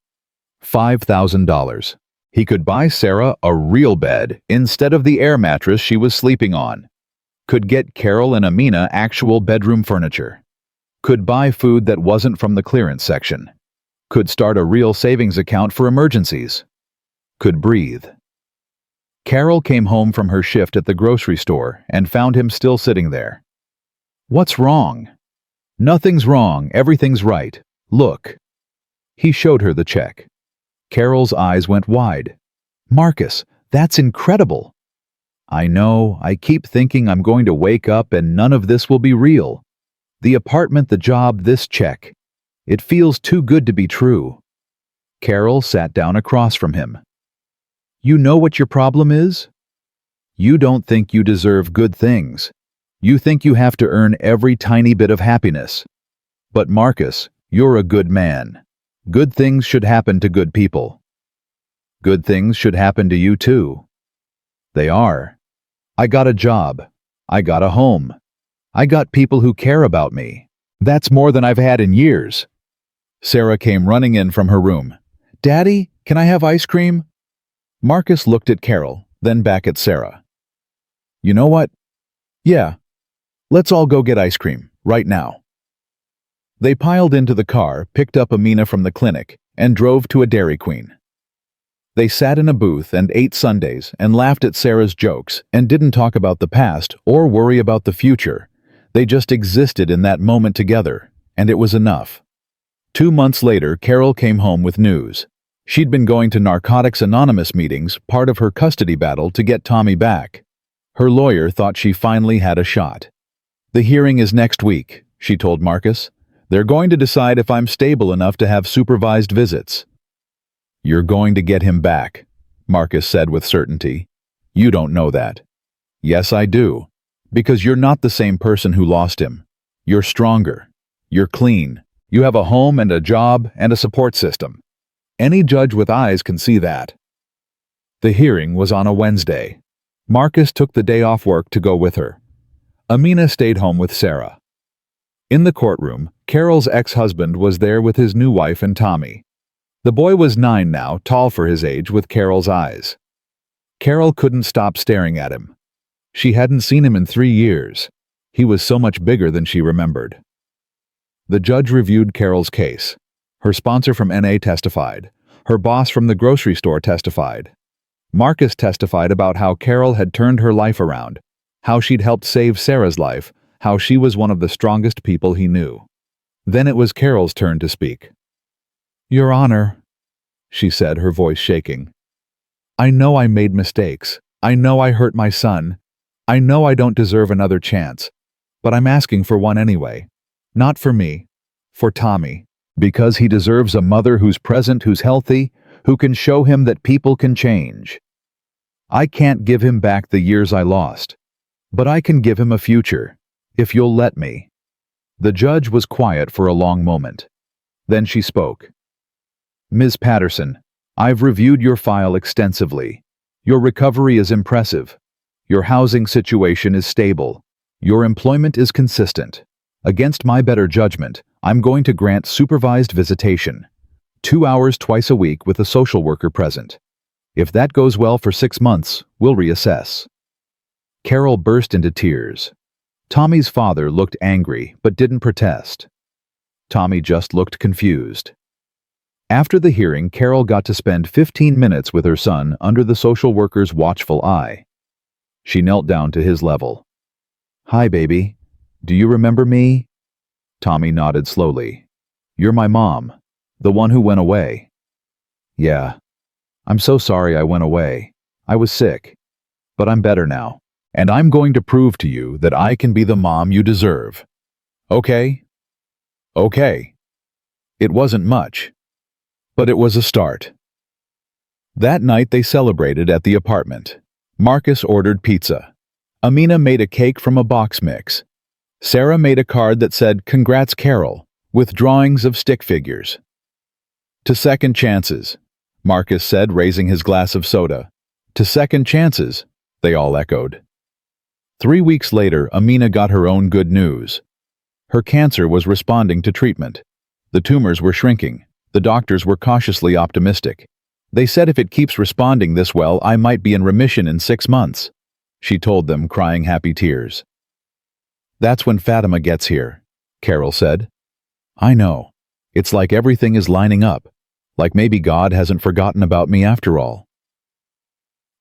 S1: $5,000. He could buy Sarah a real bed instead of the air mattress she was sleeping on. Could get Carol and Amina actual bedroom furniture. Could buy food that wasn't from the clearance section. Could start a real savings account for emergencies. Could breathe. Carol came home from her shift at the grocery store and found him still sitting there. What's wrong? Nothing's wrong, everything's right. Look. He showed her the check. Carol's eyes went wide. Marcus, that's incredible. I know, I keep thinking I'm going to wake up and none of this will be real. The apartment, the job, this check. It feels too good to be true. Carol sat down across from him. You know what your problem is? You don't think you deserve good things. You think you have to earn every tiny bit of happiness. But Marcus, you're a good man. Good things should happen to good people. Good things should happen to you too. They are. I got a job. I got a home. I got people who care about me. That's more than I've had in years. Sarah came running in from her room. Daddy, can I have ice cream? Marcus looked at Carol, then back at Sarah. You know what? Yeah. Let's all go get ice cream, right now. They piled into the car, picked up Amina from the clinic, and drove to a Dairy Queen. They sat in a booth and ate sundaes and laughed at Sarah's jokes and didn't talk about the past or worry about the future. They just existed in that moment together, and it was enough. 2 months later, Carol came home with news. She'd been going to Narcotics Anonymous meetings, part of her custody battle to get Tommy back. Her lawyer thought she finally had a shot. The hearing is next week, she told Marcus. They're going to decide if I'm stable enough to have supervised visits. You're going to get him back, Marcus said with certainty. You don't know that. Yes, I do. Because you're not the same person who lost him. You're stronger. You're clean. You have a home and a job and a support system. Any judge with eyes can see that. The hearing was on a Wednesday. Marcus took the day off work to go with her. Amina stayed home with Sarah. In the courtroom, Carol's ex-husband was there with his new wife and Tommy. The boy was 9 now, tall for his age, with Carol's eyes. Carol couldn't stop staring at him. She hadn't seen him in 3 years. He was so much bigger than she remembered. The judge reviewed Carol's case. Her sponsor from NA testified. Her boss from the grocery store testified. Marcus testified about how Carol had turned her life around, how she'd helped save Sarah's life, how she was one of the strongest people he knew. Then it was Carol's turn to speak. Your Honor, she said, her voice shaking. I know I made mistakes. I know I hurt my son. I know I don't deserve another chance. But I'm asking for one anyway. Not for me. For Tommy. Because he deserves a mother who's present, who's healthy, who can show him that people can change. I can't give him back the years I lost. But I can give him a future, if you'll let me. The judge was quiet for a long moment. Then she spoke. Ms. Patterson, I've reviewed your file extensively. Your recovery is impressive. Your housing situation is stable. Your employment is consistent. Against my better judgment, I'm going to grant supervised visitation. 2 hours twice a week with a social worker present. If that goes well for 6 months, we'll reassess. Carol burst into tears. Tommy's father looked angry, but didn't protest. Tommy just looked confused. After the hearing, Carol got to spend 15 minutes with her son under the social worker's watchful eye. She knelt down to his level. Hi, baby. Do you remember me? Tommy nodded slowly. You're my mom, the one who went away. Yeah. I'm so sorry I went away. I was sick. But I'm better now. And I'm going to prove to you that I can be the mom you deserve. Okay? Okay. It wasn't much. But it was a start. That night they celebrated at the apartment. Marcus ordered pizza. Amina made a cake from a box mix. Sarah made a card that said, Congrats, Carol, with drawings of stick figures. To second chances, Marcus said, raising his glass of soda. To second chances, they all echoed. 3 weeks later, Amina got her own good news. Her cancer was responding to treatment. The tumors were shrinking. The doctors were cautiously optimistic. They said if it keeps responding this well, I might be in remission in 6 months. She told them, crying happy tears. That's when Fatima gets here, Carol said. I know. It's like everything is lining up. Like maybe God hasn't forgotten about me after all.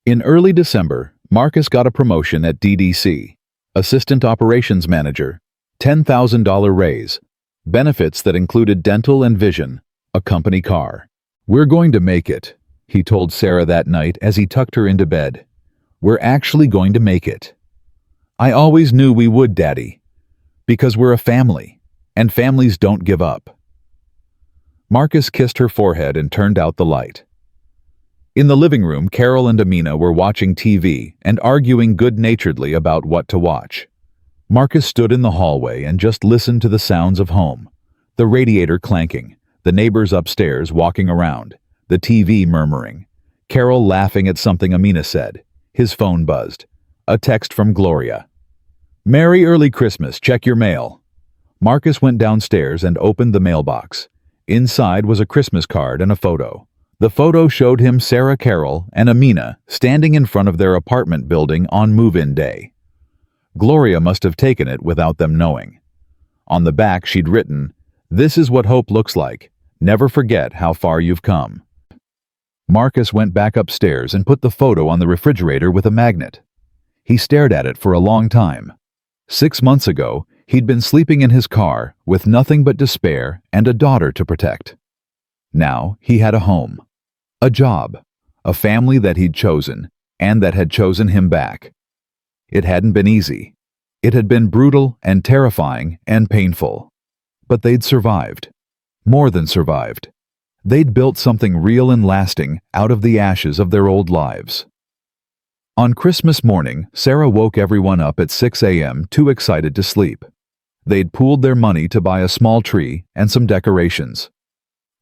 S1: In early December, Marcus got a promotion at DDC, Assistant Operations Manager, $10,000 raise, benefits that included dental and vision, a company car. We're going to make it, he told Sarah that night as he tucked her into bed. We're actually going to make it. I always knew we would, Daddy. Because we're a family, and families don't give up. Marcus kissed her forehead and turned out the light. In the living room, Carol and Amina were watching TV and arguing good-naturedly about what to watch. Marcus stood in the hallway and just listened to the sounds of home. The radiator clanking, the neighbors upstairs walking around, the TV murmuring, Carol laughing at something Amina said. His phone buzzed. A text from Gloria. Merry early Christmas, check your mail. Marcus went downstairs and opened the mailbox. Inside was a Christmas card and a photo. The photo showed him Sarah, Carol, and Amina standing in front of their apartment building on move-in day. Gloria must have taken it without them knowing. On the back she'd written, "This is what hope looks like. Never forget how far you've come." Marcus went back upstairs and put the photo on the refrigerator with a magnet. He stared at it for a long time. 6 months ago, he'd been sleeping in his car with nothing but despair and a daughter to protect. Now he had a home, a job, a family that he'd chosen and that had chosen him back. It hadn't been easy. It had been brutal and terrifying and painful. But they'd survived. More than survived. They'd built something real and lasting out of the ashes of their old lives. On Christmas morning, Sarah woke everyone up at 6 a.m. too excited to sleep. They'd pooled their money to buy a small tree and some decorations.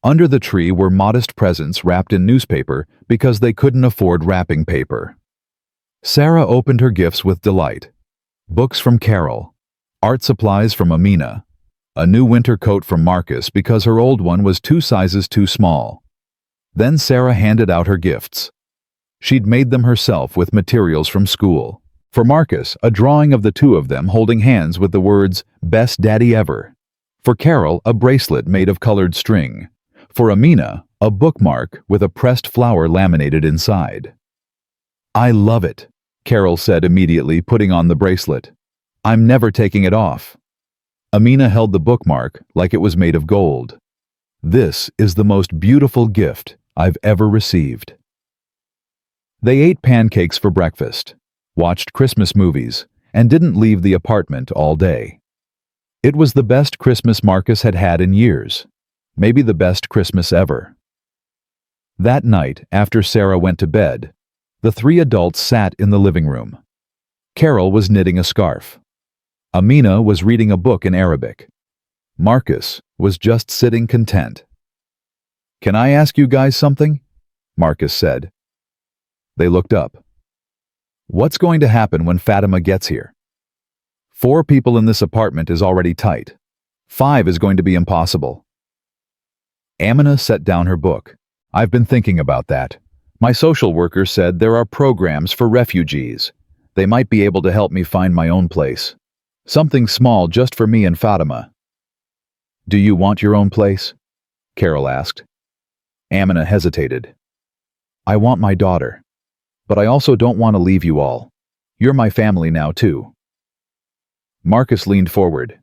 S1: Under the tree were modest presents wrapped in newspaper because they couldn't afford wrapping paper. Sarah opened her gifts with delight. Books from Carol, art supplies from Amina, a new winter coat from Marcus because her old one was 2 sizes too small. Then Sarah handed out her gifts. She'd made them herself with materials from school. For Marcus, a drawing of the 2 of them holding hands with the words, "Best Daddy Ever." For Carol, a bracelet made of colored string. For Amina, a bookmark with a pressed flower laminated inside. "I love it," Carol said immediately, putting on the bracelet. "I'm never taking it off." Amina held the bookmark like it was made of gold. "This is the most beautiful gift I've ever received." They ate pancakes for breakfast, watched Christmas movies, and didn't leave the apartment all day. It was the best Christmas Marcus had had in years, maybe the best Christmas ever. That night, after Sarah went to bed, the 3 adults sat in the living room. Carol was knitting a scarf. Amina was reading a book in Arabic. Marcus was just sitting content. "Can I ask you guys something?" Marcus said. They looked up. "What's going to happen when Fatima gets here? 4 people in this apartment is already tight. 5 is going to be impossible." Amina set down her book. "I've been thinking about that. My social worker said there are programs for refugees. They might be able to help me find my own place. Something small just for me and Fatima." "Do you want your own place?" Carol asked. Amina hesitated. "I want my daughter. But I also don't want to leave you all. You're my family now, too." Marcus leaned forward.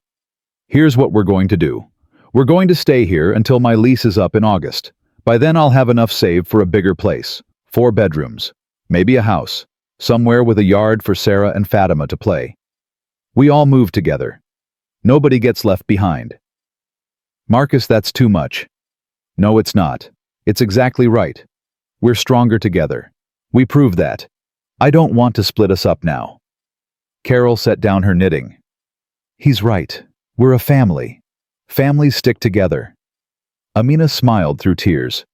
S1: "Here's what we're going to do. We're going to stay here until my lease is up in August. By then I'll have enough saved for a bigger place. 4 bedrooms. Maybe a house. Somewhere with a yard for Sarah and Fatima to play. We all move together. Nobody gets left behind." "Marcus, that's too much." "No, it's not. It's exactly right. We're stronger together. We prove that. I don't want to split us up now." Carol set down her knitting. "He's right. We're a family. Families stick together." Amina smiled through tears.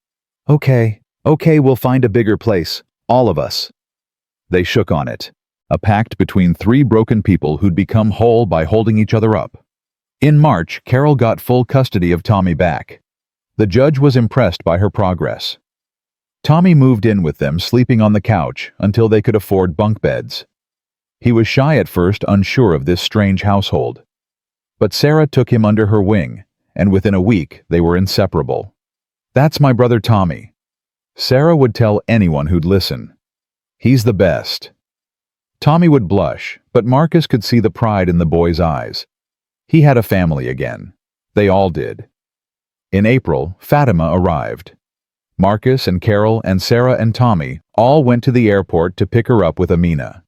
S1: Okay, we'll find a bigger place. All of us." They shook on it. A pact between 3 broken people who'd become whole by holding each other up. In March, Carol got full custody of Tommy back. The judge was impressed by her progress. Tommy moved in with them, sleeping on the couch until they could afford bunk beds. He was shy at first, unsure of this strange household. But Sarah took him under her wing, and within a week they were inseparable. "That's my brother Tommy." Sarah would tell anyone who'd listen. "He's the best." Tommy would blush, but Marcus could see the pride in the boy's eyes. He had a family again. They all did. In April, Fatima arrived. Marcus and Carol and Sarah and Tommy all went to the airport to pick her up with Amina.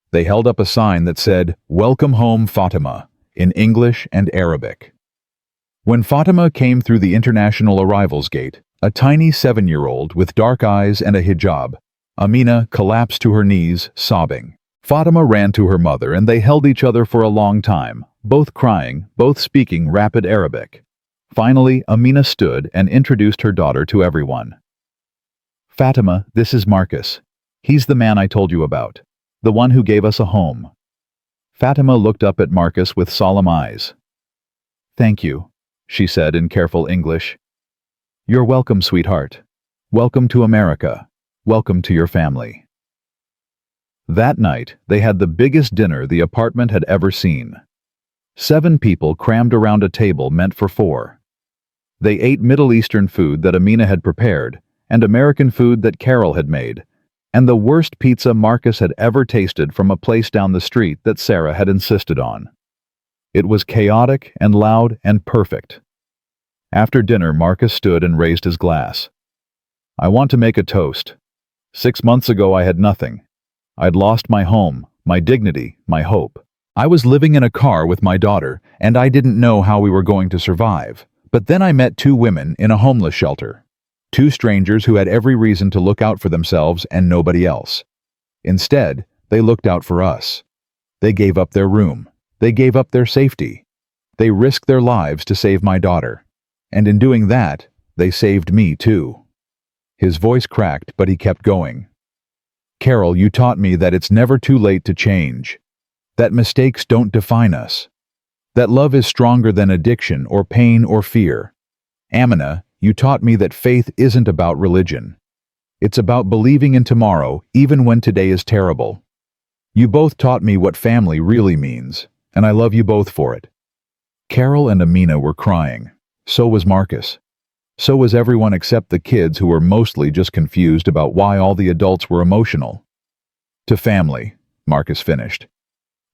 S1: They held up a sign that said, "Welcome home, Fatima," in English and Arabic. When Fatima came through the international arrivals gate, a tiny 7-year-old with dark eyes and a hijab, Amina collapsed to her knees, sobbing. Fatima ran to her mother and they held each other for a long time, both crying, both speaking rapid Arabic. Finally, Amina stood and introduced her daughter to everyone. "Fatima, this is Marcus. He's the man I told you about, the one who gave us a home." Fatima looked up at Marcus with solemn eyes. "Thank you," she said in careful English. "You're welcome, sweetheart. Welcome to America. Welcome to your family." That night, they had the biggest dinner the apartment had ever seen. 7 people crammed around a table meant for 4. They ate Middle Eastern food that Amina had prepared, and American food that Carol had made, and the worst pizza Marcus had ever tasted from a place down the street that Sarah had insisted on. It was chaotic and loud and perfect. After dinner, Marcus stood and raised his glass. "I want to make a toast. 6 months ago I had nothing. I'd lost my home, my dignity, my hope. I was living in a car with my daughter, and I didn't know how we were going to survive. But then I met 2 women in a homeless shelter. 2 strangers who had every reason to look out for themselves and nobody else. Instead, they looked out for us. They gave up their room. They gave up their safety. They risked their lives to save my daughter. And in doing that, they saved me too." His voice cracked, but he kept going. "Carol, you taught me that it's never too late to change. That mistakes don't define us. That love is stronger than addiction or pain or fear. Amina, you taught me that faith isn't about religion. It's about believing in tomorrow, even when today is terrible. You both taught me what family really means, and I love you both for it." Carol and Amina were crying. So was Marcus. So was everyone except the kids, who were mostly just confused about why all the adults were emotional. "To family," Marcus finished.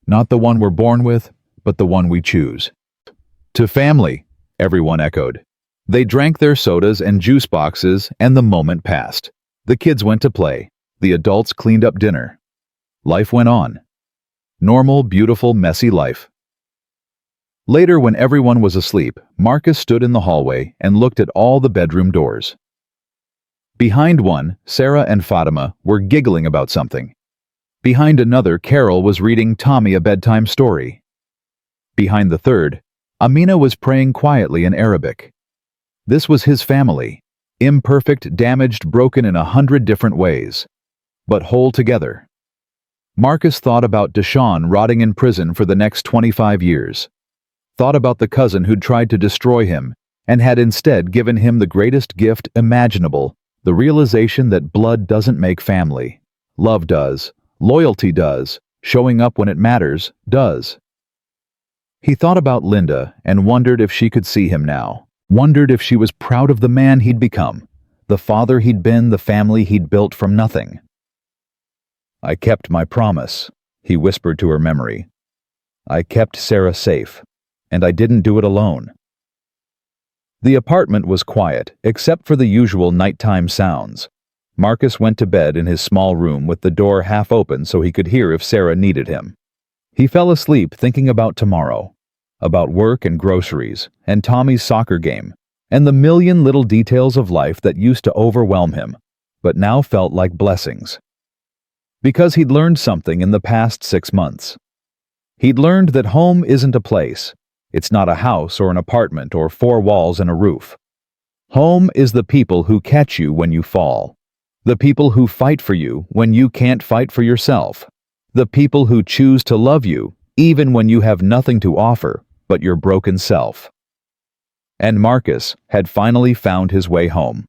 S1: "Not the one we're born with, but the one we choose." "To family," everyone echoed. They drank their sodas and juice boxes, and the moment passed. The kids went to play. The adults cleaned up dinner. Life went on. Normal, beautiful, messy life. Later, when everyone was asleep, Marcus stood in the hallway and looked at all the bedroom doors. Behind one, Sarah and Fatima were giggling about something. Behind another, Carol was reading Tommy a bedtime story. Behind the third, Amina was praying quietly in Arabic. This was his family, imperfect, damaged, broken in 100 different ways, but whole together. Marcus thought about DeShaun rotting in prison for the next 25 years. Thought about the cousin who'd tried to destroy him and had instead given him the greatest gift imaginable, the realization that blood doesn't make family. Love does, loyalty does, showing up when it matters does. He thought about Linda and wondered if she could see him now. Wondered if she was proud of the man he'd become, the father he'd been, the family he'd built from nothing. "I kept my promise," he whispered to her memory. "I kept Sarah safe, and I didn't do it alone." The apartment was quiet, except for the usual nighttime sounds. Marcus went to bed in his small room with the door half open so he could hear if Sarah needed him. He fell asleep thinking about tomorrow. About work and groceries, and Tommy's soccer game, and the million little details of life that used to overwhelm him, but now felt like blessings. Because he'd learned something in the past 6 months. He'd learned that home isn't a place. It's not a house or an apartment or 4 walls and a roof. Home is the people who catch you when you fall. The people who fight for you when you can't fight for yourself. The people who choose to love you even when you have nothing to offer but your broken self. And Marcus had finally found his way home.